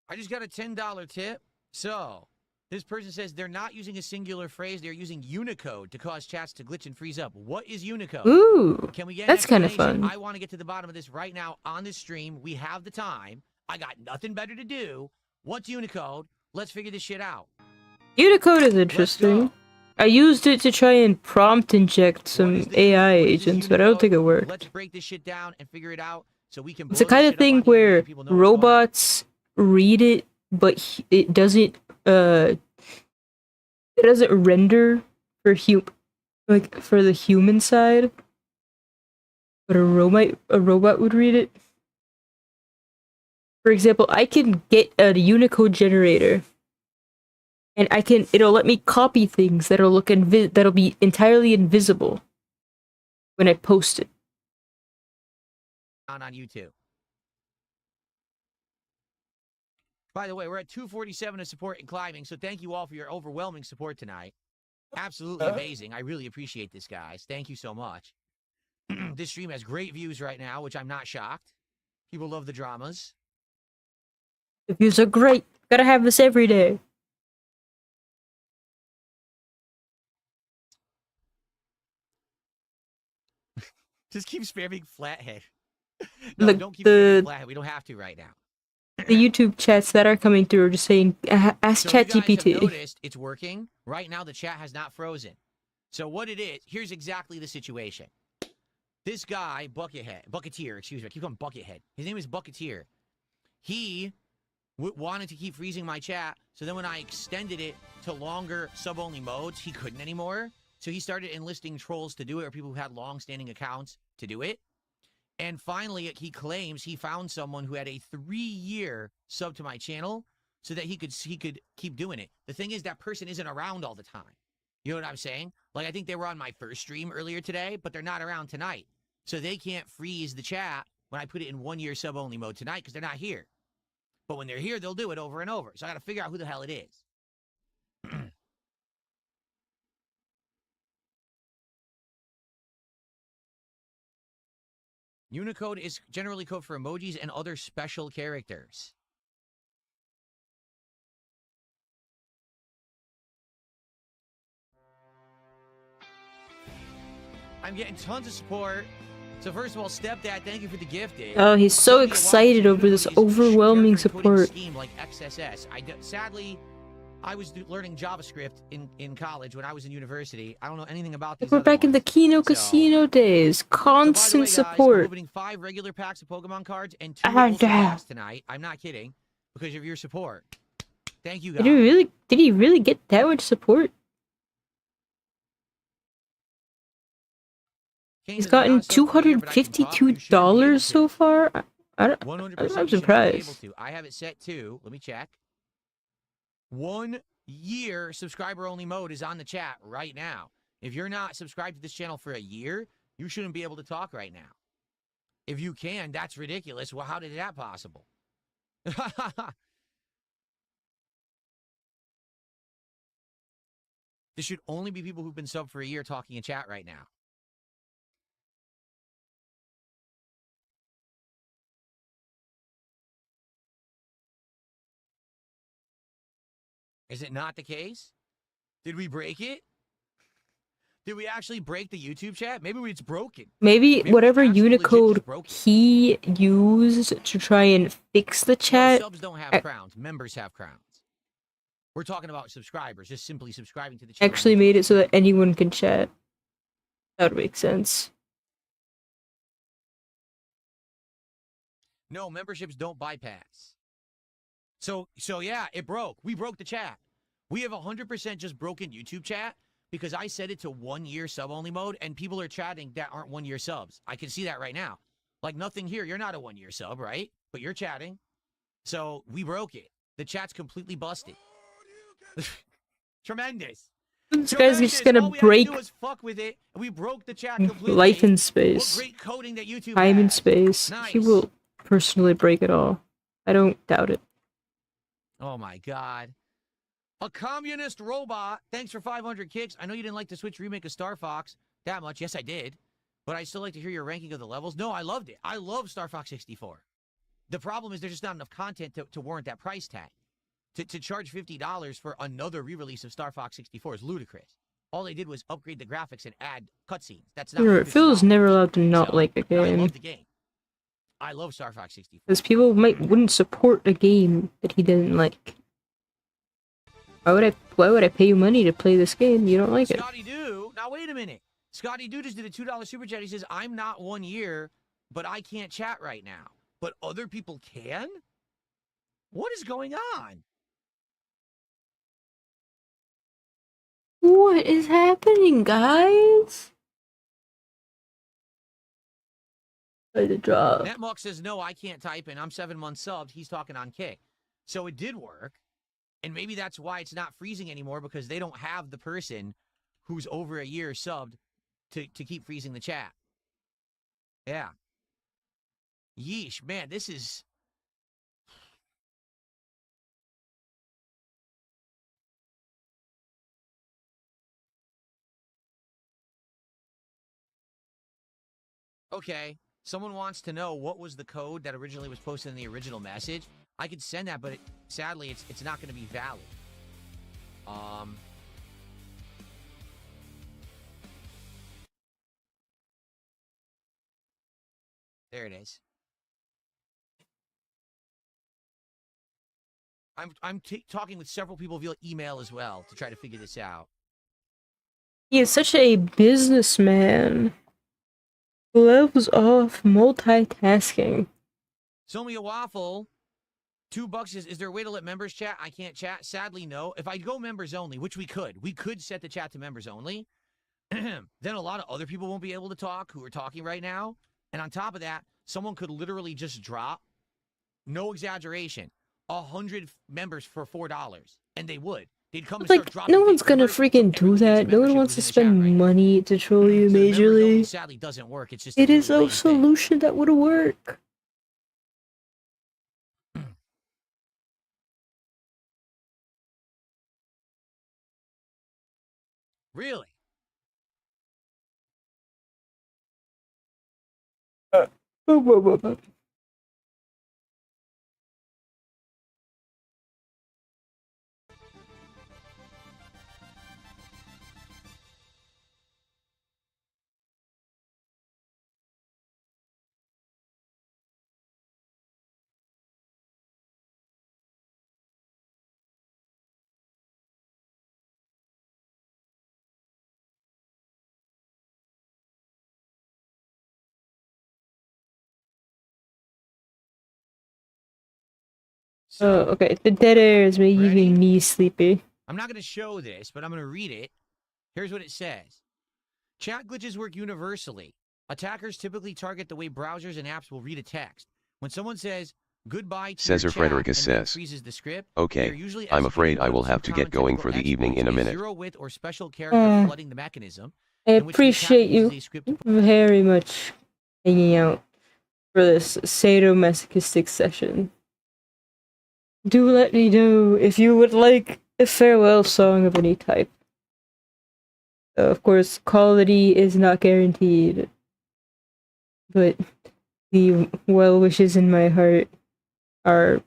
I just got a $10 tip. So, This person says they're not using a singular phrase. They're using Unicode to cause chats to glitch and freeze up. What is Unicode? Ooh, Can we get that's kind of explanation? fun. I want to get to the bottom of this right now on this stream. We have the time. I got nothing better to do. What's Unicode? Let's figure this shit out. Unicode is interesting. I used it to try and prompt inject some AI agents, but I don't think it worked. Let's break this shit down and figure it out so we can. It's the kind of thing where robots read it, but it doesn't render for for the human side. But a robot would read it. For example, I can get a Unicode generator, and it'll let me copy things that'll be entirely invisible when I post it. On YouTube. By the way, we're at 247 of support and climbing, so thank you all for your overwhelming support tonight. Absolutely amazing. I really appreciate this, guys. Thank you so much. This stream has great views right now, which I'm not shocked. People love the dramas. The views are great. Gotta have this every day. Just keep spamming flathead. No, don't keep spamming flathead. We don't have to right now. The YouTube chats that are coming through are just saying, ask So ChatGPT. you guys have noticed it's working. Right now, the chat has not frozen. So what it is, here's exactly the situation. This guy, Bucketeer, excuse me, I keep calling Buckethead. His name is Bucketeer. He wanted to keep freezing my chat, so then when I extended it to longer sub-only modes, he couldn't anymore. So he started enlisting trolls to do it, or people who had long-standing accounts to do it. And finally, he claims he found someone who had a 3-year sub to my channel so that he could keep doing it. The thing is, that person isn't around all the time. You know what I'm saying? Like, I think they were on my first stream earlier today, but they're not around tonight. So they can't freeze the chat when I put it in 1-year sub-only mode tonight because they're not here. But when they're here, they'll do it over and over. So I got to figure out who the hell it is. Unicode is generally code for emojis and other special characters. I'm getting tons of support. So first of all, Stepdad, thank you for the gift. Oh, he's so excited over this overwhelming support. Scheme like XSS. Sadly, I was learning JavaScript in college when I was in university. I don't know anything about these. We're back in the Kino Casino days. Constant support. I'm opening 5 regular packs of Pokemon cards and 2 ultra packs tonight. I'm not kidding, because of your support. Thank you guys. Did he really get that much support? He's gotten $252 so far. I'm surprised. I have it set to. Let me check. 1 year subscriber only mode is on the chat right now. If you're not subscribed to this channel for a year, you shouldn't be able to talk right now. If you can, that's ridiculous. Well, how did that possible? This should only be people who've been subbed for a year talking in chat right now. Is it not the case? Did we break it? Did we actually break the YouTube chat? Maybe it's broken. Maybe whatever Unicode he used to try and fix the chat. Subs don't have crowns. Members have crowns. We're talking about subscribers, just simply subscribing to the channel. Actually made it so that anyone can chat. That would make sense. No, memberships don't bypass. So yeah, it broke. We broke the chat. We have 100% just broken YouTube chat because I set it to 1 year sub-only mode, and people are chatting that aren't 1 year subs. I can see that right now. Like, nothing here. You're not a 1 year sub, right? But you're chatting. So we broke it. The chat's completely busted. Tremendous. This guy's just gonna break fuck with it, and we broke the chat completely. life in space. What great coding that YouTube Time in has. space. Nice. He will personally break it all. I don't doubt it. Oh my god. A communist robot. Thanks for 500 kicks. I know you didn't like the Switch remake of Star Fox that much. Yes, I did. But I still like to hear your ranking of the levels. No, I loved it. I love Star Fox 64. The problem is there's just not enough content to warrant that price tag. To charge $50 for another re-release of Star Fox 64 is ludicrous. All they did was upgrade the graphics and add cutscenes. That's not Remember, Phil's never allowed to not like a I game. love the game. I love Star Fox 64. Because people wouldn't support a game that he didn't like. Why would I pay you money to play this game? You don't like it. Scotty Doo, now wait a minute. Scotty Doo just did a $2 super chat. He says, I'm not 1 year, but I can't chat right now. But other people can? What is going on? What is happening, guys? Play the drop. Netmark says, no, I can't type, and I'm 7 months subbed. He's talking on Kick. So it did work. And maybe that's why it's not freezing anymore, because they don't have the person who's over a year subbed to keep freezing the chat. Yeah. Yeesh, man, this is... Okay, someone wants to know what was the code that originally was posted in the original message. I could send that, but sadly, it's not going to be valid. There it is. I'm talking with several people via email as well to try to figure this out. He is such a businessman. Lives off multitasking. Sell me a waffle. $2 is there a way to let members chat? I can't chat. Sadly, no. If I go members only, which we could set the chat to members only. Then a lot of other people won't be able to talk who are talking right now. And on top of that, someone could literally just drop, no exaggeration, 100 members for $4, and they would. They'd come and start dropping. No one's gonna freaking do that. No one wants to spend money to troll you majorly. Sadly, doesn't work. It's just it is a solution that would work. Really? Oh, okay. The dead air is making me sleepy. I'm not going to show this, but I'm going to read it. Here's what it says. Chat glitches work universally. Attackers typically target the way browsers and apps will read a text. When someone says, goodbye to Cesar your chat Frederica and then says, freezes the script, okay, I'm afraid I will have to get going for the evening in a minute. Zero width or special character flooding the mechanism. I appreciate you very much hanging out for this sadomasochistic session. Do let me know if you would like a farewell song of any type. Of course, quality is not guaranteed, but the well wishes in my heart are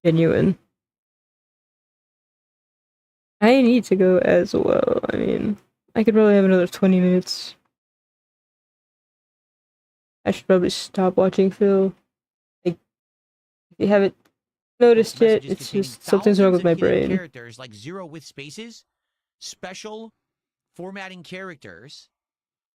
genuine. I need to go as well. I mean, I could probably have another 20 minutes. I should probably stop watching Phil. Like, if you haven't noticed yet, it's just something's wrong with my brain. Characters like zero with spaces, special formatting characters,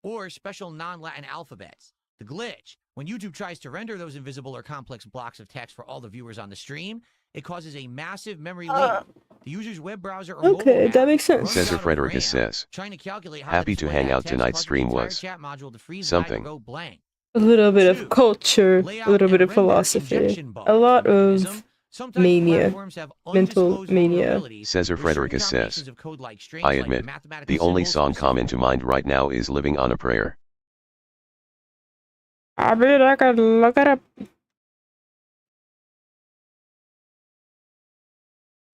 or special non-Latin alphabets. The glitch, when YouTube tries to render those invisible or complex blocks of text for all the viewers on the stream, it causes a massive memory leak. The user's web browser or okay, that makes sense. Cesar Frederica says, happy to hang out tonight's stream was something. A little bit of culture, a little bit of philosophy, a lot of mania, mental mania. Cesar Frederica says, I admit, the only song coming to mind right now is Living on a Prayer. I mean, I can look it up.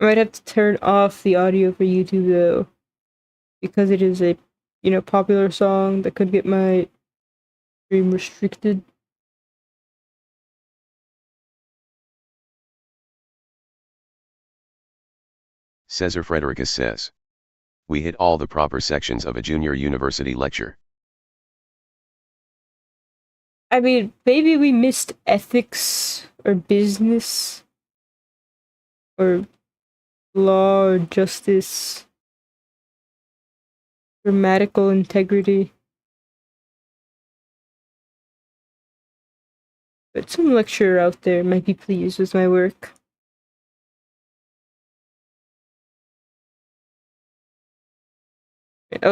I might have to turn off the audio for YouTube though, because it is a, popular song that could get my stream restricted. Cesar Frederica says. We hit all the proper sections of a junior university lecture. I mean, maybe we missed ethics or business or law or justice, grammatical integrity. But some lecturer out there might be pleased with my work. I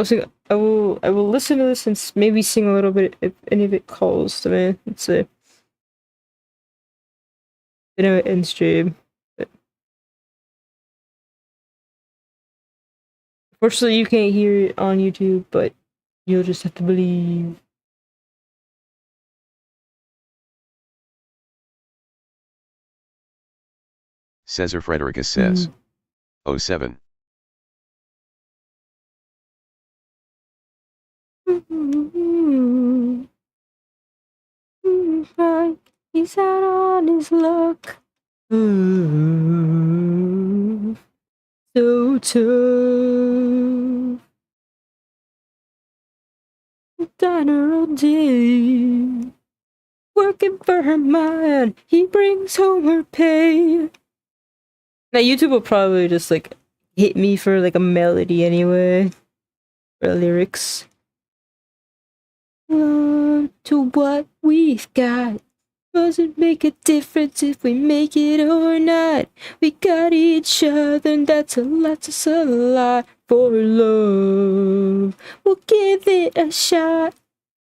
will listen to this and maybe sing a little bit if any of it calls to me. It's a bit of an end stream. But unfortunately, you can't hear it on YouTube, but you'll just have to believe. Cesar Frederica says. 07. He's out on his luck. So tough. Diner all day. Working for her man. He brings home her pay. Now YouTube will probably just like hit me for like a melody anyway. Or lyrics. To what we've got. Doesn't make a difference if we make it or not. We got each other, and that's a lot for love. We'll give it a shot.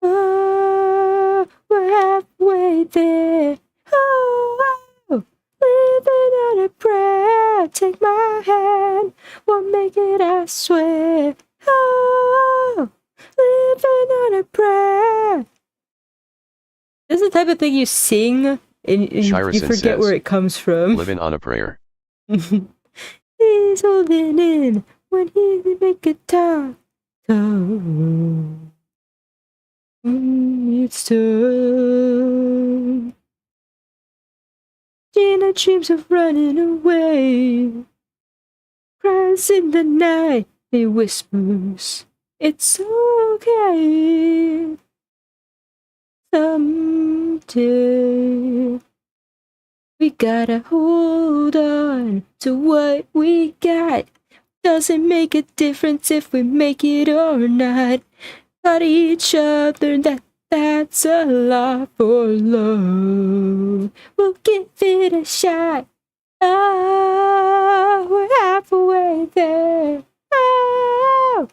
Oh, we're halfway there. Oh, living on a prayer. Take my hand, we'll make it, I swear. Oh, living on a prayer. This is the type of thing you sing and you forget says, where it comes from. Living on a prayer. He's holding in when he make a talk. It's tough. Gina dreams of running away. Cries in the night, he whispers, it's okay. Someday we gotta hold on to what we got. Doesn't make a difference if we make it or not. Got each other, that's a lot for love. We'll give it a shot. Oh, we're halfway there. Oh,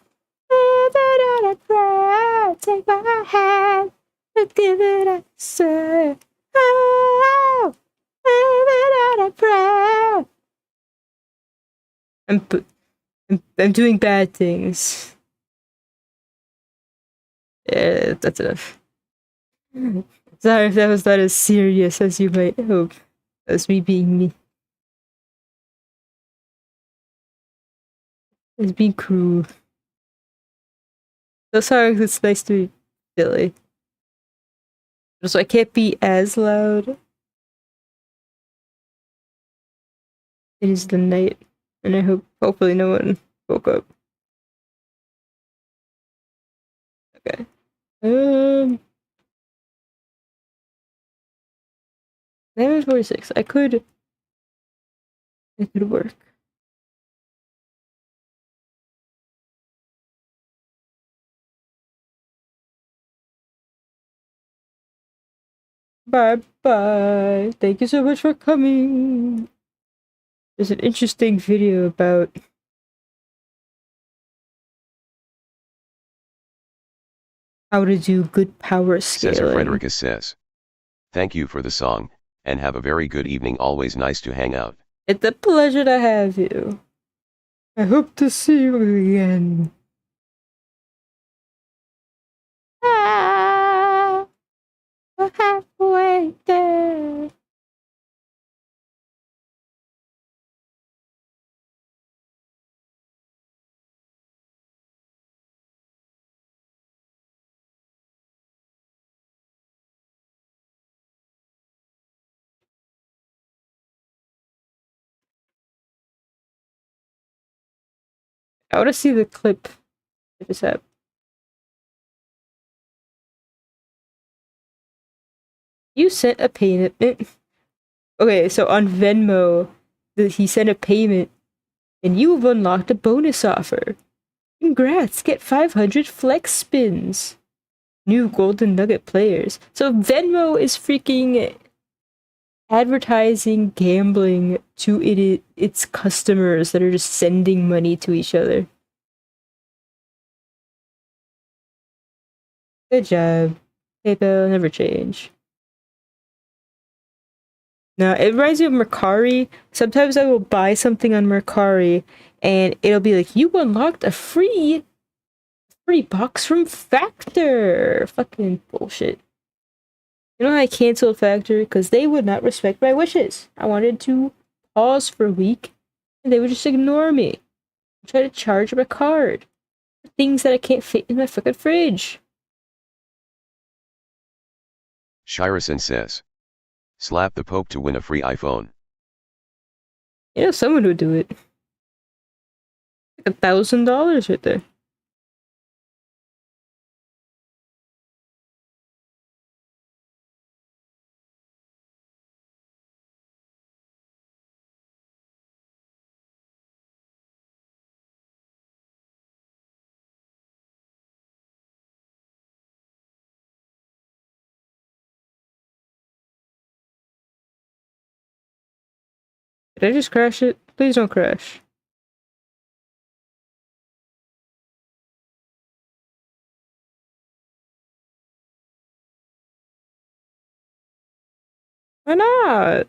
living on a prayer. Take my hand. Give it a say. Oh, living on a prayer. I'm doing bad things. Yeah, that's enough. Sorry if that was not as serious as you might hope. As me being me. As being cruel. So sorry, it's nice to be silly. So I can't be as loud. It is the night, and I hopefully no one woke up. Okay. 9:46. I could work. Bye. Thank you so much for coming. There's an interesting video about how to do good power scaling. Cesar Frederica says. Thank you for the song, and have a very good evening. Always nice to hang out. It's a pleasure to have you. I hope to see you again. We're halfway there. I want to see the clip. Check this out. You sent a payment. Okay, so on Venmo, he sent a payment, and you have unlocked a bonus offer. Congrats! Get 500 flex spins. New golden nugget players. So Venmo is freaking advertising gambling to its customers that are just sending money to each other. Good job. PayPal never change. No, it reminds me of Mercari. Sometimes I will buy something on Mercari and it'll be like, you unlocked a free box from Factor. Fucking bullshit. You know how I canceled Factor? Because they would not respect my wishes. I wanted to pause for a week and they would just ignore me. Try to charge my card for things that I can't fit in my fucking fridge. Shirison says, slap the Pope to win a free iPhone. You know, someone would do it. Like $1,000 right there. Did I just crash it? Please don't crash. Why not?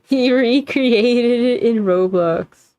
He recreated it in Roblox.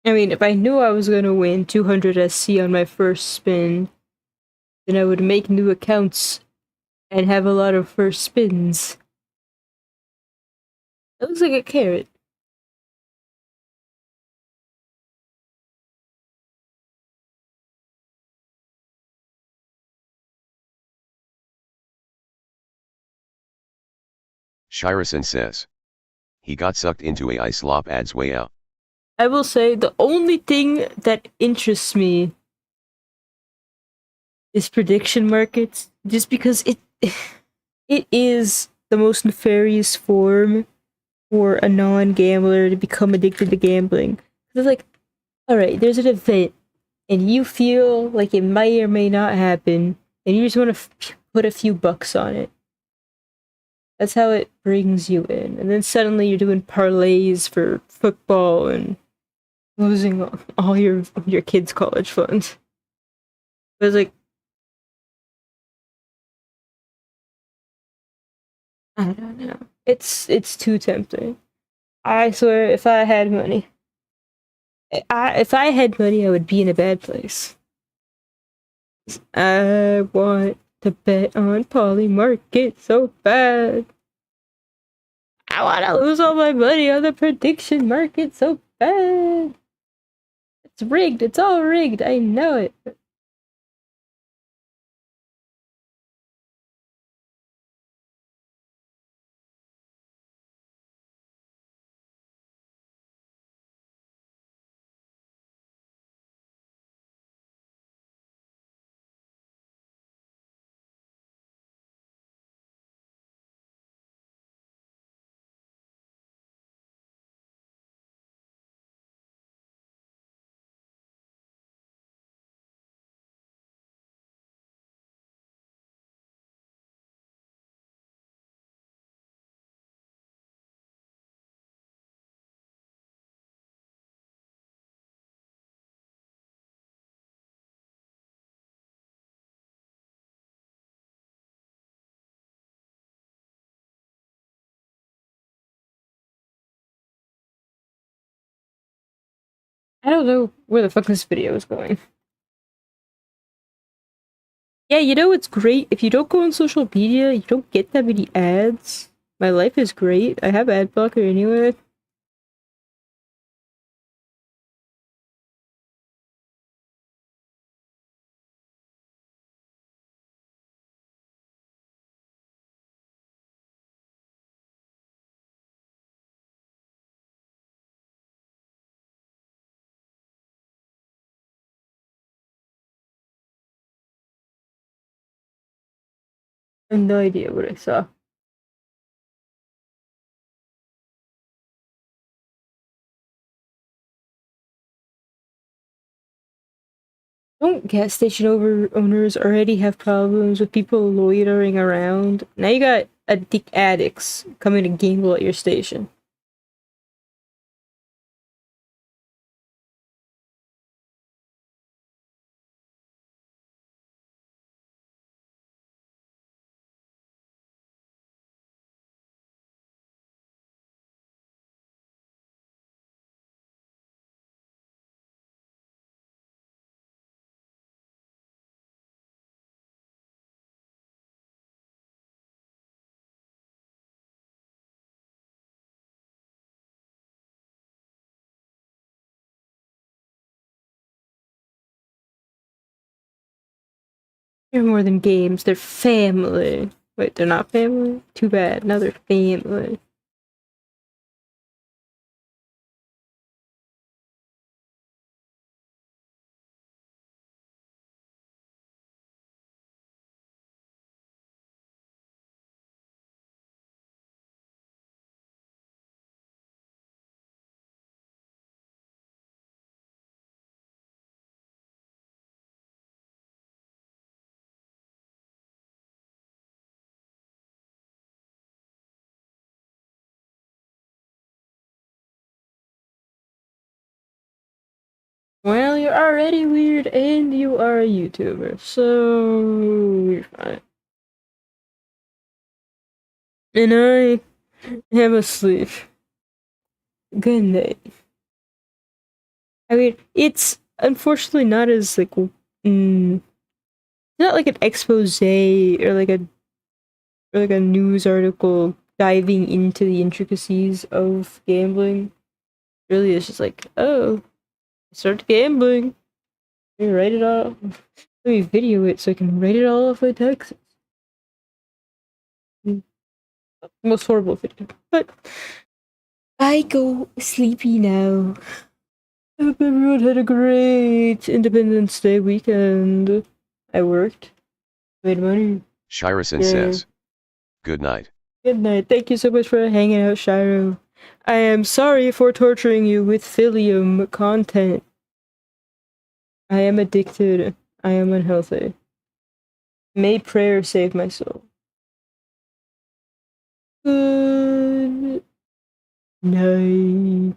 I mean, if I knew I was gonna win 200 SC on my first spin, then I would make new accounts and have a lot of first spins. It looks like a carrot. Shirison says. He got sucked into a ice slop ad's way out. I will say the only thing that interests me is prediction markets, just because it is the most nefarious form for a non-gambler to become addicted to gambling. It's like, alright, there's an event, and you feel like it may or may not happen, and you just want to put a few bucks on it. That's how it brings you in. And then suddenly you're doing parlays for football and losing all your kids' college funds. But it's like, I don't know. It's too tempting. I swear, if I had money, I would be in a bad place. I want to bet on Poly Market so bad. I want to lose all my money on the prediction market so bad. It's rigged. It's all rigged. I know it. I don't know where the fuck this video is going. Yeah, you know what's great? If you don't go on social media, you don't get that many ads. My life is great. I have ad blocker anyway. I have no idea what I saw. Don't gas station owners already have problems with people loitering around? Now you got addicts coming to gamble at your station. They're more than games, they're family. Wait, they're not family? Too bad, now they're family. Well, you're already weird and you are a YouTuber, so you're fine. And I am asleep. Good night. I mean, it's unfortunately not as like not like an expose or like a news article diving into the intricacies of gambling. Really, it's just like, oh, I started gambling. Let me write it all. Let me video it so I can write it all off my taxes. Most horrible video. But I go sleepy now. I hope everyone had a great Independence Day weekend. I worked. Made money. Shirison says, good night. Good night. Thank you so much for hanging out, Shiro. I am sorry for torturing you with Philium content. I am addicted. I am unhealthy. May prayer save my soul. Good night.